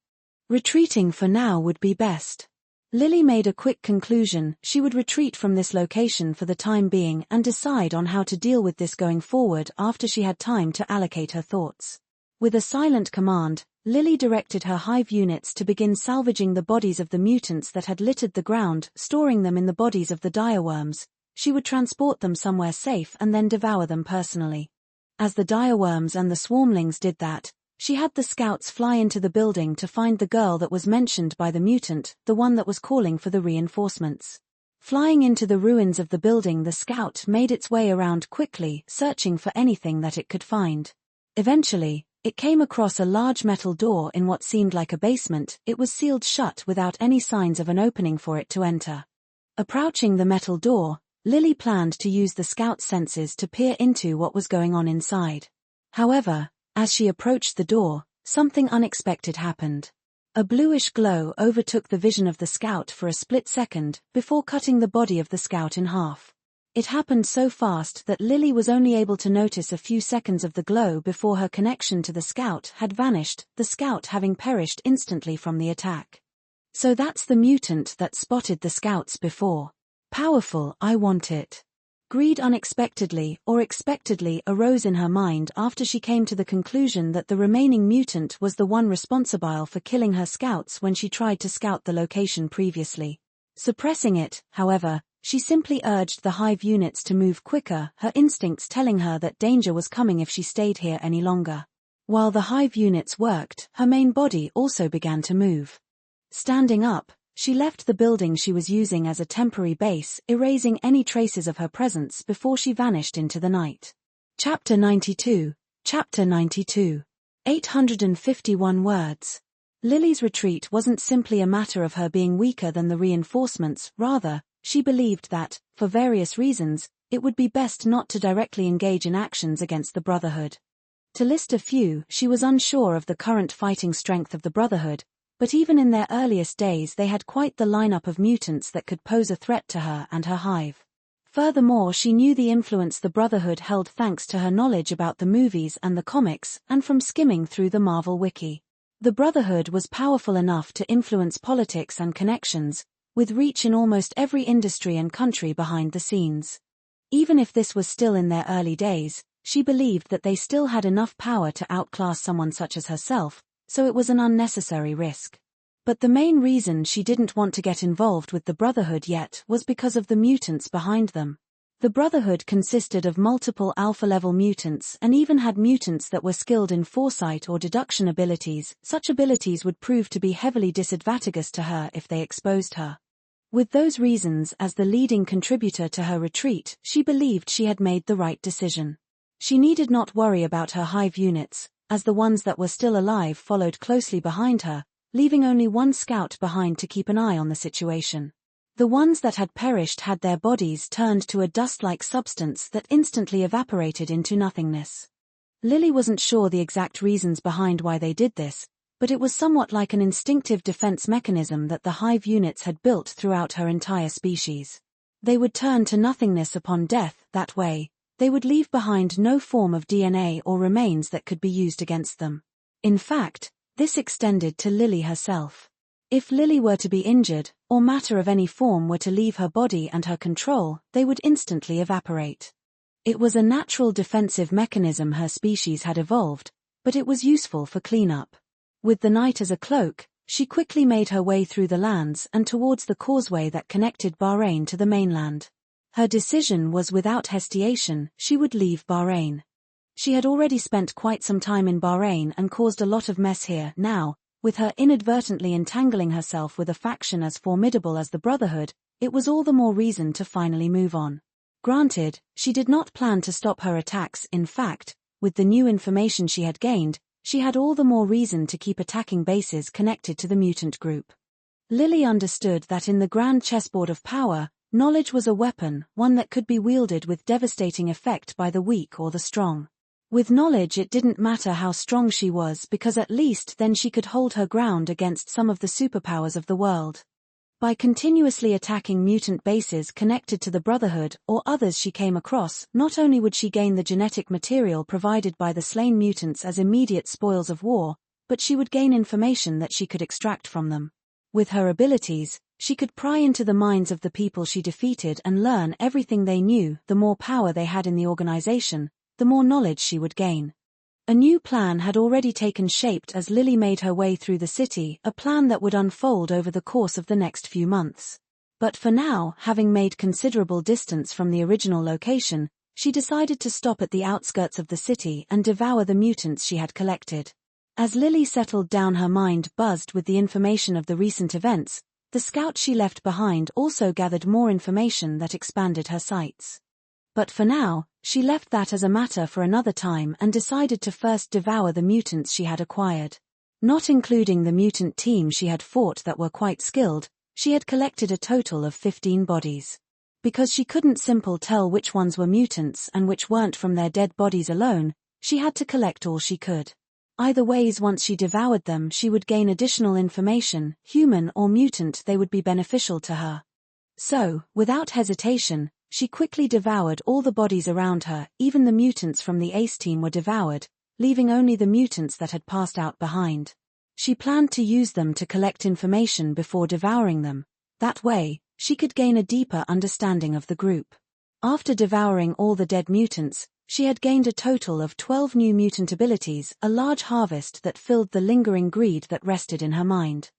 Speaker 1: Retreating for now would be best. Lily made a quick conclusion. She would retreat from this location for the time being and decide on how to deal with this going forward after she had time to allocate her thoughts. With a silent command, Lily directed her Hive units to begin salvaging the bodies of the mutants that had littered the ground, storing them in the bodies of the direworms. She would transport them somewhere safe and then devour them personally. As the direworms and the swarmlings did that, she had the scouts fly into the building to find the girl that was mentioned by the mutant, the one that was calling for the reinforcements. Flying into the ruins of the building, the scout made its way around quickly, searching for anything that it could find. Eventually, it came across a large metal door in what seemed like a basement. It was sealed shut without any signs of an opening for it to enter. Approaching the metal door, Lily planned to use the scout's senses to peer into what was going on inside. However, as she approached the door, something unexpected happened. A bluish glow overtook the vision of the scout for a split second, before cutting the body of the scout in half. It happened so fast that Lily was only able to notice a few seconds of the glow before her connection to the scout had vanished, the scout having perished instantly from the attack. So that's the mutant that spotted the scouts before. Powerful, I want it. Greed unexpectedly or expectedly arose in her mind after she came to the conclusion that the remaining mutant was the one responsible for killing her scouts when she tried to scout the location previously. Suppressing it, however, she simply urged the Hive units to move quicker, her instincts telling her that danger was coming if she stayed here any longer. While the Hive units worked, her main body also began to move. Standing up, she left the building she was using as a temporary base, erasing any traces of her presence before she vanished into the night. Chapter 92. Chapter 92. 851 words. Lily's retreat wasn't simply a matter of her being weaker than the reinforcements, rather, she believed that, for various reasons, it would be best not to directly engage in actions against the Brotherhood. To list a few, she was unsure of the current fighting strength of the Brotherhood, but even in their earliest days they had quite the lineup of mutants that could pose a threat to her and her Hive. Furthermore, she knew the influence the Brotherhood held thanks to her knowledge about the movies and the comics, and from skimming through the Marvel wiki. The Brotherhood was powerful enough to influence politics and connections, with reach in almost every industry and country behind the scenes. Even if this was still in their early days, she believed that they still had enough power to outclass someone such as herself, so it was an unnecessary risk. But the main reason she didn't want to get involved with the Brotherhood yet was because of the mutants behind them. The Brotherhood consisted of multiple alpha-level mutants and even had mutants that were skilled in foresight or deduction abilities. Such abilities would prove to be heavily disadvantageous to her if they exposed her. With those reasons as the leading contributor to her retreat, she believed she had made the right decision. She needed not worry about her Hive units, as the ones that were still alive followed closely behind her, leaving only one scout behind to keep an eye on the situation. The ones that had perished had their bodies turned to a dust-like substance that instantly evaporated into nothingness. Lily wasn't sure the exact reasons behind why they did this, but it was somewhat like an instinctive defense mechanism that the Hive units had built throughout her entire species. They would turn to nothingness upon death. That way, they would leave behind no form of DNA or remains that could be used against them. In fact, this extended to Lily herself. If Lily were to be injured, or matter of any form were to leave her body and her control, they would instantly evaporate. It was a natural defensive mechanism her species had evolved, but it was useful for cleanup. With the night as a cloak, she quickly made her way through the lands and towards the causeway that connected Bahrain to the mainland. Her decision was without hesitation, she would leave Bahrain. She had already spent quite some time in Bahrain and caused a lot of mess here. Now, with her inadvertently entangling herself with a faction as formidable as the Brotherhood, it was all the more reason to finally move on. Granted, she did not plan to stop her attacks. In fact, with the new information she had gained, she had all the more reason to keep attacking bases connected to the mutant group. Lily understood that in the grand chessboard of power, knowledge was a weapon, one that could be wielded with devastating effect by the weak or the strong. With knowledge it didn't matter how strong she was, because at least then she could hold her ground against some of the superpowers of the world. By continuously attacking mutant bases connected to the Brotherhood or others she came across, not only would she gain the genetic material provided by the slain mutants as immediate spoils of war, but she would gain information that she could extract from them. With her abilities, she could pry into the minds of the people she defeated and learn everything they knew. The more power they had in the organization, the more knowledge she would gain. A new plan had already taken shape as Lily made her way through the city, a plan that would unfold over the course of the next few months. But for now, having made considerable distance from the original location, she decided to stop at the outskirts of the city and devour the mutants she had collected. As Lily settled down, her mind buzzed with the information of the recent events. The scout she left behind also gathered more information that expanded her sights. But for now, she left that as a matter for another time and decided to first devour the mutants she had acquired. Not including the mutant team she had fought that were quite skilled, she had collected a total of 15 bodies. Because she couldn't simply tell which ones were mutants and which weren't from their dead bodies alone, she had to collect all she could. Either ways, once she devoured them, she would gain additional information, human or mutant, they would be beneficial to her. So, without hesitation, she quickly devoured all the bodies around her. Even the mutants from the Ace team were devoured, leaving only the mutants that had passed out behind. She planned to use them to collect information before devouring them. That way, she could gain a deeper understanding of the group. After devouring all the dead mutants, she had gained a total of 12 new mutant abilities, a large harvest that filled the lingering greed that rested in her mind.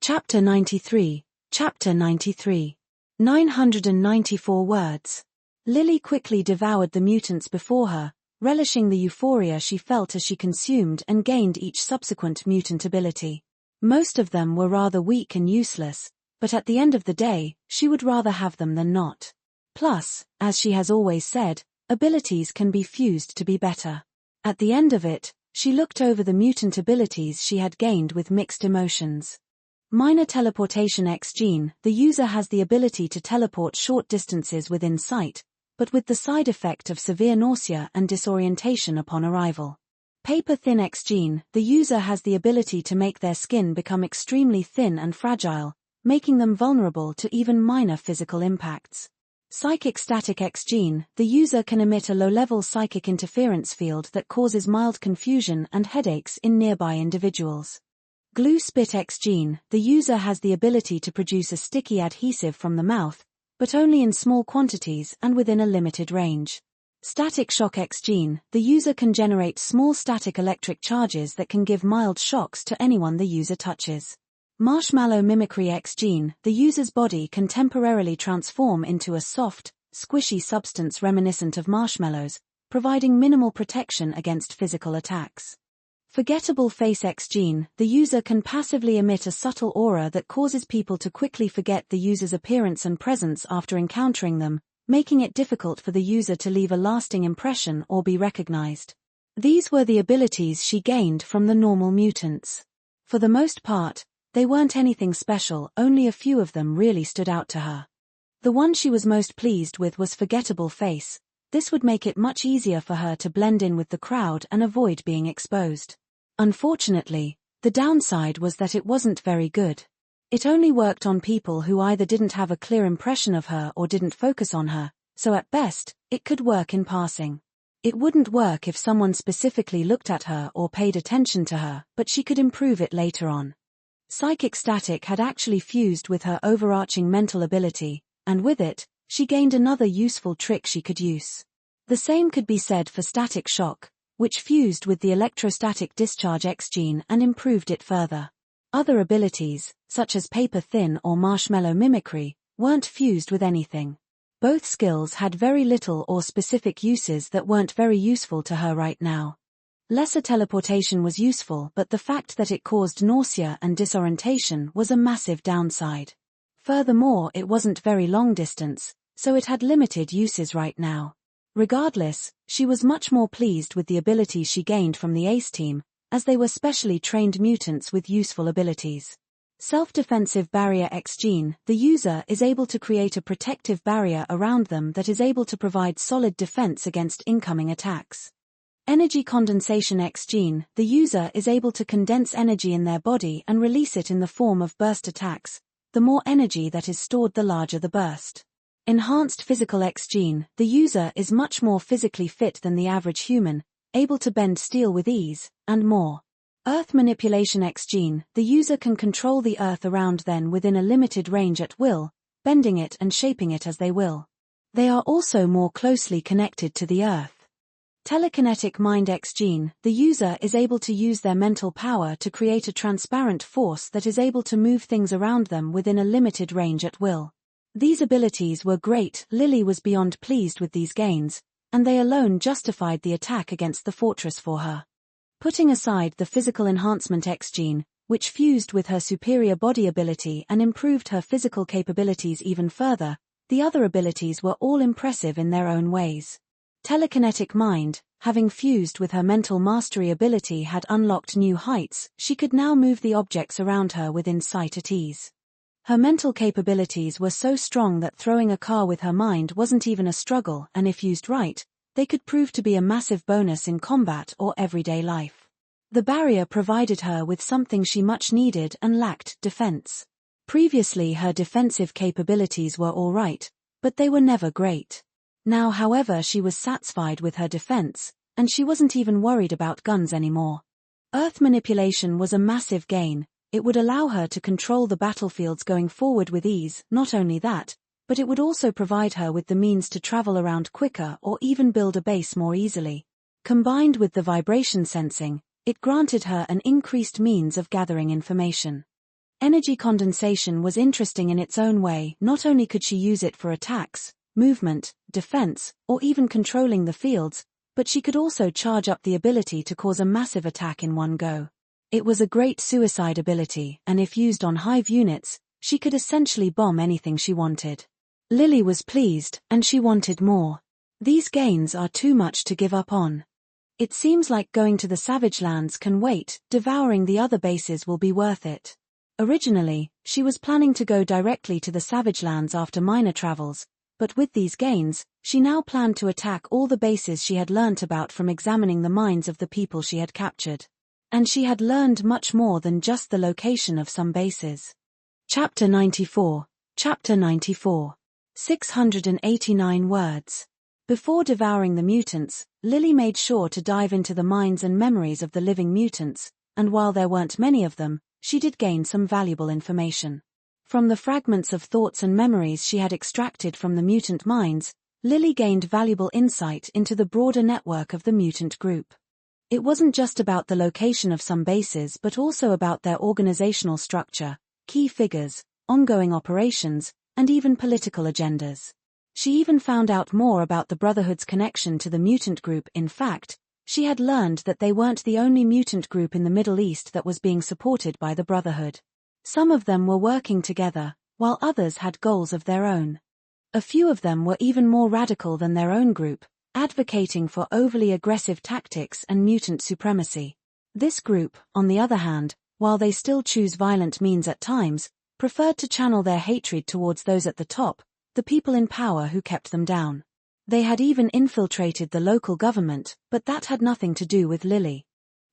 Speaker 1: Chapter 93. Chapter 93. 994 words. Lily quickly devoured the mutants before her, relishing the euphoria she felt as she consumed and gained each subsequent mutant ability. Most of them were rather weak and useless, but at the end of the day, she would rather have them than not. Plus, as she has always said, abilities can be fused to be better. At the end of it, she looked over the mutant abilities she had gained with mixed emotions. Minor teleportation X gene, the user has the ability to teleport short distances within sight, but with the side effect of severe nausea and disorientation upon arrival. Paper thin X gene, the user has the ability to make their skin become extremely thin and fragile, making them vulnerable to even minor physical impacts. Psychic static X gene, the user can emit a low-level psychic interference field that causes mild confusion and headaches in nearby individuals. Glue spit X gene, the user has the ability to produce a sticky adhesive from the mouth, but only in small quantities and within a limited range. Static shock X gene, the user can generate small static electric charges that can give mild shocks to anyone the user touches. Marshmallow mimicry X gene, the user's body can temporarily transform into a soft, squishy substance reminiscent of marshmallows, providing minimal protection against physical attacks. Forgettable face X gene, the user can passively emit a subtle aura that causes people to quickly forget the user's appearance and presence after encountering them, making it difficult for the user to leave a lasting impression or be recognized. These were the abilities she gained from the normal mutants. For the most part, they weren't anything special, only a few of them really stood out to her. The one she was most pleased with was Forgettable Face. This would make it much easier for her to blend in with the crowd and avoid being exposed. Unfortunately, the downside was that it wasn't very good. It only worked on people who either didn't have a clear impression of her or didn't focus on her, so at best, it could work in passing. It wouldn't work if someone specifically looked at her or paid attention to her, but she could improve it later on. Psychic static had actually fused with her overarching mental ability, and with it, she gained another useful trick she could use. The same could be said for static shock, which fused with the electrostatic discharge X gene and improved it further. Other abilities, such as paper thin or marshmallow mimicry, weren't fused with anything. Both skills had very little or specific uses that weren't very useful to her right now. Lesser teleportation was useful, but the fact that it caused nausea and disorientation was a massive downside. Furthermore, it wasn't very long distance, so it had limited uses right now. Regardless, she was much more pleased with the abilities she gained from the ACE team, as they were specially trained mutants with useful abilities. Self-defensive barrier X gene, the user is able to create a protective barrier around them that is able to provide solid defense against incoming attacks. Energy condensation X gene, the user is able to condense energy in their body and release it in the form of burst attacks. The more energy that is stored, the larger the burst. Enhanced physical X gene, the user is much more physically fit than the average human, able to bend steel with ease, and more. Earth manipulation X gene, the user can control the Earth around them within a limited range at will, bending it and shaping it as they will. They are also more closely connected to the Earth. Telekinetic mind X gene, the user is able to use their mental power to create a transparent force that is able to move things around them within a limited range at will. These abilities were great. Lily was beyond pleased with these gains, and they alone justified the attack against the fortress for her. Putting aside the physical enhancement X gene, which fused with her superior body ability and improved her physical capabilities even further, the other abilities were all impressive in their own ways. Telekinetic mind, having fused with her mental mastery ability, had unlocked new heights. She could now move the objects around her within sight at ease. Her mental capabilities were so strong that throwing a car with her mind wasn't even a struggle, and if used right, they could prove to be a massive bonus in combat or everyday life. The barrier provided her with something she much needed and lacked: defense. Previously her defensive capabilities were all right, but they were never great. Now, however, she was satisfied with her defense, and she wasn't even worried about guns anymore. Earth manipulation was a massive gain. It would allow her to control the battlefields going forward with ease. Not only that, but it would also provide her with the means to travel around quicker or even build a base more easily. Combined with the vibration sensing, it granted her an increased means of gathering information. Energy condensation was interesting in its own way. Not only could she use it for attacks, movement, defense, or even controlling the fields, but she could also charge up the ability to cause a massive attack in one go. It was a great suicide ability, and if used on Hive units, she could essentially bomb anything she wanted. Lily was pleased, and she wanted more. These gains are too much to give up on. It seems like going to the Savage Lands can wait. Devouring the other bases will be worth it. Originally, she was planning to go directly to the Savage Lands after minor travels, but with these gains, she now planned to attack all the bases she had learnt about from examining the minds of the people she had captured. And she had learned much more than just the location of some bases. Chapter 94. Chapter 94. 689 words. Before devouring the mutants, Lily made sure to dive into the minds and memories of the living mutants, and while there weren't many of them, she did gain some valuable information. From the fragments of thoughts and memories she had extracted from the mutant minds, Lily gained valuable insight into the broader network of the mutant group. It wasn't just about the location of some bases but also about their organizational structure, key figures, ongoing operations, and even political agendas. She even found out more about the Brotherhood's connection to the mutant group. In fact, she had learned that they weren't the only mutant group in the Middle East that was being supported by the Brotherhood. Some of them were working together, while others had goals of their own. A few of them were even more radical than their own group, advocating for overly aggressive tactics and mutant supremacy. This group, on the other hand, while they still choose violent means at times, preferred to channel their hatred towards those at the top, the people in power who kept them down. They had even infiltrated the local government, but that had nothing to do with Lily.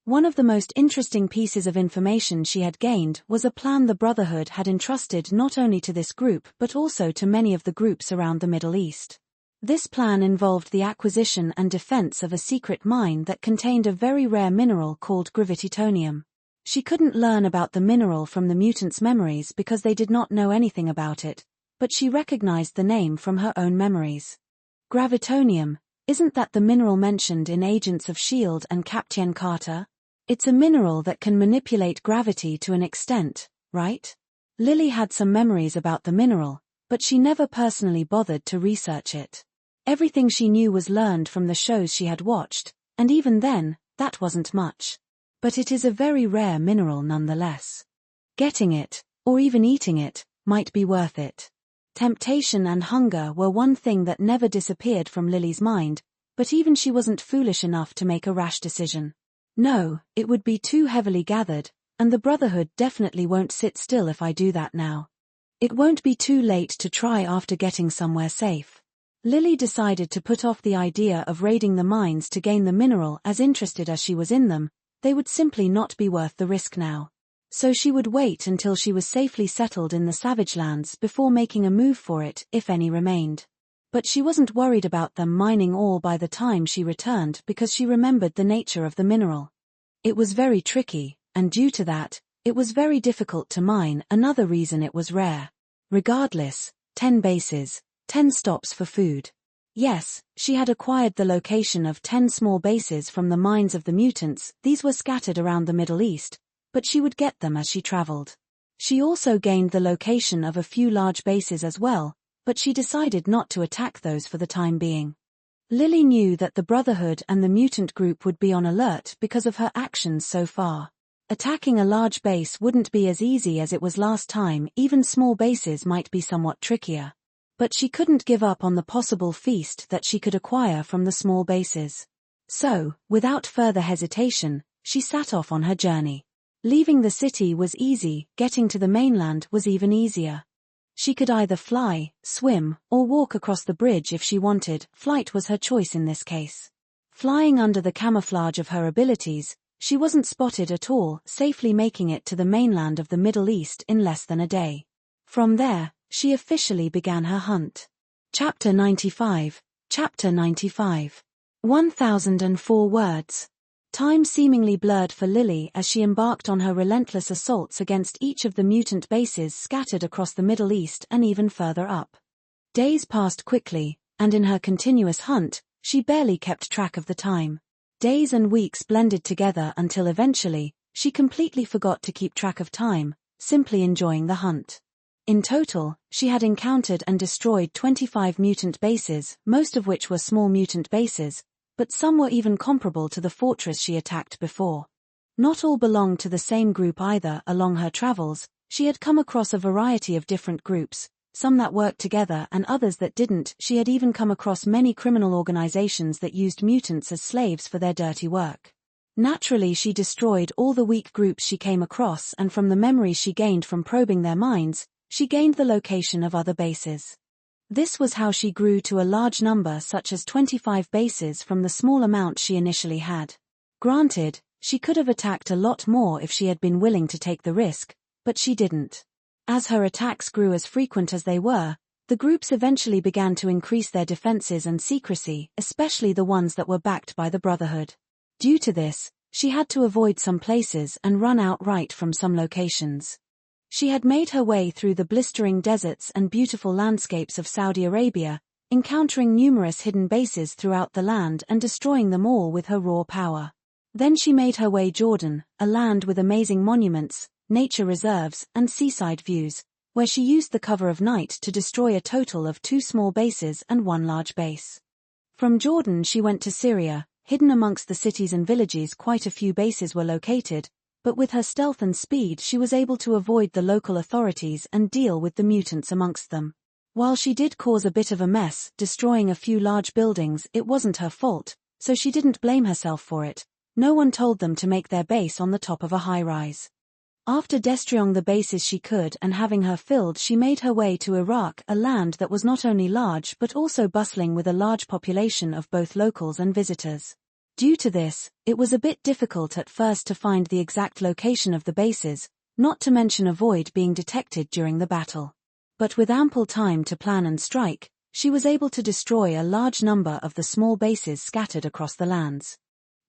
Speaker 1: One of the most interesting pieces of information she had gained was a plan the Brotherhood had entrusted not only to this group but also to many of the groups around the Middle East. This plan involved the acquisition and defense of a secret mine that contained a very rare mineral called gravititonium. She couldn't learn about the mineral from the mutants' memories because they did not know anything about it, but she recognized the name from her own memories. Gravitonium, isn't that the mineral mentioned in Agents of S.H.I.E.L.D. and Captain Carter? It's a mineral that can manipulate gravity to an extent, right? Lily had some memories about the mineral, but she never personally bothered to research it. Everything she knew was learned from the shows she had watched, and even then, that wasn't much. But it is a very rare mineral nonetheless. Getting it, or even eating it, might be worth it. Temptation and hunger were one thing that never disappeared from Lily's mind, but even she wasn't foolish enough to make a rash decision. No, it would be too heavily gathered, and the Brotherhood definitely won't sit still if I do that now. It won't be too late to try after getting somewhere safe. Lily decided to put off the idea of raiding the mines to gain the mineral. As interested as she was in them, they would simply not be worth the risk now. So she would wait until she was safely settled in the Savage Lands before making a move for it, if any remained. But she wasn't worried about them mining all by the time she returned because she remembered the nature of the mineral. It was very tricky, and due to that, it was very difficult to mine. Another reason it was rare. Regardless, 10 bases, 10 stops for food. Yes, she had acquired the location of 10 small bases from the mines of the mutants. These were scattered around the Middle East, but she would get them as she traveled. She also gained the location of a few large bases as well, but she decided not to attack those for the time being. Lily knew that the Brotherhood and the mutant group would be on alert because of her actions so far. Attacking a large base wouldn't be as easy as it was last time. Even small bases might be somewhat trickier. But she couldn't give up on the possible feast that she could acquire from the small bases. So, without further hesitation, she set off on her journey. Leaving the city was easy, getting to the mainland was even easier. She could either fly, swim, or walk across the bridge if she wanted. Flight was her choice in this case. Flying under the camouflage of her abilities, she wasn't spotted at all, safely making it to the mainland of the Middle East in less than a day. From there, she officially began her hunt. Chapter 95. Chapter 95. 1004 words. Time seemingly blurred for Lily as she embarked on her relentless assaults against each of the mutant bases scattered across the Middle East and even further up. Days passed quickly, and in her continuous hunt, she barely kept track of the time. Days and weeks blended together until eventually, she completely forgot to keep track of time, simply enjoying the hunt. In total, she had encountered and destroyed 25 mutant bases, most of which were small mutant bases, but some were even comparable to the fortress she attacked before. Not all belonged to the same group either. Along her travels, she had come across a variety of different groups, some that worked together and others that didn't. She had even come across many criminal organizations that used mutants as slaves for their dirty work. Naturally, she destroyed all the weak groups she came across, and from the memories she gained from probing their minds, she gained the location of other bases. This was how she grew to a large number, such as 25 bases from the small amount she initially had. Granted, she could have attacked a lot more if she had been willing to take the risk, but she didn't. As her attacks grew as frequent as they were, the groups eventually began to increase their defenses and secrecy, especially the ones that were backed by the Brotherhood. Due to this, she had to avoid some places and run outright from some locations. She had made her way through the blistering deserts and beautiful landscapes of Saudi Arabia, encountering numerous hidden bases throughout the land and destroying them all with her raw power. Then she made her way Jordan, a land with amazing monuments, nature reserves, and seaside views, where she used the cover of night to destroy a total of 2 small bases and 1 large base. From Jordan she went to Syria. Hidden amongst the cities and villages quite a few bases were located, but with her stealth and speed she was able to avoid the local authorities and deal with the mutants amongst them. While she did cause a bit of a mess, destroying a few large buildings, it wasn't her fault, so she didn't blame herself for it. No one told them to make their base on the top of a high-rise. After destroying the bases she could and having her filled, she made her way to Iraq, a land that was not only large but also bustling with a large population of both locals and visitors. Due to this, it was a bit difficult at first to find the exact location of the bases, not to mention avoid being detected during the battle. But with ample time to plan and strike, she was able to destroy a large number of the small bases scattered across the lands.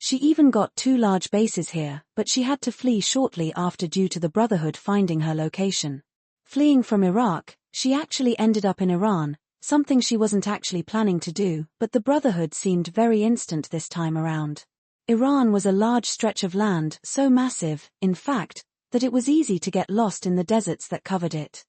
Speaker 1: She even got 2 large bases here, but she had to flee shortly after due to the Brotherhood finding her location. Fleeing from Iraq, she actually ended up in Iran, something she wasn't actually planning to do, but the Brotherhood seemed very instant this time around. Iran was a large stretch of land, so massive, in fact, that it was easy to get lost in the deserts that covered it.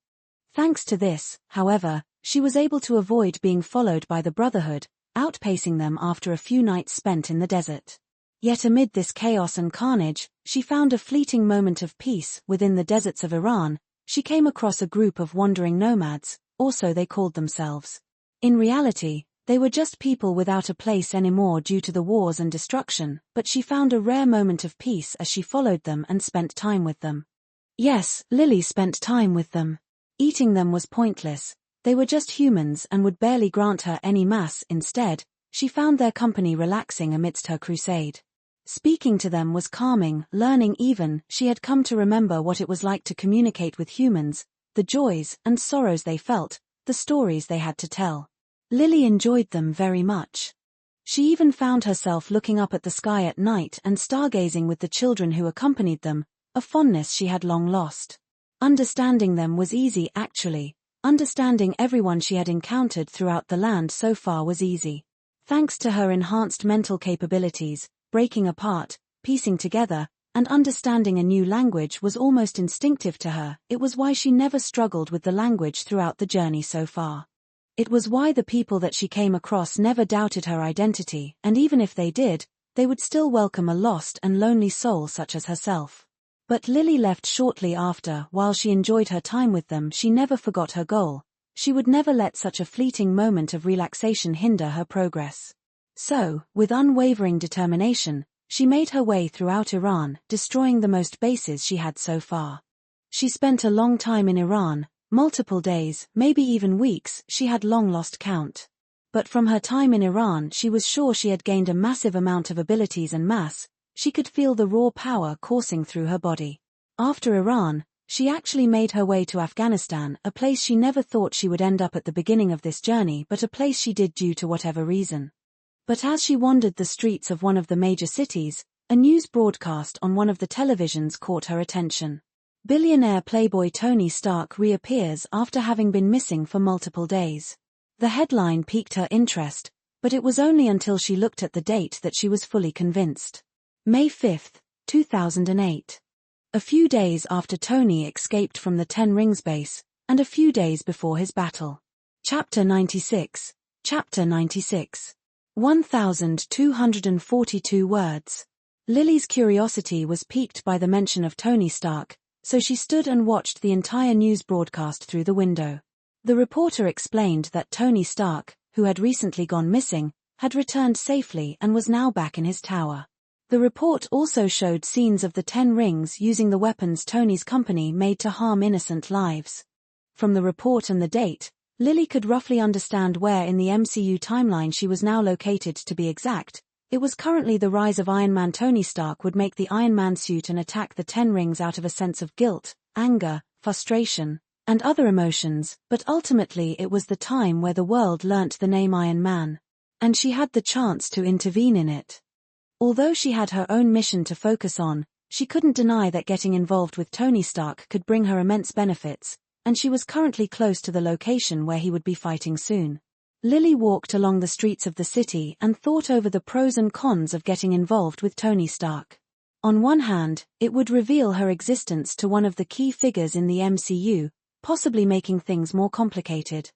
Speaker 1: Thanks to this, however, she was able to avoid being followed by the Brotherhood, outpacing them after a few nights spent in the desert. Yet amid this chaos and carnage, she found a fleeting moment of peace. Within the deserts of Iran, she came across a group of wandering nomads, or so they called themselves. In reality, they were just people without a place anymore due to the wars and destruction, but she found a rare moment of peace as she followed them and spent time with them. Yes, Lily spent time with them. Eating them was pointless. They were just humans and would barely grant her any mass. Instead, she found their company relaxing amidst her crusade. Speaking to them was calming, learning even, she had come to remember what it was like to communicate with humans, the joys and sorrows they felt, the stories they had to tell. Lily enjoyed them very much. She even found herself looking up at the sky at night and stargazing with the children who accompanied them, a fondness she had long lost. Understanding them was easy actually. Understanding everyone she had encountered throughout the land so far was easy. Thanks to her enhanced mental capabilities, breaking apart, piecing together, and understanding a new language was almost instinctive to her. It was why she never struggled with the language throughout the journey so far. It was why the people that she came across never doubted her identity, and even if they did, they would still welcome a lost and lonely soul such as herself. But Lily left shortly after. While she enjoyed her time with them, she never forgot her goal. She would never let such a fleeting moment of relaxation hinder her progress. So, with unwavering determination, she made her way throughout Iran, destroying the most bases she had so far. She spent a long time in Iran, multiple days, maybe even weeks, she had long lost count. But from her time in Iran she was sure she had gained a massive amount of abilities and mass. She could feel the raw power coursing through her body. After Iran, she actually made her way to Afghanistan, a place she never thought she would end up at the beginning of this journey, but a place she did due to whatever reason. But as she wandered the streets of one of the major cities, a news broadcast on one of the televisions caught her attention. Billionaire playboy Tony Stark reappears after having been missing for multiple days. The headline piqued her interest, but it was only until she looked at the date that she was fully convinced. May 5, 2008. A few days after Tony escaped from the Ten Rings base, and a few days before his battle. Chapter 96. Chapter 96. 1,242 words. Lily's curiosity was piqued by the mention of Tony Stark, so she stood and watched the entire news broadcast through the window. The reporter explained that Tony Stark, who had recently gone missing, had returned safely and was now back in his tower. The report also showed scenes of the Ten Rings using the weapons Tony's company made to harm innocent lives. From the report and the date, Lily could roughly understand where in the MCU timeline she was now located. To be exact, it was currently the rise of Iron Man. Tony Stark would make the Iron Man suit and attack the Ten Rings out of a sense of guilt, anger, frustration, and other emotions, but ultimately it was the time where the world learnt the name Iron Man. And she had the chance to intervene in it. Although she had her own mission to focus on, she couldn't deny that getting involved with Tony Stark could bring her immense benefits, and she was currently close to the location where he would be fighting soon. Lily walked along the streets of the city and thought over the pros and cons of getting involved with Tony Stark. On one hand, it would reveal her existence to one of the key figures in the MCU, possibly making things more complicated.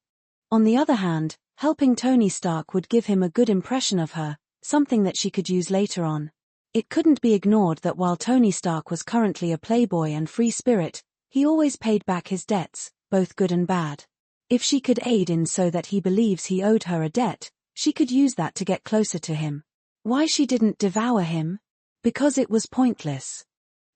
Speaker 1: On the other hand, helping Tony Stark would give him a good impression of her, something that she could use later on. It couldn't be ignored that while Tony Stark was currently a playboy and free spirit, he always paid back his debts, both good and bad. If she could aid in so that he believes he owed her a debt, she could use that to get closer to him. Why she didn't devour him? Because it was pointless.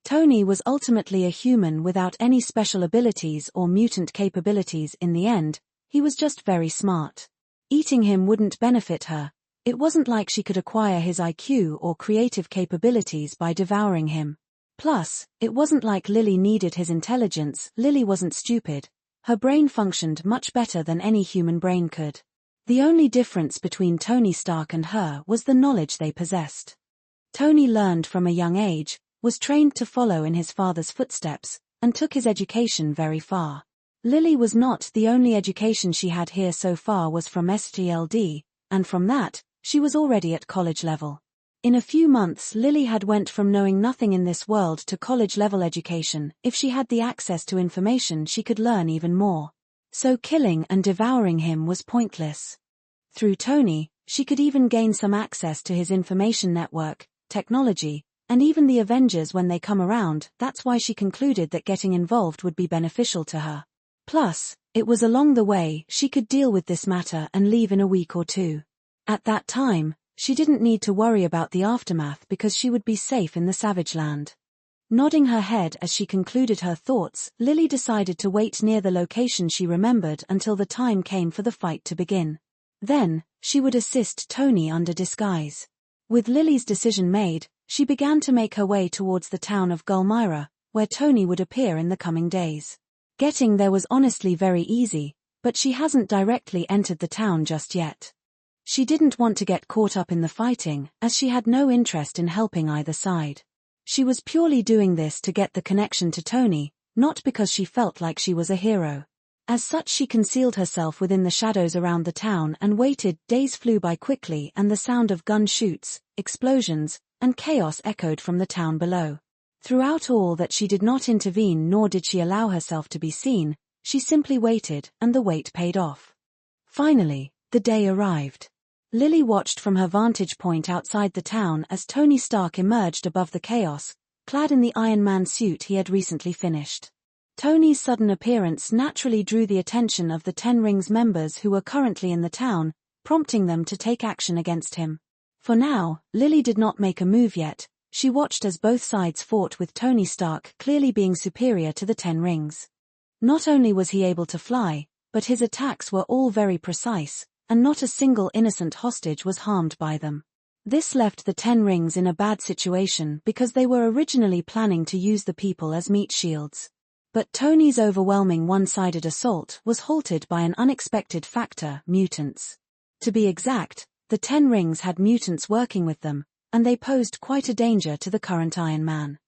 Speaker 1: Tony was ultimately a human without any special abilities or mutant capabilities. In the end, he was just very smart. Eating him wouldn't benefit her. It wasn't like she could acquire his IQ or creative capabilities by devouring him. Plus, it wasn't like Lily needed his intelligence. Lily wasn't stupid. Her brain functioned much better than any human brain could. The only difference between Tony Stark and her was the knowledge they possessed. Tony learned from a young age, was trained to follow in his father's footsteps, and took his education very far. Lily was not the only education she had here so far was from STLD, and from that, she was already at college level. In a few months Lily had went from knowing nothing in this world to college-level education. If she had the access to information she could learn even more. So killing and devouring him was pointless. Through Tony, she could even gain some access to his information network, technology, and even the Avengers when they come around. That's why she concluded that getting involved would be beneficial to her. Plus, it was along the way she could deal with this matter and leave in a week or two. At that time, she didn't need to worry about the aftermath because she would be safe in the Savage Land. Nodding her head as she concluded her thoughts, Lily decided to wait near the location she remembered until the time came for the fight to begin. Then, she would assist Tony under disguise. With Lily's decision made, she began to make her way towards the town of Gulmira, where Tony would appear in the coming days. Getting there was honestly very easy, but she hasn't directly entered the town just yet. She didn't want to get caught up in the fighting, as she had no interest in helping either side. She was purely doing this to get the connection to Tony, not because she felt like she was a hero. As such she concealed herself within the shadows around the town and waited. Days flew by quickly and the sound of gun shoots, explosions, and chaos echoed from the town below. Throughout all that she did not intervene nor did she allow herself to be seen, she simply waited and the wait paid off. Finally, the day arrived. Lily watched from her vantage point outside the town as Tony Stark emerged above the chaos, clad in the Iron Man suit he had recently finished. Tony's sudden appearance naturally drew the attention of the Ten Rings members who were currently in the town, prompting them to take action against him. For now, Lily did not make a move yet. She watched as both sides fought with Tony Stark clearly being superior to the Ten Rings. Not only was he able to fly, but his attacks were all very precise, and not a single innocent hostage was harmed by them. This left the Ten Rings in a bad situation because they were originally planning to use the people as meat shields. But Tony's overwhelming one-sided assault was halted by an unexpected factor: mutants. To be exact, the Ten Rings had mutants working with them, and they posed quite a danger to the current Iron Man.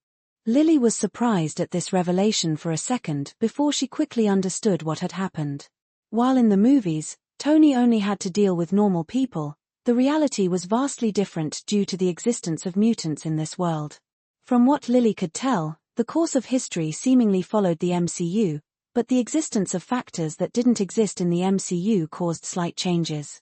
Speaker 1: Lily was surprised at this revelation for a second before she quickly understood what had happened. While in the movies, Tony only had to deal with normal people, the reality was vastly different due to the existence of mutants in this world. From what Lily could tell, the course of history seemingly followed the MCU, but the existence of factors that didn't exist in the MCU caused slight changes.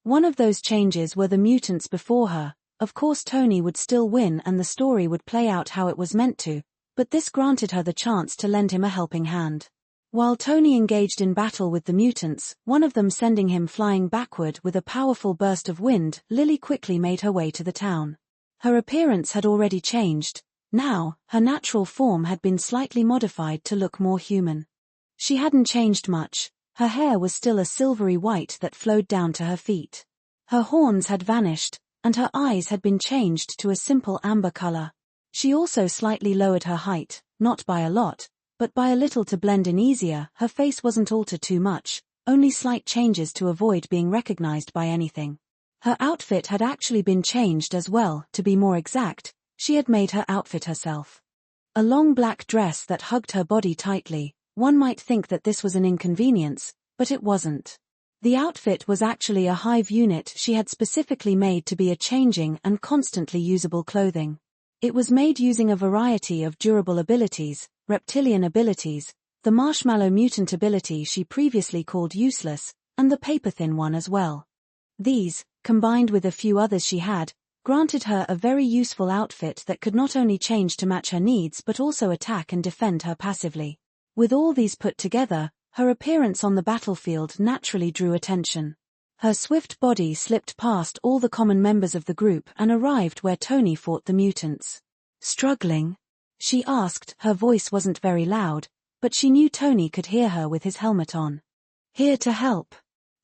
Speaker 1: One of those changes were the mutants before her. Of course Tony would still win and the story would play out how it was meant to, but this granted her the chance to lend him a helping hand. While Tony engaged in battle with the mutants, one of them sending him flying backward with a powerful burst of wind, Lily quickly made her way to the town. Her appearance had already changed. Now, her natural form had been slightly modified to look more human. She hadn't changed much. Her hair was still a silvery white that flowed down to her feet. Her horns had vanished, and her eyes had been changed to a simple amber color. She also slightly lowered her height, not by a lot, but by a little to blend in easier. Her face wasn't altered too much, only slight changes to avoid being recognized by anything. Her outfit had actually been changed as well. To be more exact, she had made her outfit herself. A long black dress that hugged her body tightly. One might think that this was an inconvenience, but it wasn't. The outfit was actually a Hive unit she had specifically made to be a changing and constantly usable clothing. It was made using a variety of durable abilities, reptilian abilities, the marshmallow mutant ability she previously called useless, and the paper-thin one as well. These, combined with a few others she had, granted her a very useful outfit that could not only change to match her needs but also attack and defend her passively. With all these put together, her appearance on the battlefield naturally drew attention. Her swift body slipped past all the common members of the group and arrived where Tony fought the mutants. "Struggling?" she asked. Her voice wasn't very loud, but she knew Tony could hear her with his helmet on. "Here to help,"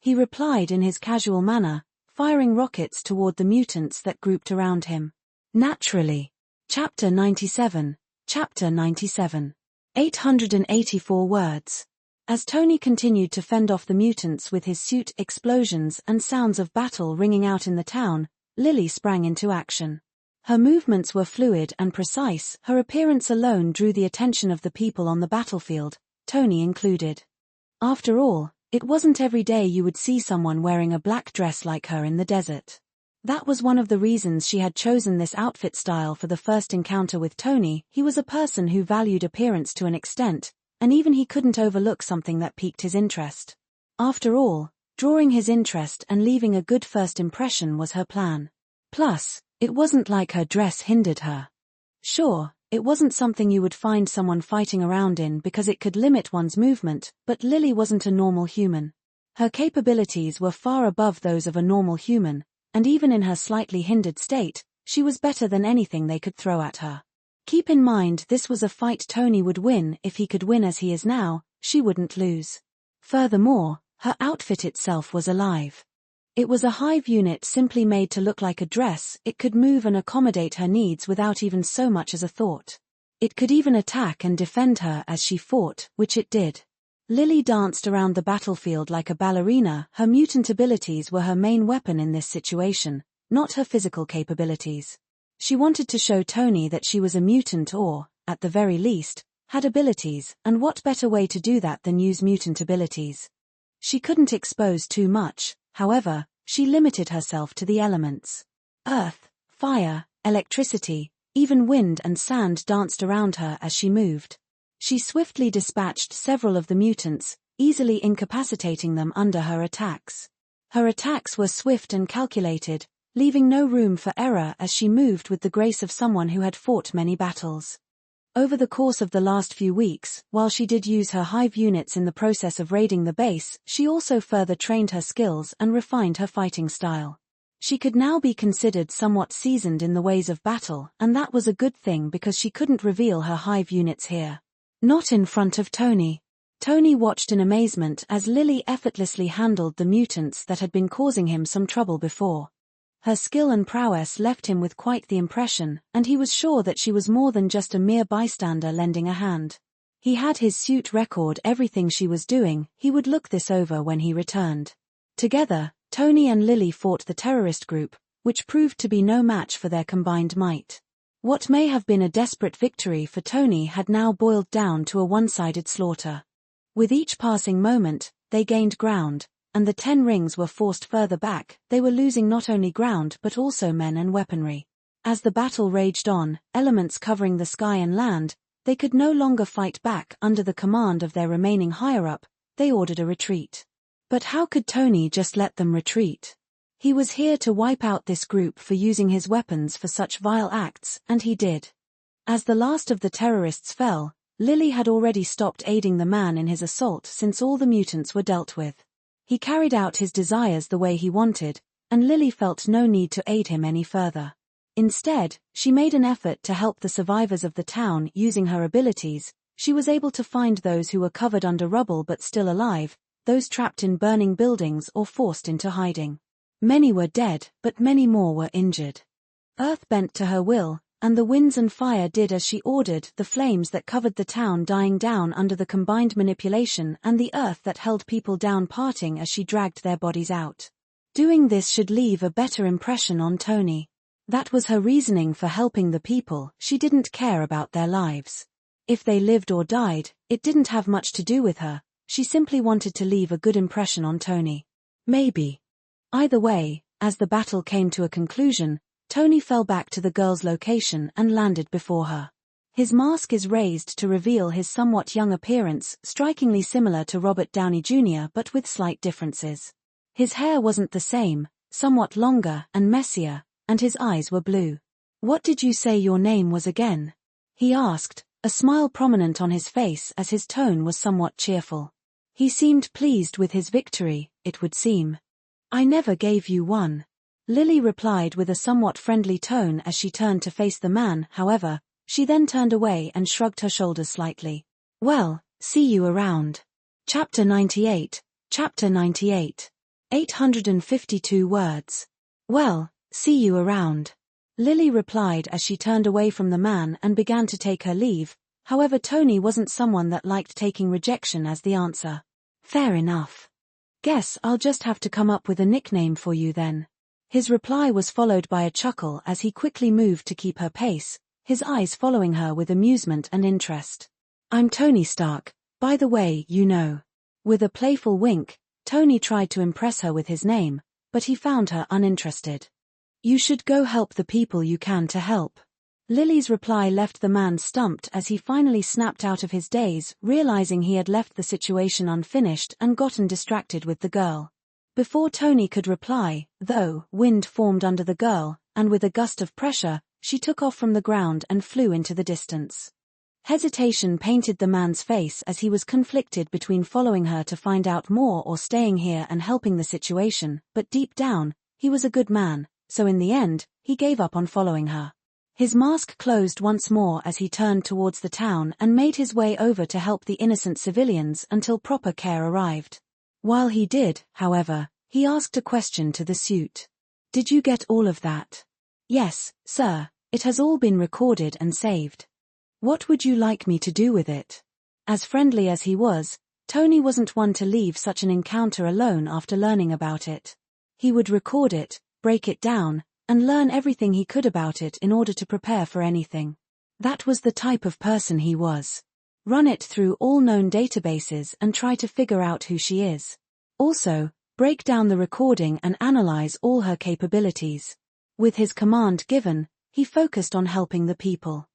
Speaker 1: he replied in his casual manner, firing rockets toward the mutants that grouped around him. Naturally. Chapter 97. Chapter 97. 884 words. As Tony continued to fend off the mutants with his suit, explosions and sounds of battle ringing out in the town, Lily sprang into action. Her movements were fluid and precise. Her appearance alone drew the attention of the people on the battlefield, Tony included. After all, it wasn't every day you would see someone wearing a black dress like her in the desert. That was one of the reasons she had chosen this outfit style for the first encounter with Tony. He was a person who valued appearance to an extent, and even he couldn't overlook something that piqued his interest. After all, drawing his interest and leaving a good first impression was her plan. Plus, it wasn't like her dress hindered her. Sure, it wasn't something you would find someone fighting around in because it could limit one's movement, but Lily wasn't a normal human. Her capabilities were far above those of a normal human, and even in her slightly hindered state, she was better than anything they could throw at her. Keep in mind this was a fight Tony would win. If he could win as he is now, she wouldn't lose. Furthermore, her outfit itself was alive. It was a Hive unit simply made to look like a dress. It could move and accommodate her needs without even so much as a thought. It could even attack and defend her as she fought, which it did. Lily danced around the battlefield like a ballerina. Her mutant abilities were her main weapon in this situation, not her physical capabilities. She wanted to show Tony that she was a mutant or, at the very least, had abilities, and what better way to do that than use mutant abilities? She couldn't expose too much. However, she limited herself to the elements. Earth, fire, electricity, even wind and sand danced around her as she moved. She swiftly dispatched several of the mutants, easily incapacitating them under her attacks. Her attacks were swift and calculated, leaving no room for error as she moved with the grace of someone who had fought many battles. Over the course of the last few weeks, while she did use her Hive units in the process of raiding the base, she also further trained her skills and refined her fighting style. She could now be considered somewhat seasoned in the ways of battle, and that was a good thing because she couldn't reveal her Hive units here. Not in front of Tony. Tony watched in amazement as Lily effortlessly handled the mutants that had been causing him some trouble before. Her skill and prowess left him with quite the impression, and he was sure that she was more than just a mere bystander lending a hand. He had his suit record everything she was doing. He would look this over when he returned. Together, Tony and Lily fought the terrorist group, which proved to be no match for their combined might. What may have been a desperate victory for Tony had now boiled down to a one-sided slaughter. With each passing moment, they gained ground, and the 10 rings were forced further back. They were losing not only ground but also men and weaponry. As the battle raged on, elements covering the sky and land, they could no longer fight back. Under the command of their remaining higher-up, they ordered a retreat. But how could Tony just let them retreat? He was here to wipe out this group for using his weapons for such vile acts, and he did. As the last of the terrorists fell, Lily had already stopped aiding the man in his assault since all the mutants were dealt with. He carried out his desires the way he wanted, and Lily felt no need to aid him any further. Instead, she made an effort to help the survivors of the town. Using her abilities, she was able to find those who were covered under rubble but still alive, those trapped in burning buildings or forced into hiding. Many were dead, but many more were injured. Earth bent to her will, and the winds and fire did as she ordered, the flames that covered the town dying down under the combined manipulation and the earth that held people down parting as she dragged their bodies out. Doing this should leave a better impression on Tony. That was her reasoning for helping the people. She didn't care about their lives. If they lived or died, it didn't have much to do with her. She simply wanted to leave a good impression on Tony. Maybe. Either way, as the battle came to a conclusion, Tony fell back to the girl's location and landed before her. His mask is raised to reveal his somewhat young appearance, strikingly similar to Robert Downey Jr. but with slight differences. His hair wasn't the same, somewhat longer and messier, and his eyes were blue. "What did you say your name was again?" he asked, a smile prominent on his face as his tone was somewhat cheerful. He seemed pleased with his victory, it would seem. "I never gave you one," Lily replied with a somewhat friendly tone as she turned to face the man. However, she then turned away and shrugged her shoulders slightly. "Well, see you around." Chapter 98. Chapter 98. 852 words. "Well, see you around," Lily replied as she turned away from the man and began to take her leave. However, Tony wasn't someone that liked taking rejection as the answer. "Fair enough. Guess I'll just have to come up with a nickname for you then." His reply was followed by a chuckle as he quickly moved to keep her pace, his eyes following her with amusement and interest. "I'm Tony Stark, by the way, you know." With a playful wink, Tony tried to impress her with his name, but he found her uninterested. "You should go help the people you can to help." Lily's reply left the man stumped as he finally snapped out of his daze, realizing he had left the situation unfinished and gotten distracted with the girl. Before Tony could reply, though, wind formed under the girl, and with a gust of pressure, she took off from the ground and flew into the distance. Hesitation painted the man's face as he was conflicted between following her to find out more or staying here and helping the situation, but deep down, he was a good man, so in the end, he gave up on following her. His mask closed once more as he turned towards the town and made his way over to help the innocent civilians until proper care arrived. While he did, however, he asked a question to the suit. "Did you get all of that?" "Yes, sir, it has all been recorded and saved." "What would you like me to do with it?" As friendly as he was, Tony wasn't one to leave such an encounter alone after learning about it. He would record it, break it down, and learn everything he could about it in order to prepare for anything. That was the type of person he was. Run it through all known databases and try to figure out who she is. Also, break down the recording and analyze all her capabilities. With his command given, he focused on helping the people.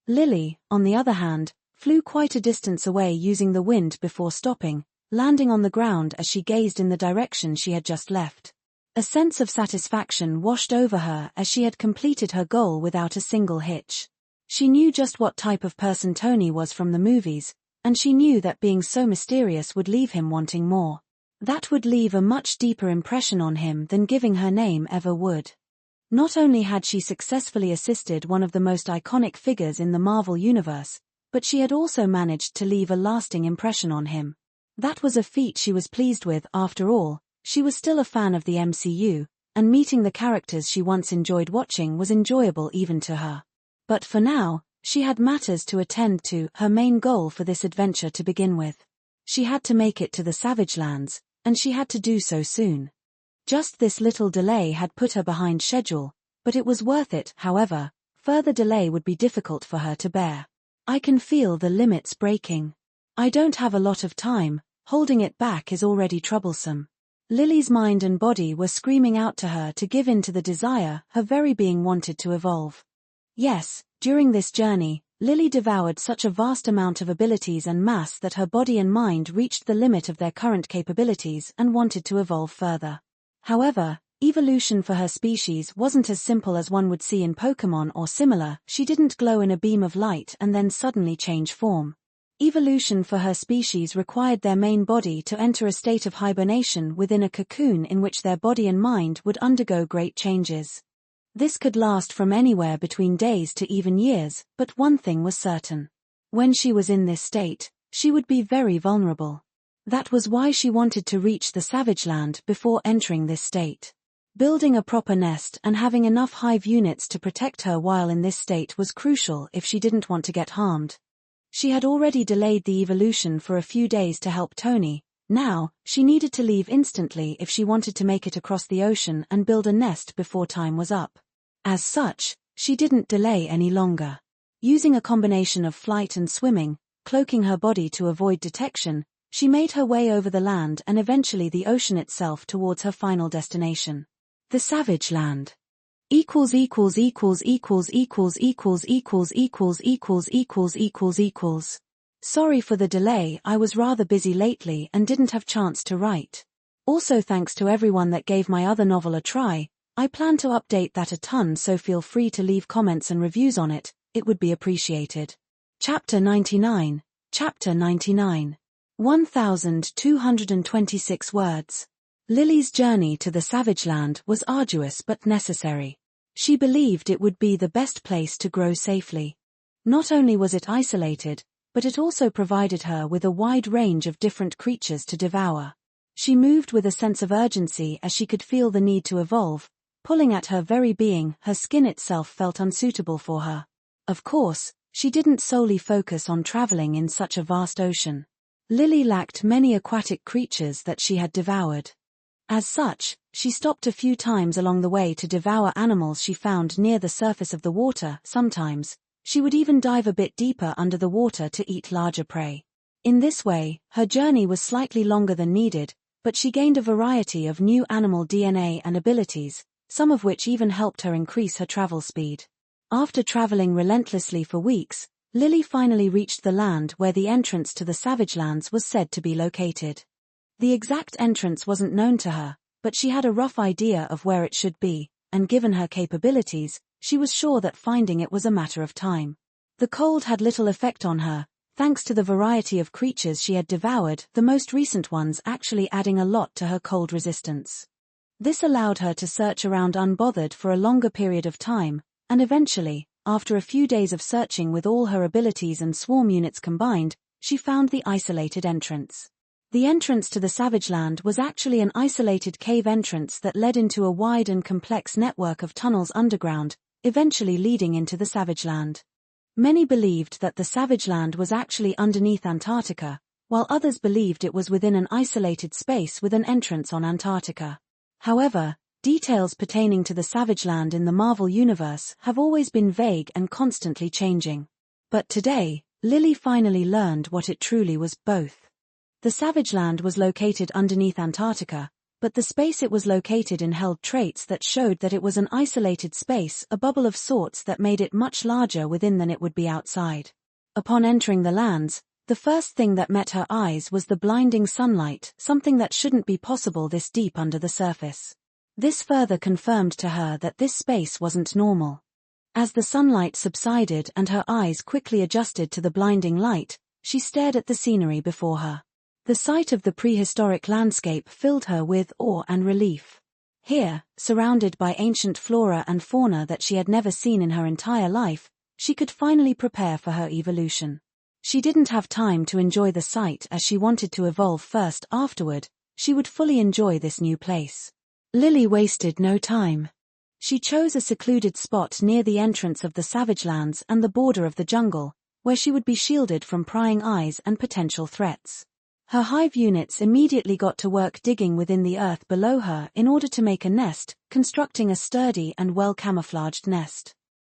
Speaker 1: Lily, on the other hand, flew quite a distance away using the wind before stopping, landing on the ground as she gazed in the direction she had just left. A sense of satisfaction washed over her as she had completed her goal without a single hitch. She knew just what type of person Tony was from the movies, and she knew that being so mysterious would leave him wanting more. That would leave a much deeper impression on him than giving her name ever would. Not only had she successfully assisted one of the most iconic figures in the Marvel Universe, but she had also managed to leave a lasting impression on him. That was a feat she was pleased with. After all, she was still a fan of the MCU, and meeting the characters she once enjoyed watching was enjoyable even to her. But for now, she had matters to attend to, her main goal for this adventure to begin with. She had to make it to the Savage Lands, and she had to do so soon. Just this little delay had put her behind schedule, but it was worth it. However, further delay would be difficult for her to bear. "I can feel the limits breaking. I don't have a lot of time, holding it back is already troublesome." Lily's mind and body were screaming out to her to give in to the desire her very being wanted to evolve. Yes, during this journey, Lily devoured such a vast amount of abilities and mass that her body and mind reached the limit of their current capabilities and wanted to evolve further. However, evolution for her species wasn't as simple as one would see in Pokémon or similar. She didn't glow in a beam of light and then suddenly change form. Evolution for her species required their main body to enter a state of hibernation within a cocoon in which their body and mind would undergo great changes. This could last from anywhere between days to even years, but one thing was certain. When she was in this state, she would be very vulnerable. That was why she wanted to reach the Savage Land before entering this state. Building a proper nest and having enough hive units to protect her while in this state was crucial if she didn't want to get harmed. She had already delayed the evolution for a few days to help Tony. Now, she needed to leave instantly if she wanted to make it across the ocean and build a nest before time was up. As such, she didn't delay any longer. Using a combination of flight and swimming, cloaking her body to avoid detection, she made her way over the land and eventually the ocean itself towards her final destination. The Savage Land. Sorry for the delay, I was rather busy lately and didn't have chance to write. Also thanks to everyone that gave my other novel a try. I plan to update that a ton, so feel free to leave comments and reviews on it, it would be appreciated. Chapter 99. Chapter 99. 1226 words. Lily's journey to the Savage Land was arduous but necessary. She believed it would be the best place to grow safely. Not only was it isolated, but it also provided her with a wide range of different creatures to devour. She moved with a sense of urgency as she could feel the need to evolve, pulling at her very being. Her skin itself felt unsuitable for her. Of course, she didn't solely focus on traveling in such a vast ocean. Lily lacked many aquatic creatures that she had devoured. As such, She stopped a few times along the way to devour animals she found near the surface of the water. Sometimes, she would even dive a bit deeper under the water to eat larger prey. In this way, her journey was slightly longer than needed, but she gained a variety of new animal DNA and abilities, some of which even helped her increase her travel speed. After traveling relentlessly for weeks, Lily finally reached the land where the entrance to the Savage Lands was said to be located. The exact entrance wasn't known to her, but she had a rough idea of where it should be, and given her capabilities, she was sure that finding it was a matter of time. The cold had little effect on her, thanks to the variety of creatures she had devoured, the most recent ones actually adding a lot to her cold resistance. This allowed her to search around unbothered for a longer period of time, and eventually, after a few days of searching with all her abilities and swarm units combined, she found the isolated entrance. The entrance to the Savage Land was actually an isolated cave entrance that led into a wide and complex network of tunnels underground, eventually leading into the Savage Land. Many believed that the Savage Land was actually underneath Antarctica, while others believed it was within an isolated space with an entrance on Antarctica. However, details pertaining to the Savage Land in the Marvel Universe have always been vague and constantly changing. But today, Lily finally learned what it truly was: both. The Savage Land was located underneath Antarctica, but the space it was located in held traits that showed that it was an isolated space, a bubble of sorts that made it much larger within than it would be outside. Upon entering the lands, the first thing that met her eyes was the blinding sunlight, something that shouldn't be possible this deep under the surface. This further confirmed to her that this space wasn't normal. As the sunlight subsided and her eyes quickly adjusted to the blinding light, she stared at the scenery before her. The sight of the prehistoric landscape filled her with awe and relief. Here, surrounded by ancient flora and fauna that she had never seen in her entire life, she could finally prepare for her evolution. She didn't have time to enjoy the sight as she wanted to evolve first. Afterward, she would fully enjoy this new place. Lily wasted no time. She chose a secluded spot near the entrance of the Savage Lands and the border of the jungle, where she would be shielded from prying eyes and potential threats. Her hive units immediately got to work digging within the earth below her in order to make a nest, constructing a sturdy and well-camouflaged nest.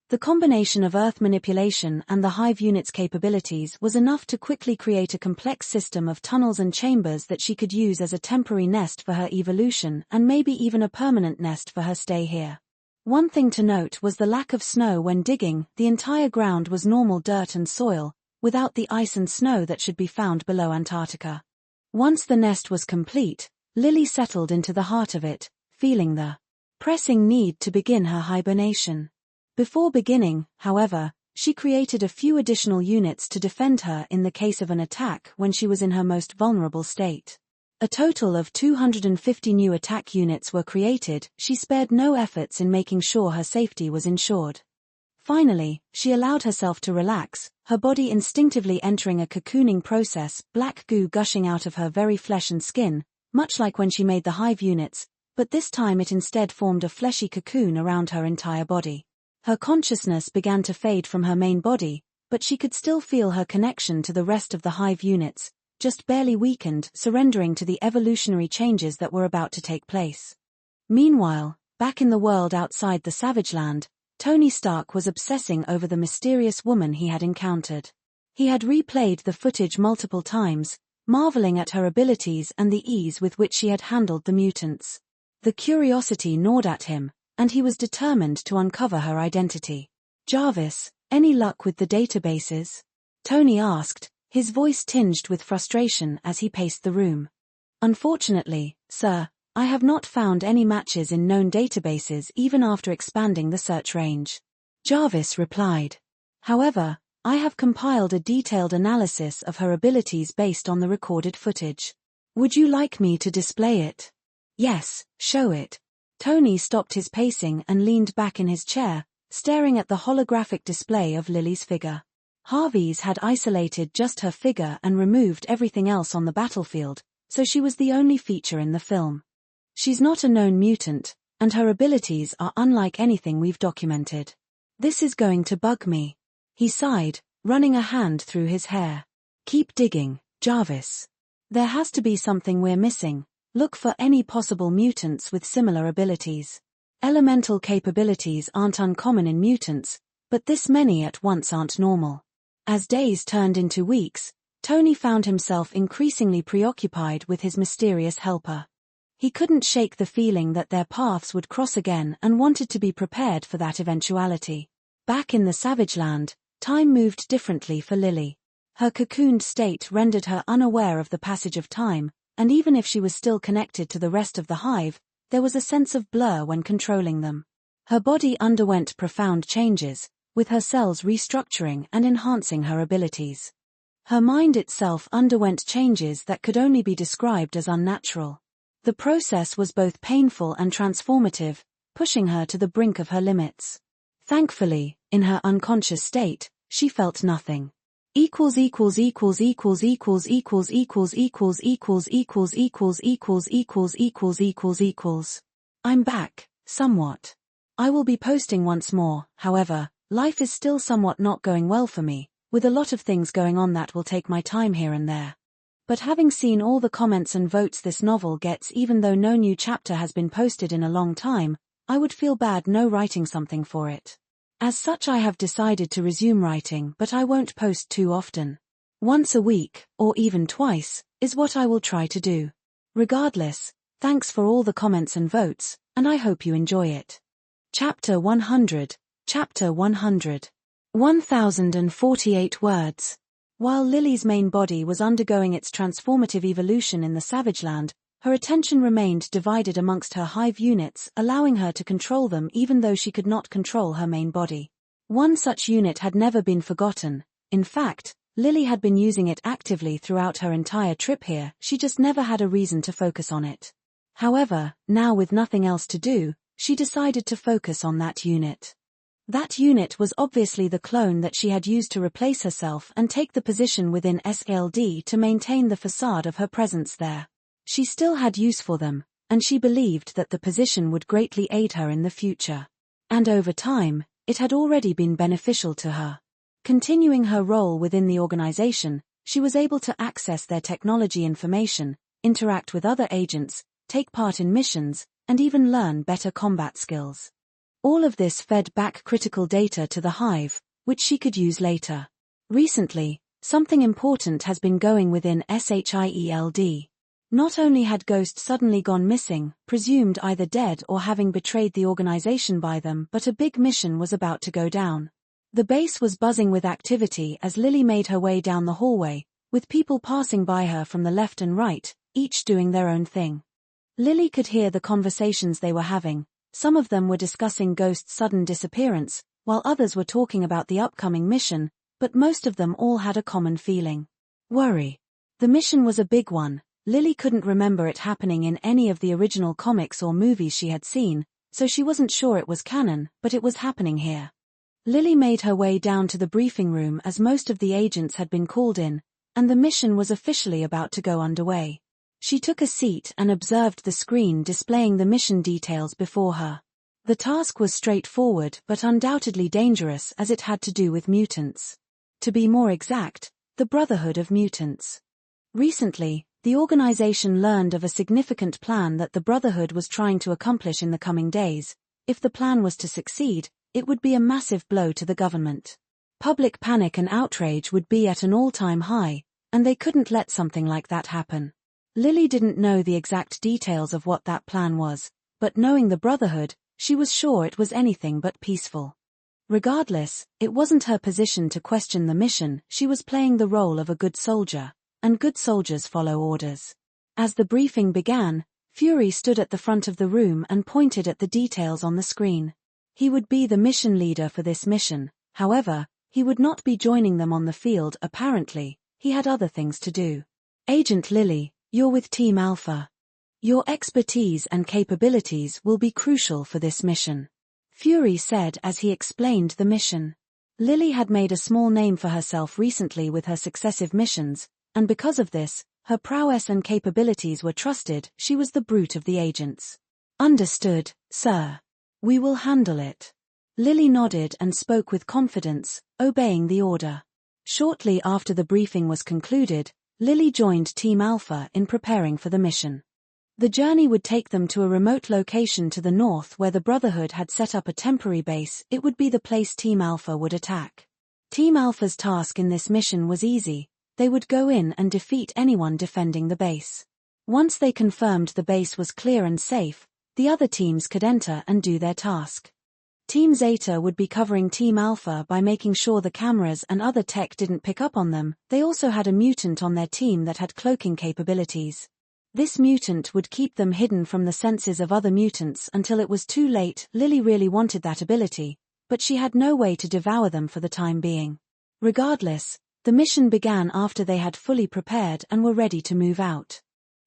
Speaker 1: The combination of earth manipulation and the hive unit's capabilities was enough to quickly create a complex system of tunnels and chambers that she could use as a temporary nest for her evolution and maybe even a permanent nest for her stay here. One thing to note was the lack of snow when digging. The entire ground was normal dirt and soil, without the ice and snow that should be found below Antarctica. Once the nest was complete, Lily settled into the heart of it, feeling the pressing need to begin her hibernation. Before beginning, however, she created a few additional units to defend her in the case of an attack when she was in her most vulnerable state. A total of 250 new attack units were created. She spared no efforts in making sure her safety was ensured. Finally, she allowed herself to relax, her body instinctively entering a cocooning process, black goo gushing out of her very flesh and skin, much like when she made the hive units, but this time it instead formed a fleshy cocoon around her entire body. Her consciousness began to fade from her main body, but she could still feel her connection to the rest of the hive units, just barely weakened, surrendering to the evolutionary changes that were about to take place. Meanwhile, back in the world outside the Savage Land, Tony Stark was obsessing over the mysterious woman he had encountered. He had replayed the footage multiple times, marveling at her abilities and the ease with which she had handled the mutants. The curiosity gnawed at him, and he was determined to uncover her identity. "Jarvis, any luck with the databases?" Tony asked, his voice tinged with frustration as he paced the room. "Unfortunately, sir, I have not found any matches in known databases even after expanding the search range," Jarvis replied. "However, I have compiled a detailed analysis of her abilities based on the recorded footage. Would you like me to display it?" "Yes, show it." Tony stopped his pacing and leaned back in his chair, staring at the holographic display of Lily's figure. Harvey's had isolated just her figure and removed everything else on the battlefield, so she was the only feature in the film. She's not a known mutant, and her abilities are unlike anything we've documented. This is going to bug me. He sighed, running a hand through his hair. "Keep digging, Jarvis. There has to be something we're missing, Look for any possible mutants with similar abilities. Elemental capabilities aren't uncommon in mutants, but this many at once aren't normal. As days turned into weeks, Tony found himself increasingly preoccupied with his mysterious helper. He couldn't shake the feeling that their paths would cross again and wanted to be prepared for that eventuality. Back in the Savage Land, time moved differently for Lily. Her cocooned state rendered her unaware of the passage of time, and even if she was still connected to the rest of the hive, there was a sense of blur when controlling them. Her body underwent profound changes, with her cells restructuring and enhancing her abilities. Her mind itself underwent changes that could only be described as unnatural. The process was both painful and transformative, pushing her to the brink of her limits. Thankfully, in her unconscious state, she felt nothing. I'm back, somewhat. I will be posting once more, however, life is still somewhat not going well for me, with a lot of things going on that will take my time here and there. But having seen all the comments and votes this novel gets even though no new chapter has been posted in a long time, I would feel bad no writing something for it. As such I have decided to resume writing, but I won't post too often. Once a week, or even twice, is what I will try to do. Regardless, thanks for all the comments and votes, and I hope you enjoy it. Chapter 100. Chapter 100. 1048 words. While Lily's main body was undergoing its transformative evolution in the Savage Land, her attention remained divided amongst her hive units, allowing her to control them even though she could not control her main body. One such unit had never been forgotten. In fact, Lily had been using it actively throughout her entire trip here, she just never had a reason to focus on it. However, now with nothing else to do, she decided to focus on that unit. That unit was obviously the clone that she had used to replace herself and take the position within SLD to maintain the facade of her presence there. She still had use for them, and she believed that the position would greatly aid her in the future. And over time, it had already been beneficial to her. Continuing her role within the organization, she was able to access their technology information, interact with other agents, take part in missions, and even learn better combat skills. All of this fed back critical data to the Hive, which she could use later. Recently, something important has been going within SHIELD. Not only had Ghost suddenly gone missing, presumed either dead or having betrayed the organization by them, but a big mission was about to go down. The base was buzzing with activity as Lily made her way down the hallway, with people passing by her from the left and right, each doing their own thing. Lily could hear the conversations they were having. Some of them were discussing Ghost's sudden disappearance, while others were talking about the upcoming mission, but most of them all had a common feeling. Worry. The mission was a big one. Lily couldn't remember it happening in any of the original comics or movies she had seen, so she wasn't sure it was canon, but it was happening here. Lily made her way down to the briefing room as most of the agents had been called in, and the mission was officially about to go underway. She took a seat and observed the screen displaying the mission details before her. The task was straightforward but undoubtedly dangerous as it had to do with mutants. To be more exact, the Brotherhood of Mutants. Recently, the organization learned of a significant plan that the Brotherhood was trying to accomplish in the coming days. If the plan was to succeed, it would be a massive blow to the government. Public panic and outrage would be at an all-time high, and they couldn't let something like that happen. Lily didn't know the exact details of what that plan was, but knowing the Brotherhood, she was sure it was anything but peaceful. Regardless, it wasn't her position to question the mission, she was playing the role of a good soldier. And good soldiers follow orders. As the briefing began, Fury stood at the front of the room and pointed at the details on the screen. He would be the mission leader for this mission, however, he would not be joining them on the field apparently, he had other things to do. Agent Lily, you're with Team Alpha. Your expertise and capabilities will be crucial for this mission. Fury said as he explained the mission. Lily had made a small name for herself recently with her successive missions, and because of this, her prowess and capabilities were trusted. She was the brute of the agents. Understood, sir. We will handle it. Lily nodded and spoke with confidence, obeying the order. Shortly after the briefing was concluded, Lily joined Team Alpha in preparing for the mission. The journey would take them to a remote location to the north where the Brotherhood had set up a temporary base. It would be the place Team Alpha would attack. Team Alpha's task in this mission was easy. They would go in and defeat anyone defending the base. Once they confirmed the base was clear and safe, the other teams could enter and do their task. Team Zeta would be covering Team Alpha by making sure the cameras and other tech didn't pick up on them. They also had a mutant on their team that had cloaking capabilities. This mutant would keep them hidden from the senses of other mutants until it was too late. Lily really wanted that ability, but she had no way to devour them for the time being. Regardless, the mission began after they had fully prepared and were ready to move out.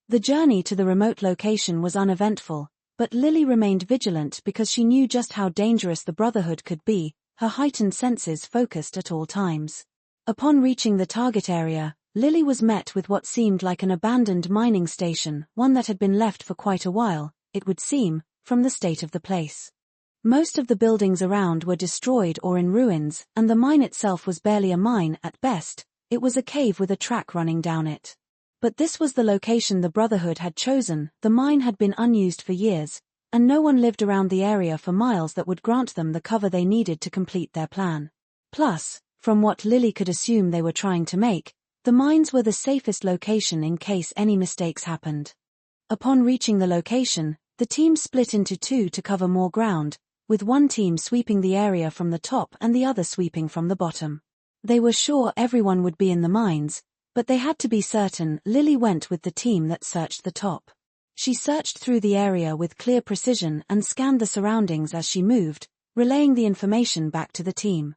Speaker 1: The journey to the remote location was uneventful, but Lily remained vigilant because she knew just how dangerous the Brotherhood could be, her heightened senses focused at all times. Upon reaching the target area, Lily was met with what seemed like an abandoned mining station, one that had been left for quite a while, it would seem, from the state of the place. Most of the buildings around were destroyed or in ruins, and the mine itself was barely a mine at best. It was a cave with a track running down it. But this was the location the Brotherhood had chosen. The mine had been unused for years, and no one lived around the area for miles that would grant them the cover they needed to complete their plan. Plus, from what Lily could assume they were trying to make, the mines were the safest location in case any mistakes happened. Upon reaching the location, the team split into two to cover more ground, with one team sweeping the area from the top and the other sweeping from the bottom. They were sure everyone would be in the mines, but they had to be certain. Lily went with the team that searched the top. She searched through the area with clear precision and scanned the surroundings as she moved, relaying the information back to the team.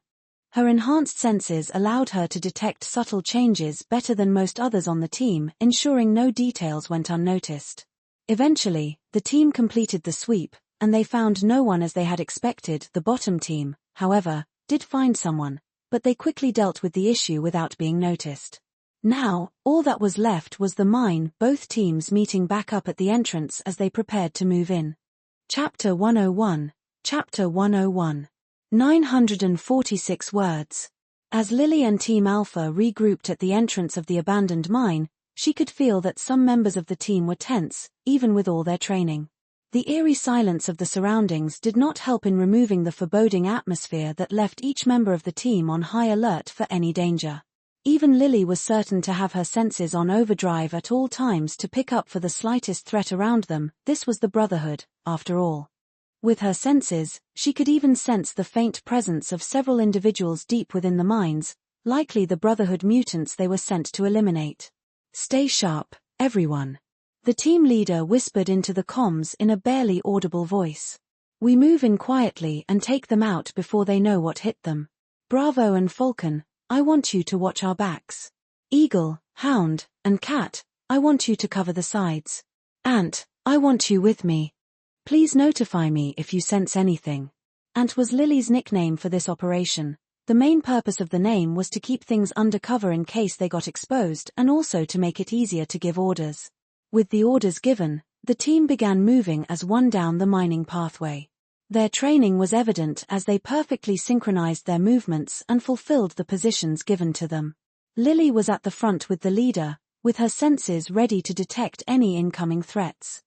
Speaker 1: Her enhanced senses allowed her to detect subtle changes better than most others on the team, ensuring no details went unnoticed. Eventually, the team completed the sweep, and they found no one as they had expected. The bottom team, however, did find someone, but they quickly dealt with the issue without being noticed. Now, all that was left was the mine, both teams meeting back up at the entrance as they prepared to move in. Chapter 101. Chapter 101. 946 words. As Lily and Team Alpha regrouped at the entrance of the abandoned mine, she could feel that some members of the team were tense, even with all their training. The eerie silence of the surroundings did not help in removing the foreboding atmosphere that left each member of the team on high alert for any danger. Even Lily was certain to have her senses on overdrive at all times to pick up for the slightest threat around them. This was the Brotherhood, after all. With her senses, she could even sense the faint presence of several individuals deep within the mines, likely the Brotherhood mutants they were sent to eliminate. "Stay sharp, everyone," the team leader whispered into the comms in a barely audible voice. "We move in quietly and take them out before they know what hit them. Bravo and Falcon, I want you to watch our backs. Eagle, Hound, and Cat, I want you to cover the sides. Ant, I want you with me. Please notify me if you sense anything." Ant was Lily's nickname for this operation. The main purpose of the name was to keep things undercover in case they got exposed and also to make it easier to give orders. With the orders given, the team began moving as one down the mining pathway. Their training was evident as they perfectly synchronized their movements and fulfilled the positions given to them. Lily was at the front with the leader, with her senses ready to detect any incoming threats.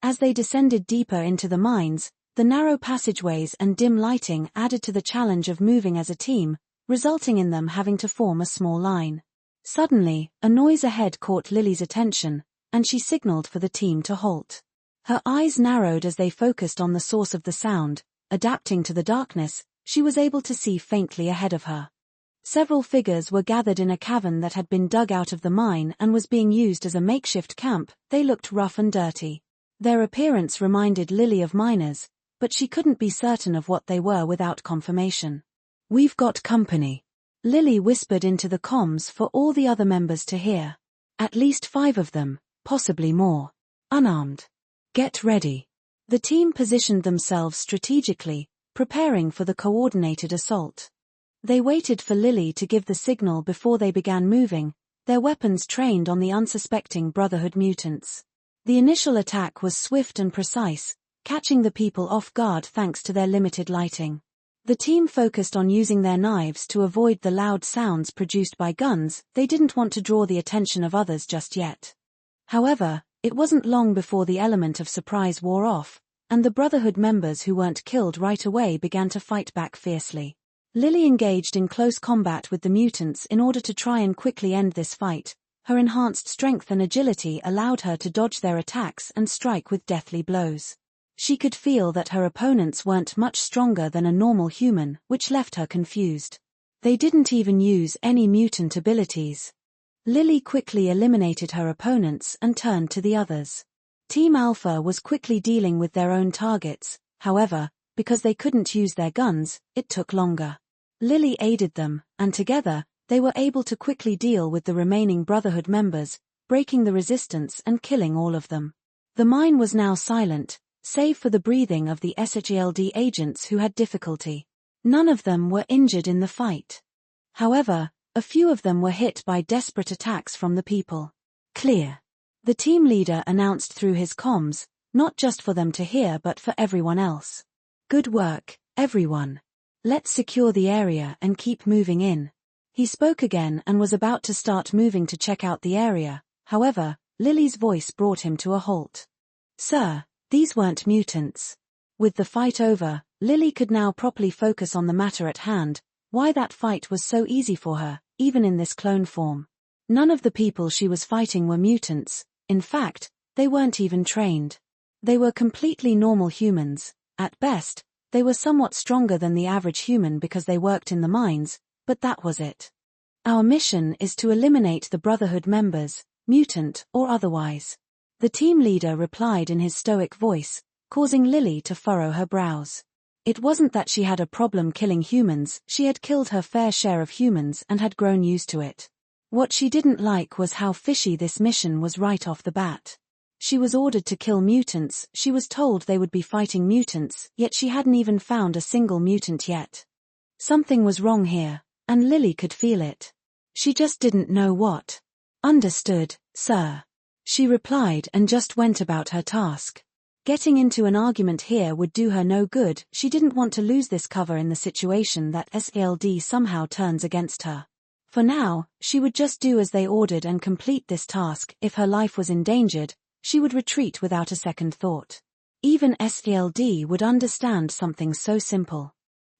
Speaker 1: As they descended deeper into the mines, the narrow passageways and dim lighting added to the challenge of moving as a team, resulting in them having to form a small line. Suddenly, a noise ahead caught Lily's attention, and she signaled for the team to halt. Her eyes narrowed as they focused on the source of the sound. Adapting to the darkness, she was able to see faintly ahead of her. Several figures were gathered in a cavern that had been dug out of the mine and was being used as a makeshift camp. They looked rough and dirty. Their appearance reminded Lily of miners, but she couldn't be certain of what they were without confirmation. "We've got company," Lily whispered into the comms for all the other members to hear. "At least 5 of them, possibly more. Unarmed. Get ready." The team positioned themselves strategically, preparing for the coordinated assault. They waited for Lily to give the signal before they began moving, their weapons trained on the unsuspecting Brotherhood mutants. The initial attack was swift and precise, catching the people off guard thanks to their limited lighting. The team focused on using their knives to avoid the loud sounds produced by guns. They didn't want to draw the attention of others just yet. However, It wasn't long before the element of surprise wore off, and the Brotherhood members who weren't killed right away began to fight back fiercely. Lily engaged in close combat with the mutants in order to try and quickly end this fight. Her enhanced strength and agility allowed her to dodge their attacks and strike with deathly blows. She could feel that her opponents weren't much stronger than a normal human, which left her confused. They didn't even use any mutant abilities. Lily quickly eliminated her opponents and turned to the others. Team Alpha was quickly dealing with their own targets, however, because they couldn't use their guns, it took longer. Lily aided them, and together, they were able to quickly deal with the remaining Brotherhood members, breaking the resistance and killing all of them. The mine was now silent, save for the breathing of the SHIELD agents who had difficulty. None of them were injured in the fight. However, a few of them were hit by desperate attacks from the people. Clear. The team leader announced through his comms, not just for them to hear but for everyone else. Good work, everyone. Let's secure the area and keep moving in. He spoke again and was about to start moving to check out the area, however, Lily's voice brought him to a halt. Sir, these weren't mutants. With the fight over, Lily could now properly focus on the matter at hand, why that fight was so easy for her, even in this clone form. None of the people she was fighting were mutants, in fact, they weren't even trained. They were completely normal humans. At best, they were somewhat stronger than the average human because they worked in the mines, but that was it. Our mission is to eliminate the Brotherhood members, mutant or otherwise. The team leader replied in his stoic voice, causing Lily to furrow her brows. It wasn't that she had a problem killing humans, she had killed her fair share of humans and had grown used to it. What she didn't like was how fishy this mission was right off the bat. She was ordered to kill mutants, she was told they would be fighting mutants, yet she hadn't even found a single mutant yet. Something was wrong here, and Lily could feel it. She just didn't know what. Understood, sir. She replied and just went about her task. Getting into an argument here would do her no good, she didn't want to lose this cover in the situation that SLD somehow turns against her. For now, she would just do as they ordered and complete this task. If her life was endangered, she would retreat without a second thought. Even SLD would understand something so simple.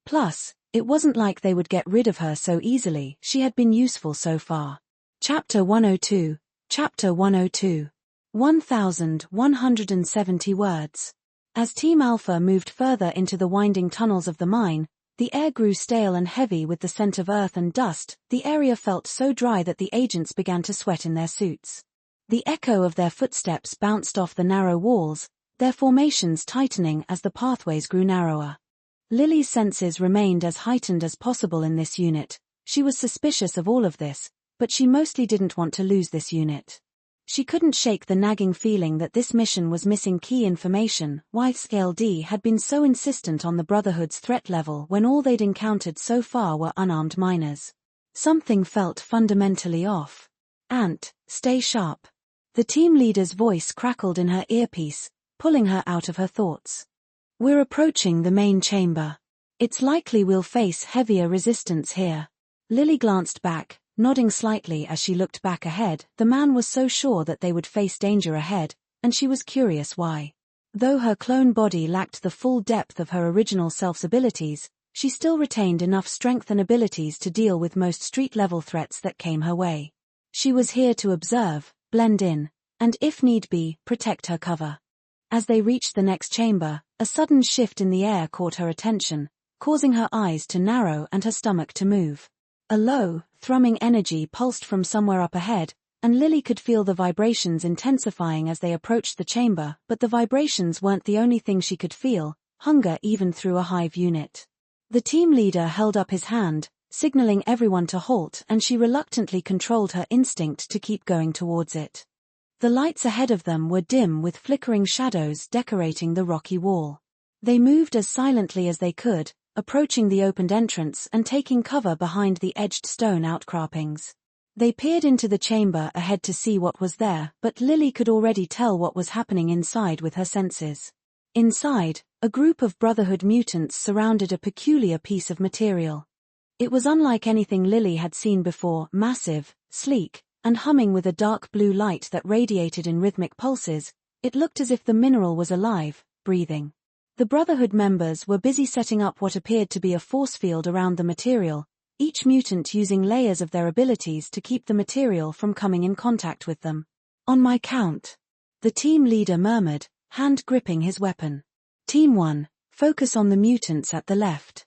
Speaker 1: Plus, it wasn't like they would get rid of her so easily, she had been useful so far. Chapter 102. Chapter 102. 1,170 words. As Team Alpha moved further into the winding tunnels of the mine, the air grew stale and heavy with the scent of earth and dust. The area felt so dry that the agents began to sweat in their suits. The echo of their footsteps bounced off the narrow walls, their formations tightening as the pathways grew narrower. Lily's senses remained as heightened as possible in this unit. She was suspicious of all of this, but she mostly didn't want to lose this unit. She couldn't shake the nagging feeling that this mission was missing key information. Why SLD had been so insistent on the Brotherhood's threat level when all they'd encountered so far were unarmed miners. Something felt fundamentally off. Ant, stay sharp. The team leader's voice crackled in her earpiece, pulling her out of her thoughts. We're approaching the main chamber. It's likely we'll face heavier resistance here. Lily glanced back, nodding slightly as she looked back ahead. The man was so sure that they would face danger ahead, and she was curious why. Though her clone body lacked the full depth of her original self's abilities, she still retained enough strength and abilities to deal with most street-level threats that came her way. She was here to observe, blend in, and if need be, protect her cover. As they reached the next chamber, a sudden shift in the air caught her attention, causing her eyes to narrow and her stomach to move. A low, thrumming energy pulsed from somewhere up ahead, and Lily could feel the vibrations intensifying as they approached the chamber, but the vibrations weren't the only thing she could feel, hunger even through a Hive unit. The team leader held up his hand, signaling everyone to halt, and she reluctantly controlled her instinct to keep going towards it. The lights ahead of them were dim with flickering shadows decorating the rocky wall. They moved as silently as they could, approaching the opened entrance and taking cover behind the edged stone outcroppings. They peered into the chamber ahead to see what was there, but Lily could already tell what was happening inside with her senses. Inside, a group of Brotherhood mutants surrounded a peculiar piece of material. It was unlike anything Lily had seen before, massive, sleek, and humming with a dark blue light that radiated in rhythmic pulses, it looked as if the mineral was alive, breathing. The Brotherhood members were busy setting up what appeared to be a force field around the material, each mutant using layers of their abilities to keep the material from coming in contact with them. "On my count," the team leader murmured, hand gripping his weapon. Team 1, focus on the mutants at the left.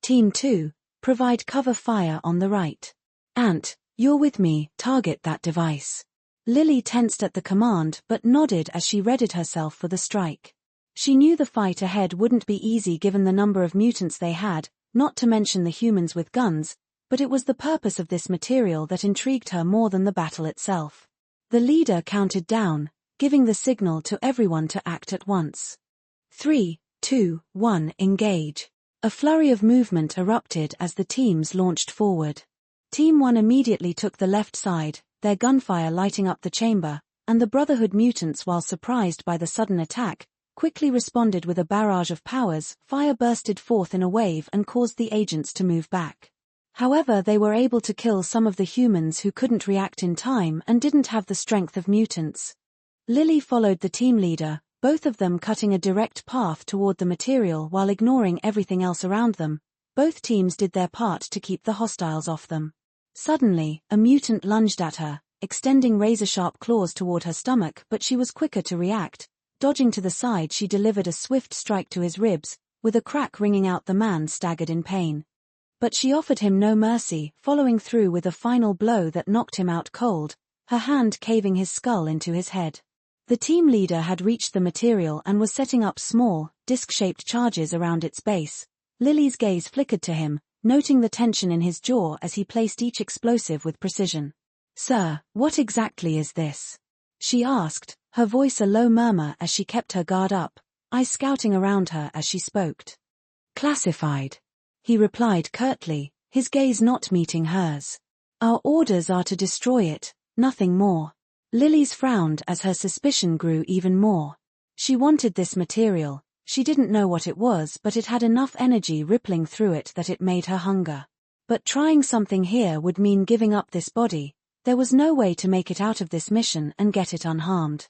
Speaker 1: Team 2, provide cover fire on the right. Ant, you're with me, target that device. Lily tensed at the command but nodded as she readied herself for the strike. She knew the fight ahead wouldn't be easy given the number of mutants they had, not to mention the humans with guns, but it was the purpose of this material that intrigued her more than the battle itself. The leader counted down, giving the signal to everyone to act at once. 3, 2, 1, engage. A flurry of movement erupted as the teams launched forward. Team 1 immediately took the left side, their gunfire lighting up the chamber, and the Brotherhood mutants, while surprised by the sudden attack, quickly responded with a barrage of powers. Fire bursted forth in a wave and caused the agents to move back. However, they were able to kill some of the humans who couldn't react in time and didn't have the strength of mutants. Lily followed the team leader, both of them cutting a direct path toward the material while ignoring everything else around them. Both teams did their part to keep the hostiles off them. Suddenly, a mutant lunged at her, extending razor-sharp claws toward her stomach, but she was quicker to react. Dodging to the side, she delivered a swift strike to his ribs, with a crack ringing out. The man staggered in pain. But she offered him no mercy, following through with a final blow that knocked him out cold, her hand caving his skull into his head. The team leader had reached the material and was setting up small, disc-shaped charges around its base. Lily's gaze flickered to him, noting the tension in his jaw as he placed each explosive with precision. "Sir, what exactly is this?" she asked, her voice a low murmur as she kept her guard up, eyes scouting around her as she spoke. "Classified," he replied curtly, his gaze not meeting hers. "Our orders are to destroy it, nothing more." Lily's frowned as her suspicion grew even more. She wanted this material. She didn't know what it was, but it had enough energy rippling through it that it made her hunger. But trying something here would mean giving up this body. There was no way to make it out of this mission and get it unharmed.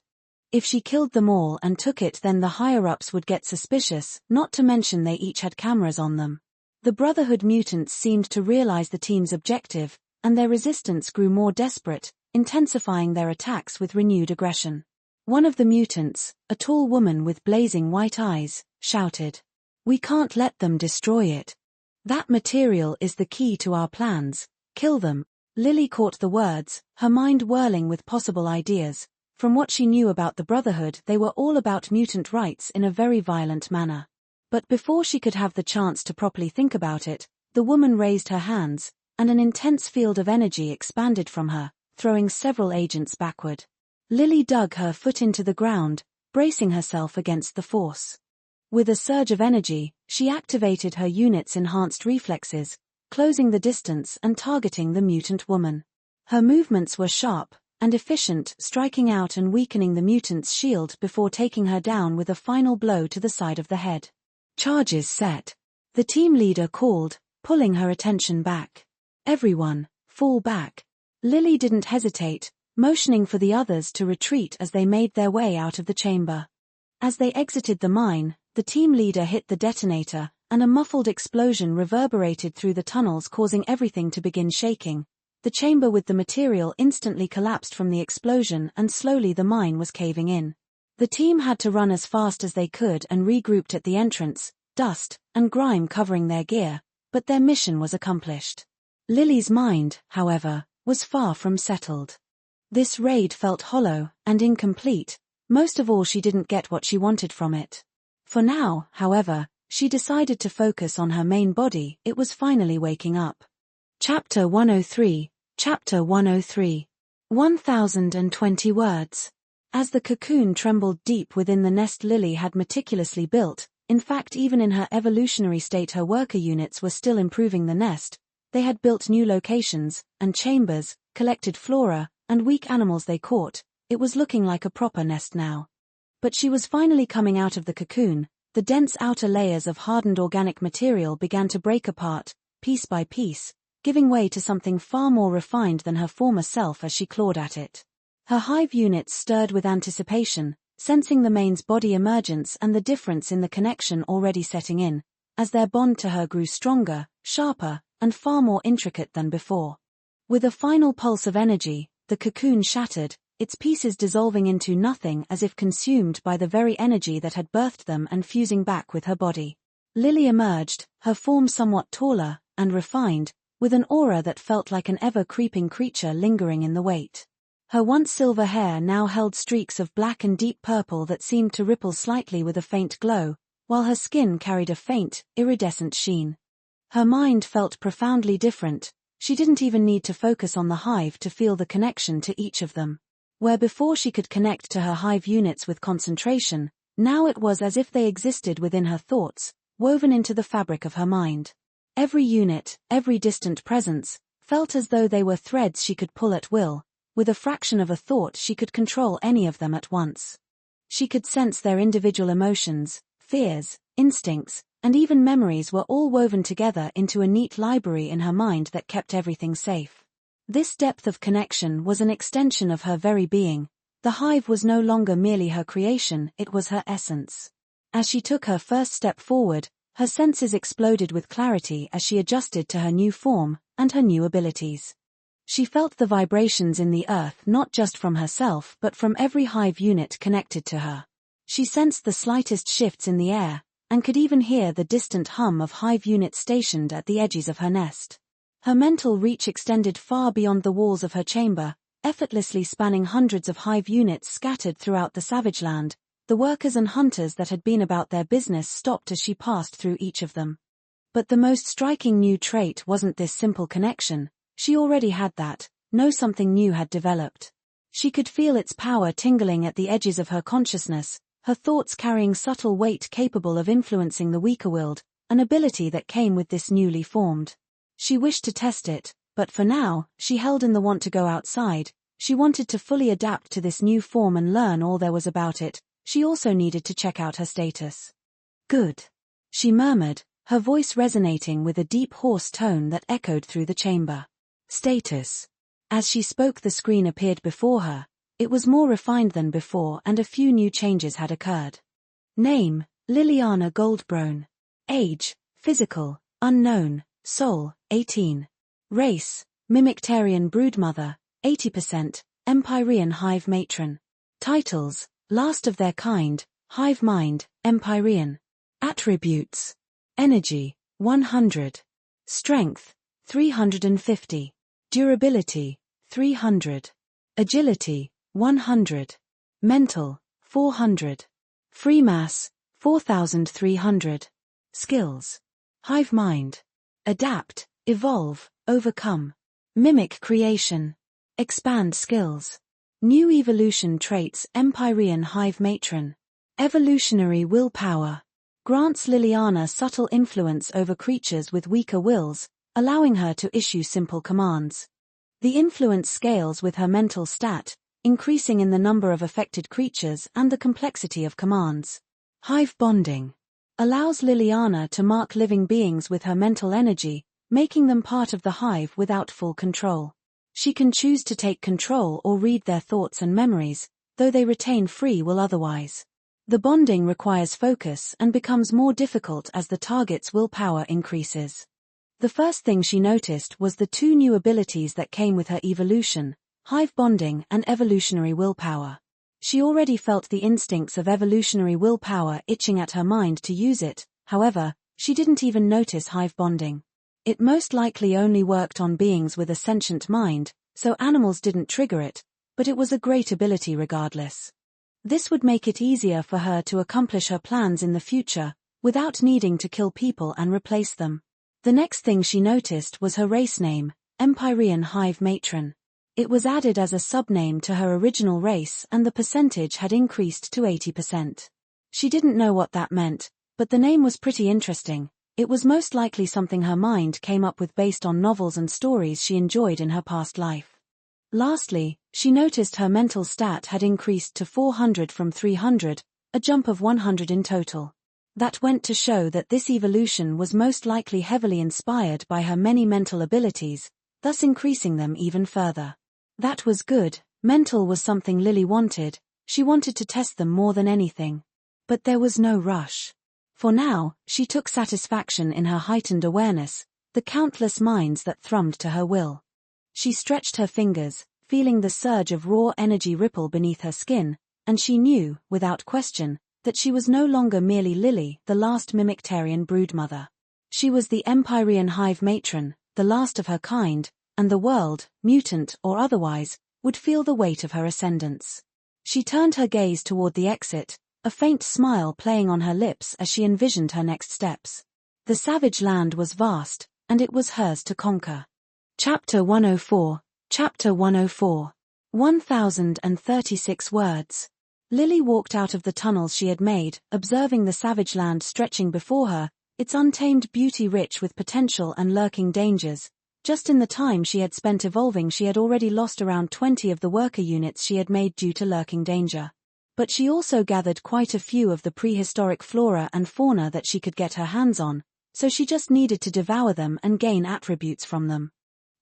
Speaker 1: If she killed them all and took it, then the higher-ups would get suspicious, not to mention they each had cameras on them. The Brotherhood mutants seemed to realize the team's objective, and their resistance grew more desperate, intensifying their attacks with renewed aggression. One of the mutants, a tall woman with blazing white eyes, shouted, "We can't let them destroy it. That material is the key to our plans. Kill them." Lily caught the words, her mind whirling with possible ideas. From what she knew about the Brotherhood, they were all about mutant rights in a very violent manner. But before she could have the chance to properly think about it, the woman raised her hands, and an intense field of energy expanded from her, throwing several agents backward. Lily dug her foot into the ground, bracing herself against the force. With a surge of energy, she activated her unit's enhanced reflexes, closing the distance and targeting the mutant woman. Her movements were sharp and efficient, striking out and weakening the mutant's shield before taking her down with a final blow to the side of the head. "Charges set," the team leader called, pulling her attention back. "Everyone, fall back." Lily didn't hesitate, motioning for the others to retreat as they made their way out of the chamber. As they exited the mine, the team leader hit the detonator, and a muffled explosion reverberated through the tunnels, causing everything to begin shaking. The chamber with the material instantly collapsed from the explosion, and slowly the mine was caving in. The team had to run as fast as they could and regrouped at the entrance, dust and grime covering their gear, but their mission was accomplished. Lily's mind, however, was far from settled. This raid felt hollow and incomplete. Most of all, she didn't get what she wanted from it. For now, however, she decided to focus on her main body. It was finally waking up. Chapter 103. Chapter 103. 1020 words. As the cocoon trembled deep within the nest Lily had meticulously built, in fact even in her evolutionary state her worker units were still improving the nest. They had built new locations and chambers, collected flora, and weak animals they caught. It was looking like a proper nest now. But she was finally coming out of the cocoon. The dense outer layers of hardened organic material began to break apart, piece by piece, giving way to something far more refined than her former self as she clawed at it. Her hive units stirred with anticipation, sensing the main's body emergence and the difference in the connection already setting in, as their bond to her grew stronger, sharper, and far more intricate than before. With a final pulse of energy, the cocoon shattered, its pieces dissolving into nothing as if consumed by the very energy that had birthed them and fusing back with her body. Lily emerged, her form somewhat taller and refined, with an aura that felt like an ever-creeping creature lingering in the wait. Her once silver hair now held streaks of black and deep purple that seemed to ripple slightly with a faint glow, while her skin carried a faint, iridescent sheen. Her mind felt profoundly different. She didn't even need to focus on the hive to feel the connection to each of them. Where before she could connect to her hive units with concentration, now it was as if they existed within her thoughts, woven into the fabric of her mind. Every unit, every distant presence, felt as though they were threads she could pull at will. With a fraction of a thought she could control any of them at once. She could sense their individual emotions, fears, instincts, and even memories were all woven together into a neat library in her mind that kept everything safe. This depth of connection was an extension of her very being. The hive was no longer merely her creation, it was her essence. As she took her first step forward, her senses exploded with clarity as she adjusted to her new form and her new abilities. She felt the vibrations in the earth not just from herself but from every hive unit connected to her. She sensed the slightest shifts in the air, and could even hear the distant hum of hive units stationed at the edges of her nest. Her mental reach extended far beyond the walls of her chamber, effortlessly spanning hundreds of hive units scattered throughout the savage land. The workers and hunters that had been about their business stopped as she passed through each of them. But the most striking new trait wasn't this simple connection. She already had that, no, something new had developed. She could feel its power tingling at the edges of her consciousness, her thoughts carrying subtle weight capable of influencing the weaker-willed, an ability that came with this newly formed. She wished to test it, but for now, she held in the want to go outside. She wanted to fully adapt to this new form and learn all there was about it. She also needed to check out her status. Good, she murmured, her voice resonating with a deep hoarse tone that echoed through the chamber. Status. As she spoke, the screen appeared before her. It was more refined than before and a few new changes had occurred. Name, Liliana Goldbrone. Age, physical, unknown, soul, 18. Race, Mimictarian broodmother, 80%, Empyrean hive matron. Titles, last of their kind, hive mind, Empyrean. Attributes. Energy, 100. Strength, 350. Durability, 300. Agility, 100. Mental, 400. Free mass, 4,300. Skills. Hive mind. Adapt, evolve, overcome. Mimic creation. Expand skills. New evolution traits, Empyrean hive matron. Evolutionary willpower. Grants Liliana subtle influence over creatures with weaker wills, allowing her to issue simple commands. The influence scales with her mental stat, increasing in the number of affected creatures and the complexity of commands. Hive bonding. Allows Liliana to mark living beings with her mental energy, making them part of the hive without full control. She can choose to take control or read their thoughts and memories, though they retain free will otherwise. The bonding requires focus and becomes more difficult as the target's willpower increases. The first thing she noticed was the two new abilities that came with her evolution, hive bonding and evolutionary willpower. She already felt the instincts of evolutionary willpower itching at her mind to use it, however, she didn't even notice hive bonding. It most likely only worked on beings with a sentient mind, so animals didn't trigger it, but it was a great ability regardless. This would make it easier for her to accomplish her plans in the future, without needing to kill people and replace them. The next thing she noticed was her race name, Empyrean hive matron. It was added as a subname to her original race and the percentage had increased to 80%. She didn't know what that meant, but the name was pretty interesting. It was most likely something her mind came up with based on novels and stories she enjoyed in her past life. Lastly, she noticed her mental stat had increased to 400 from 300, a jump of 100 in total. That went to show that this evolution was most likely heavily inspired by her many mental abilities, thus increasing them even further. That was good. Mental was something Lily wanted. She wanted to test them more than anything. But there was no rush. For now, she took satisfaction in her heightened awareness, the countless minds that thrummed to her will. She stretched her fingers, feeling the surge of raw energy ripple beneath her skin, and she knew, without question, that she was no longer merely Lily, the last Mimictarian broodmother. She was the Empyrean Hive matron, the last of her kind, and the world, mutant or otherwise, would feel the weight of her ascendance. She turned her gaze toward the exit, a faint smile playing on her lips as she envisioned her next steps. The savage land was vast, and it was hers to conquer. Chapter 104. Chapter 104. 1036 words. Lily walked out of the tunnels she had made, observing the savage land stretching before her, its untamed beauty rich with potential and lurking dangers. Just in the time she had spent evolving, she had already lost around 20 of the worker units she had made due to lurking danger. But she also gathered quite a few of the prehistoric flora and fauna that she could get her hands on, so she just needed to devour them and gain attributes from them.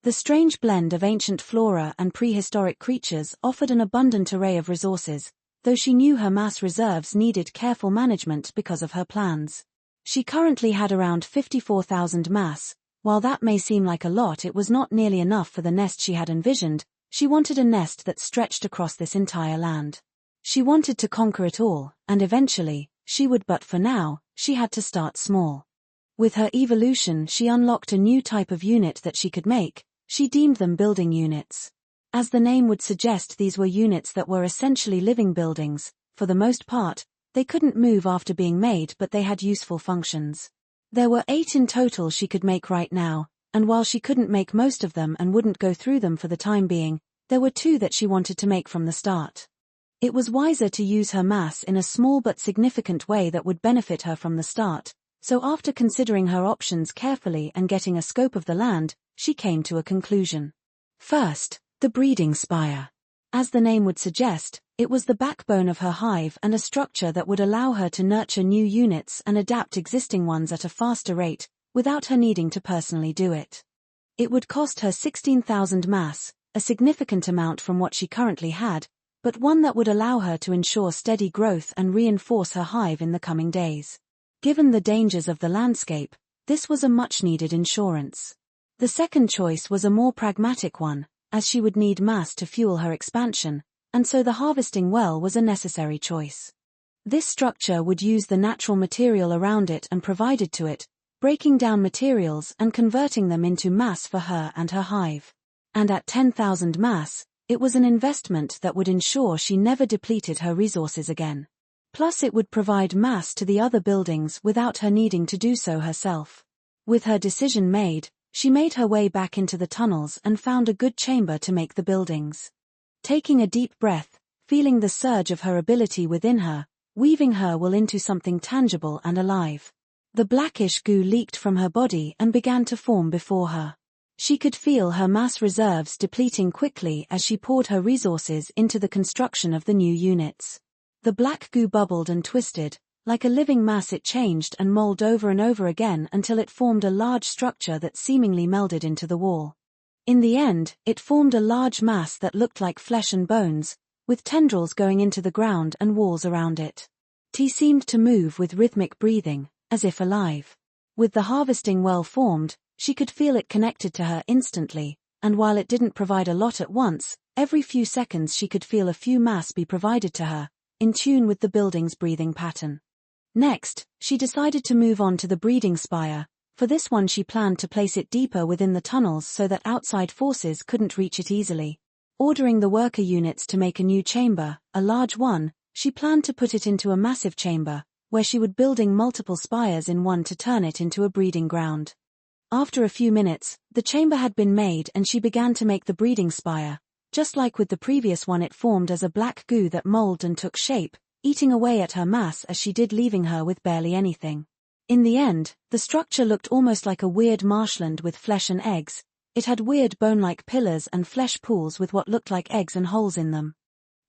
Speaker 1: The strange blend of ancient flora and prehistoric creatures offered an abundant array of resources, though she knew her mass reserves needed careful management because of her plans. She currently had around 54,000 mass. While that may seem like a lot, it was not nearly enough for the nest she had envisioned. She wanted a nest that stretched across this entire land. She wanted to conquer it all, and eventually, she would, but for now, she had to start small. With her evolution, she unlocked a new type of unit that she could make. She deemed them building units. As the name would suggest, these were units that were essentially living buildings. For the most part, they couldn't move after being made, but they had useful functions. There were 8 in total she could make right now, and while she couldn't make most of them and wouldn't go through them for the time being, there were 2 that she wanted to make from the start. It was wiser to use her mass in a small but significant way that would benefit her from the start, so after considering her options carefully and getting a scope of the land, she came to a conclusion. First, the breeding spire. As the name would suggest, it was the backbone of her hive and a structure that would allow her to nurture new units and adapt existing ones at a faster rate, without her needing to personally do it. It would cost her 16,000 mass, a significant amount from what she currently had, but one that would allow her to ensure steady growth and reinforce her hive in the coming days. Given the dangers of the landscape, this was a much-needed insurance. The second choice was a more pragmatic one, as she would need mass to fuel her expansion, and so the harvesting well was a necessary choice. This structure would use the natural material around it and provided to it, breaking down materials and converting them into mass for her and her hive. And at 10,000 mass, it was an investment that would ensure she never depleted her resources again. Plus it would provide mass to the other buildings without her needing to do so herself. With her decision made, she made her way back into the tunnels and found a good chamber to make the buildings. Taking a deep breath, feeling the surge of her ability within her, weaving her will into something tangible and alive. The blackish goo leaked from her body and began to form before her. She could feel her mass reserves depleting quickly as she poured her resources into the construction of the new units. The black goo bubbled and twisted. Like a living mass, it changed and molded over and over again until it formed a large structure that seemingly melded into the wall. In the end, it formed a large mass that looked like flesh and bones, with tendrils going into the ground and walls around it. It seemed to move with rhythmic breathing, as if alive. With the harvesting well formed, she could feel it connected to her instantly, and while it didn't provide a lot at once, every few seconds she could feel a few mass be provided to her, in tune with the building's breathing pattern. Next, she decided to move on to the breeding spire. For this one she planned to place it deeper within the tunnels so that outside forces couldn't reach it easily. Ordering the worker units to make a new chamber, a large one, she planned to put it into a massive chamber, where she would building multiple spires in one to turn it into a breeding ground. After a few minutes, the chamber had been made and she began to make the breeding spire. Just like with the previous one, it formed as a black goo that molded and took shape, eating away at her mass as she did, leaving her with barely anything. In the end, the structure looked almost like a weird marshland with flesh and eggs. It had weird bone-like pillars and flesh pools with what looked like eggs and holes in them.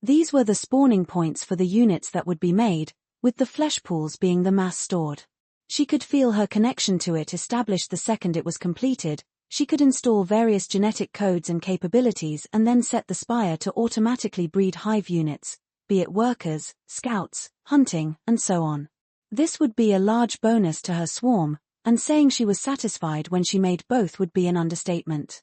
Speaker 1: These were the spawning points for the units that would be made, with the flesh pools being the mass stored. She could feel her connection to it established the second it was completed. She could install various genetic codes and capabilities and then set the spire to automatically breed hive units, be it workers, scouts, hunting, and so on. This would be a large bonus to her swarm, and saying she was satisfied when she made both would be an understatement.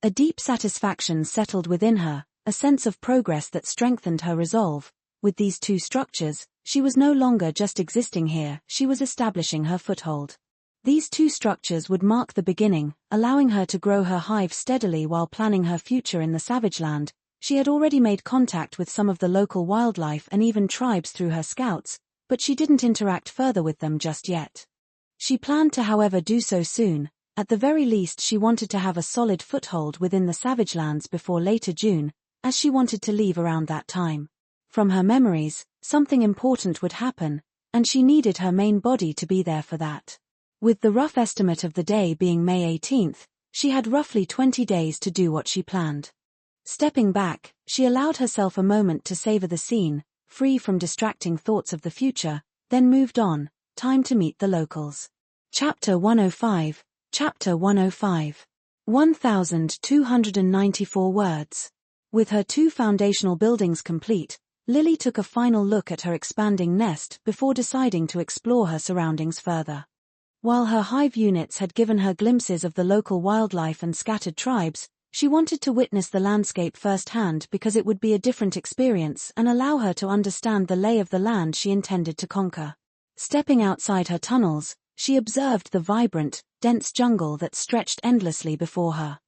Speaker 1: A deep satisfaction settled within her, a sense of progress that strengthened her resolve. With these two structures, she was no longer just existing here, she was establishing her foothold. These two structures would mark the beginning, allowing her to grow her hive steadily while planning her future in the Savage Land. She had already made contact with some of the local wildlife and even tribes through her scouts, but she didn't interact further with them just yet. She planned to, however, do so soon. At the very least, she wanted to have a solid foothold within the Savage Lands before later June, as she wanted to leave around that time. From her memories, something important would happen, and she needed her main body to be there for that. With the rough estimate of the day being May 18th, she had roughly 20 days to do what she planned. Stepping back, she allowed herself a moment to savor the scene, free from distracting thoughts of the future, then moved on. Time to meet the locals. Chapter 105. Chapter 105. 1,294 words. With her two foundational buildings complete, Lily took a final look at her expanding nest before deciding to explore her surroundings further. While her hive units had given her glimpses of the local wildlife and scattered tribes, she wanted to witness the landscape firsthand because it would be a different experience and allow her to understand the lay of the land she intended to conquer. Stepping outside her tunnels, she observed the vibrant, dense jungle that stretched endlessly before her.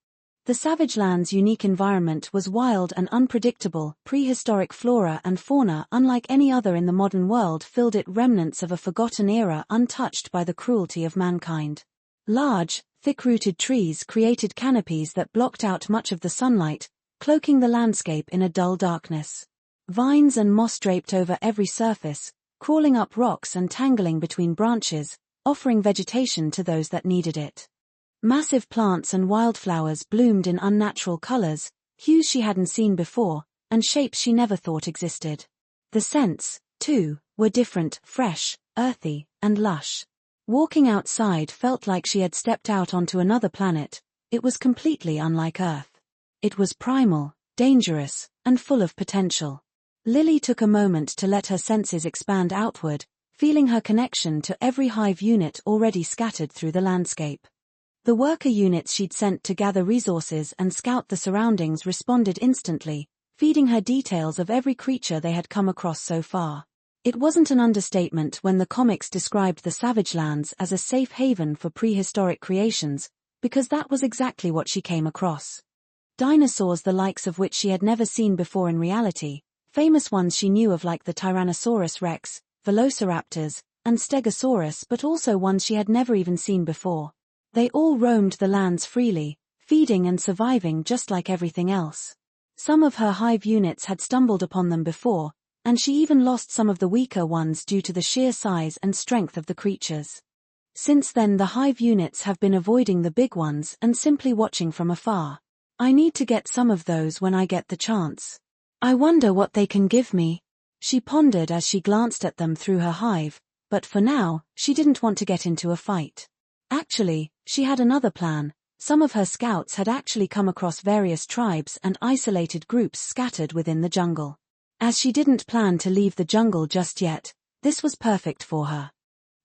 Speaker 1: The Savage Land's unique environment was wild and unpredictable. Prehistoric flora and fauna unlike any other in the modern world filled it, remnants of a forgotten era untouched by the cruelty of mankind. Large, thick-rooted trees created canopies that blocked out much of the sunlight, cloaking the landscape in a dull darkness. Vines and moss draped over every surface, crawling up rocks and tangling between branches, offering vegetation to those that needed it. Massive plants and wildflowers bloomed in unnatural colors, hues she hadn't seen before, and shapes she never thought existed. The scents, too, were different, fresh, earthy, and lush. Walking outside felt like she had stepped out onto another planet. It was completely unlike Earth. It was primal, dangerous, and full of potential. Lily took a moment to let her senses expand outward, feeling her connection to every hive unit already scattered through the landscape. The worker units she'd sent to gather resources and scout the surroundings responded instantly, feeding her details of every creature they had come across so far. It wasn't an understatement when the comics described the Savage Lands as a safe haven for prehistoric creations, because that was exactly what she came across. Dinosaurs the likes of which she had never seen before in reality, famous ones she knew of like the Tyrannosaurus rex, Velociraptors, and Stegosaurus, but also ones she had never even seen before. They all roamed the lands freely, feeding and surviving just like everything else. Some of her hive units had stumbled upon them before, and she even lost some of the weaker ones due to the sheer size and strength of the creatures. Since then the hive units have been avoiding the big ones and simply watching from afar. I need to get some of those when I get the chance. I wonder what they can give me. She pondered as she glanced at them through her hive, but for now, she didn't want to get into a fight. Actually, she had another plan. Some of her scouts had actually come across various tribes and isolated groups scattered within the jungle. As she didn't plan to leave the jungle just yet, this was perfect for her.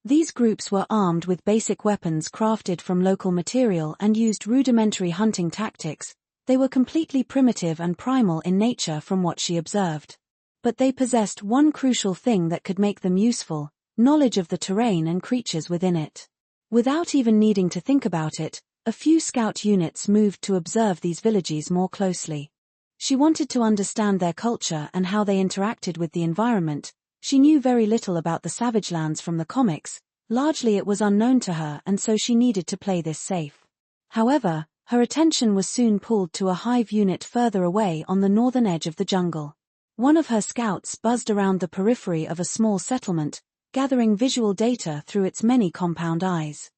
Speaker 1: These groups were armed with basic weapons crafted from local material and used rudimentary hunting tactics. They were completely primitive and primal in nature from what she observed. But they possessed one crucial thing that could make them useful: knowledge of the terrain and creatures within it. Without even needing to think about it, a few scout units moved to observe these villages more closely. She wanted to understand their culture and how they interacted with the environment. She knew very little about the Savage Lands from the comics, largely it was unknown to her, and so she needed to play this safe. However, her attention was soon pulled to a hive unit further away on the northern edge of the jungle. One of her scouts buzzed around the periphery of a small settlement, gathering visual data through its many compound eyes.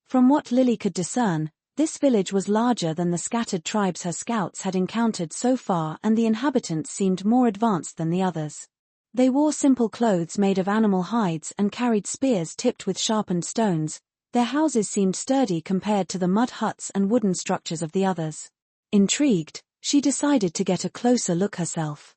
Speaker 1: From what Lily could discern, this village was larger than the scattered tribes her scouts had encountered so far, and the inhabitants seemed more advanced than the others. They wore simple clothes made of animal hides and carried spears tipped with sharpened stones. Their houses seemed sturdy compared to the mud huts and wooden structures of the others. Intrigued, she decided to get a closer look herself.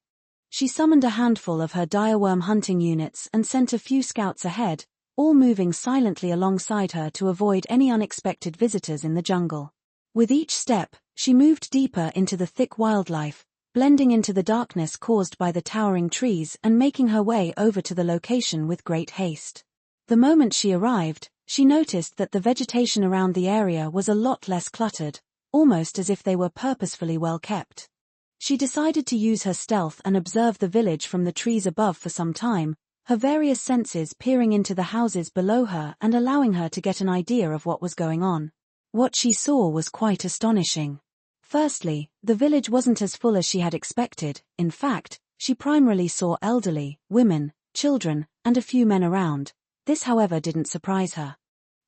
Speaker 1: She summoned a handful of her direworm hunting units and sent a few scouts ahead, all moving silently alongside her to avoid any unexpected visitors in the jungle. With each step, she moved deeper into the thick wildlife, blending into the darkness caused by the towering trees and making her way over to the location with great haste. The moment she arrived, she noticed that the vegetation around the area was a lot less cluttered, almost as if they were purposefully well kept. She decided to use her stealth and observe the village from the trees above for some time, her various senses peering into the houses below her and allowing her to get an idea of what was going on. What she saw was quite astonishing. Firstly, the village wasn't as full as she had expected. In fact, she primarily saw elderly, women, children, and a few men around. This, however, didn't surprise her.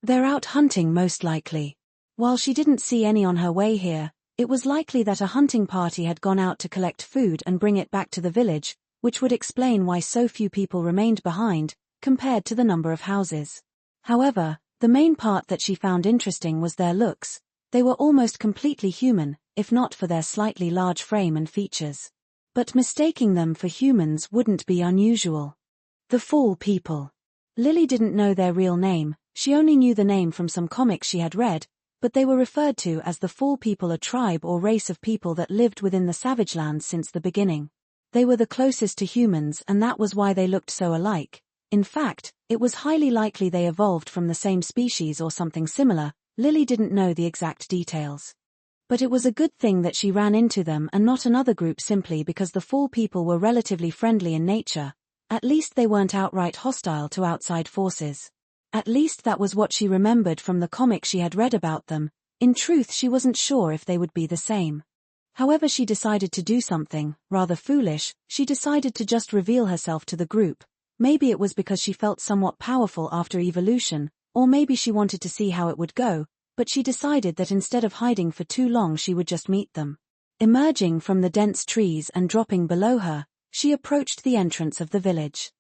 Speaker 1: They're out hunting most likely. While she didn't see any on her way here, it was likely that a hunting party had gone out to collect food and bring it back to the village, which would explain why so few people remained behind, compared to the number of houses. However, the main part that she found interesting was their looks. They were almost completely human, if not for their slightly large frame and features. But mistaking them for humans wouldn't be unusual. The Fall People. Lily didn't know their real name, she only knew the name from some comics she had read, but they were referred to as the Fall People, a tribe or race of people that lived within the Savage Lands since the beginning. They were the closest to humans, and that was why they looked so alike. In fact, it was highly likely they evolved from the same species or something similar. Lily didn't know the exact details. But it was a good thing that she ran into them and not another group, simply because the Fall People were relatively friendly in nature. At least they weren't outright hostile to outside forces. At least that was what she remembered from the comic she had read about them. In truth, she wasn't sure if they would be the same. However, she decided to do something rather foolish. She decided to just reveal herself to the group. Maybe it was because she felt somewhat powerful after evolution, or maybe she wanted to see how it would go, but she decided that instead of hiding for too long she would just meet them. Emerging from the dense trees and dropping below her, she approached the entrance of the village.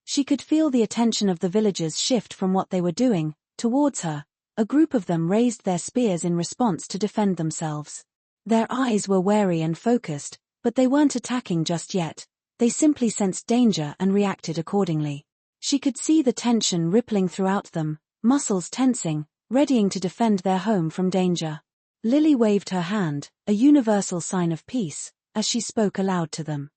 Speaker 1: She could feel the attention of the villagers shift from what they were doing towards her. A group of them raised their spears in response to defend themselves. Their eyes were wary and focused, but they weren't attacking just yet. They simply sensed danger and reacted accordingly. She could see the tension rippling throughout them, muscles tensing, readying to defend their home from danger. Lily waved her hand, a universal sign of peace, as she spoke aloud to them.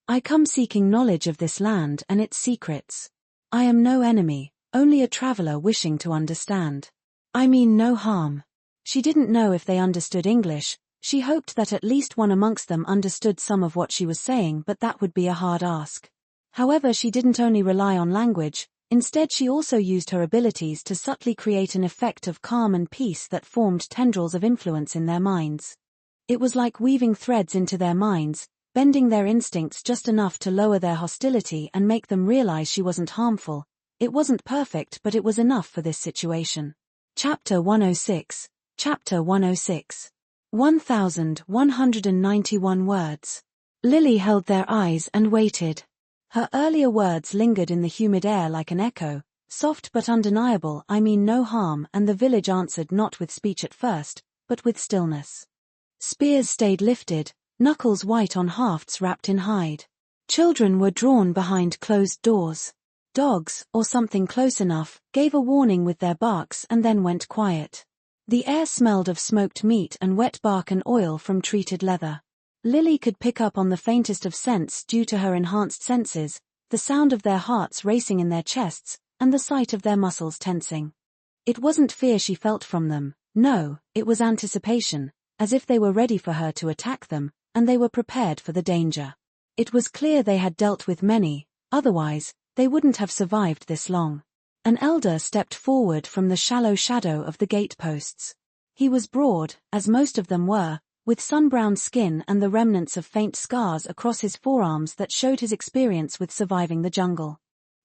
Speaker 1: I come seeking knowledge of this land and its secrets. I am no enemy, only a traveler wishing to understand. I mean no harm. She didn't know if they understood English. She hoped that at least one amongst them understood some of what she was saying, but that would be a hard ask. However, she didn't only rely on language. Instead, she also used her abilities to subtly create an effect of calm and peace that formed tendrils of influence in their minds. It was like weaving threads into their minds, bending their instincts just enough to lower their hostility and make them realize she wasn't harmful. It wasn't perfect, but it was enough for this situation. Chapter 106. Chapter 106. 1191 words. Lily held their eyes and waited. Her earlier words lingered in the humid air like an echo, soft but undeniable. I mean no harm, and the village answered not with speech at first, but with stillness. Spears stayed lifted, knuckles white on hafts wrapped in hide. Children were drawn behind closed doors. Dogs, or something close enough, gave a warning with their barks and then went quiet. The air smelled of smoked meat and wet bark and oil from treated leather. Lily could pick up on the faintest of scents due to her enhanced senses, the sound of their hearts racing in their chests, and the sight of their muscles tensing. It wasn't fear she felt from them, no, it was anticipation, as if they were ready for her to attack them, and they were prepared for the danger. It was clear they had dealt with many, otherwise, they wouldn't have survived this long. An elder stepped forward from the shallow shadow of the gateposts. He was broad, as most of them were, with sun-browned skin and the remnants of faint scars across his forearms that showed his experience with surviving the jungle.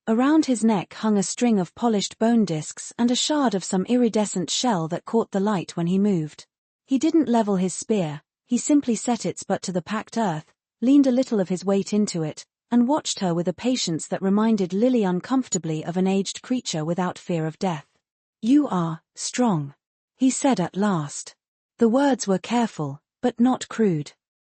Speaker 1: Around his neck hung a string of polished bone discs and a shard of some iridescent shell that caught the light when he moved. He didn't level his spear, he simply set its butt to the packed earth, leaned a little of his weight into it, and watched her with a patience that reminded Lily uncomfortably of an aged creature without fear of death. "You are strong," he said at last. The words were careful, but not crude.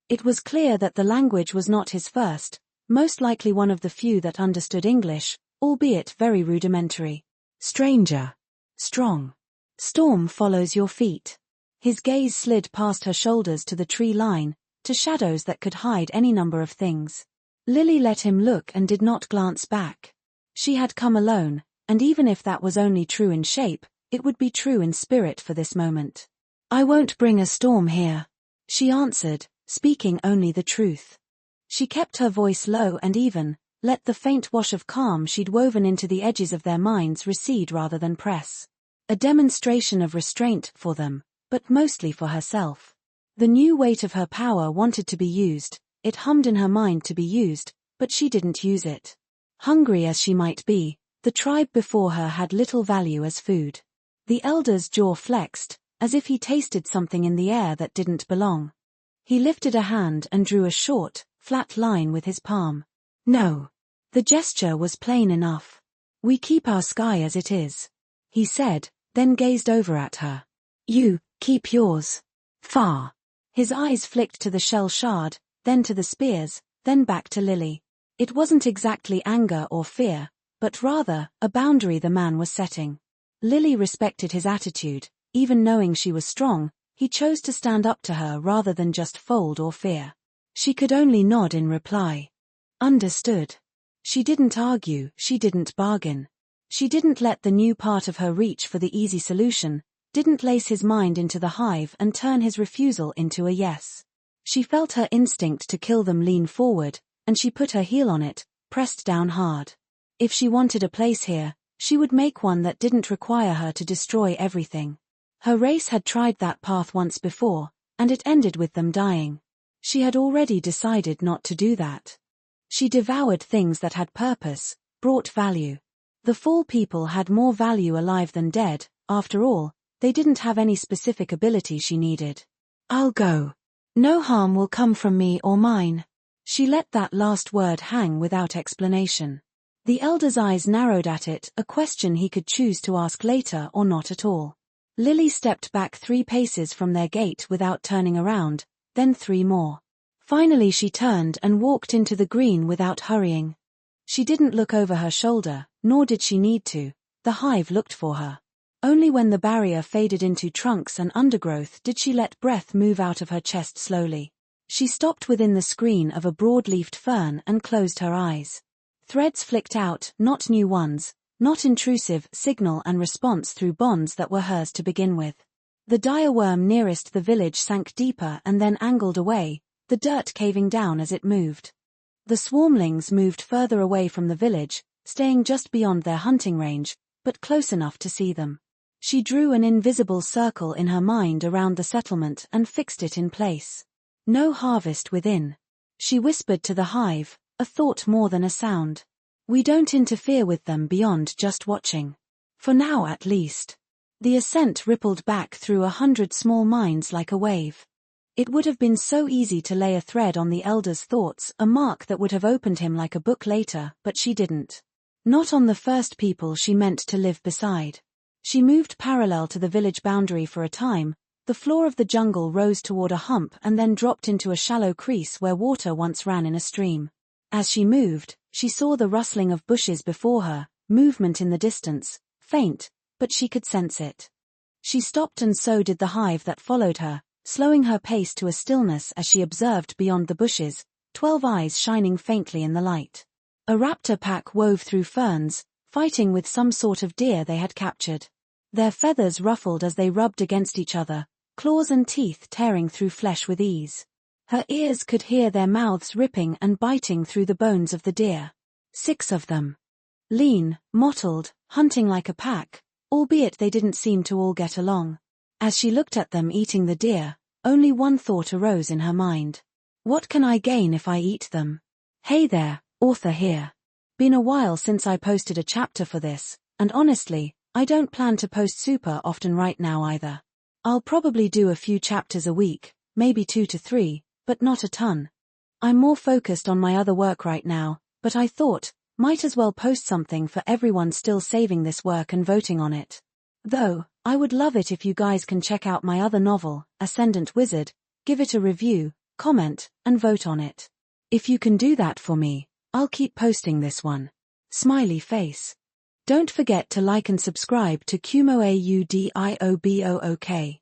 Speaker 1: It was clear that the language was not his first, most likely one of the few that understood English, albeit very rudimentary. "Stranger. Strong. Storm follows your feet." His gaze slid past her shoulders to the tree line, to shadows that could hide any number of things. Lily let him look and did not glance back. She had come alone, and even if that was only true in shape, it would be true in spirit for this moment. "I won't bring a storm here," she answered, speaking only the truth. She kept her voice low and even, let the faint wash of calm she'd woven into the edges of their minds recede rather than press. A demonstration of restraint for them, but mostly for herself. The new weight of her power wanted to be used, it hummed in her mind to be used, but she didn't use it. Hungry as she might be, the tribe before her had little value as food. The elder's jaw flexed, as if he tasted something in the air that didn't belong. He lifted a hand and drew a short, flat line with his palm. "No." The gesture was plain enough. "We keep our sky as it is," he said, then gazed over at her. "You keep yours. Far." His eyes flicked to the shell shard, then to the spears, then back to Lily. It wasn't exactly anger or fear, but rather, a boundary the man was setting. Lily respected his attitude, even knowing she was strong, he chose to stand up to her rather than just fold or fear. She could only nod in reply. Understood. She didn't argue, she didn't bargain. She didn't let the new part of her reach for the easy solution, didn't lace his mind into the hive and turn his refusal into a yes. She felt her instinct to kill them lean forward, and she put her heel on it, pressed down hard. If she wanted a place here, she would make one that didn't require her to destroy everything. Her race had tried that path once before, and it ended with them dying. She had already decided not to do that. She devoured things that had purpose, brought value. The Fall people had more value alive than dead, after all, they didn't have any specific ability she needed. "I'll go. No harm will come from me or mine." She let that last word hang without explanation. The elder's eyes narrowed at it, a question he could choose to ask later or not at all. Lily stepped back 3 paces from their gate without turning around, then 3 more. Finally she turned and walked into the green without hurrying. She didn't look over her shoulder, nor did she need to. The hive looked for her. Only when the barrier faded into trunks and undergrowth did she let breath move out of her chest slowly. She stopped within the screen of a broad-leafed fern and closed her eyes. Threads flicked out, not new ones, not intrusive, signal and response through bonds that were hers to begin with. The dire worm nearest the village sank deeper and then angled away, the dirt caving down as it moved. The swarmlings moved further away from the village, staying just beyond their hunting range, but close enough to see them. She drew an invisible circle in her mind around the settlement and fixed it in place. No harvest within. She whispered to the hive, a thought more than a sound. "We don't interfere with them beyond just watching. For now at least." The assent rippled back through 100 small minds like a wave. It would have been so easy to lay a thread on the elder's thoughts, a mark that would have opened him like a book later, but she didn't. Not on the first people she meant to live beside. She moved parallel to the village boundary for a time. The floor of the jungle rose toward a hump and then dropped into a shallow crease where water once ran in a stream. As she moved, she saw the rustling of bushes before her, movement in the distance, faint, but she could sense it. She stopped and so did the hive that followed her, slowing her pace to a stillness as she observed beyond the bushes, 12 eyes shining faintly in the light. A raptor pack wove through ferns, fighting with some sort of deer they had captured. Their feathers ruffled as they rubbed against each other, claws and teeth tearing through flesh with ease. Her ears could hear their mouths ripping and biting through the bones of the deer. 6 of them. Lean, mottled, hunting like a pack, albeit they didn't seem to all get along. As she looked at them eating the deer, only one thought arose in her mind. What can I gain if I eat them? Hey there, author here. Been a while since I posted a chapter for this, and honestly, I don't plan to post super often right now either. I'll probably do a few chapters a week, maybe 2 to 3, but not a ton. I'm more focused on my other work right now, but I thought, might as well post something for everyone still saving this work and voting on it. Though, I would love it if you guys can check out my other novel, Ascendant Wizard, give it a review, comment, and vote on it. If you can do that for me, I'll keep posting this one. Smiley face. Don't forget to like and subscribe to KUMO-AUDIOBOOK.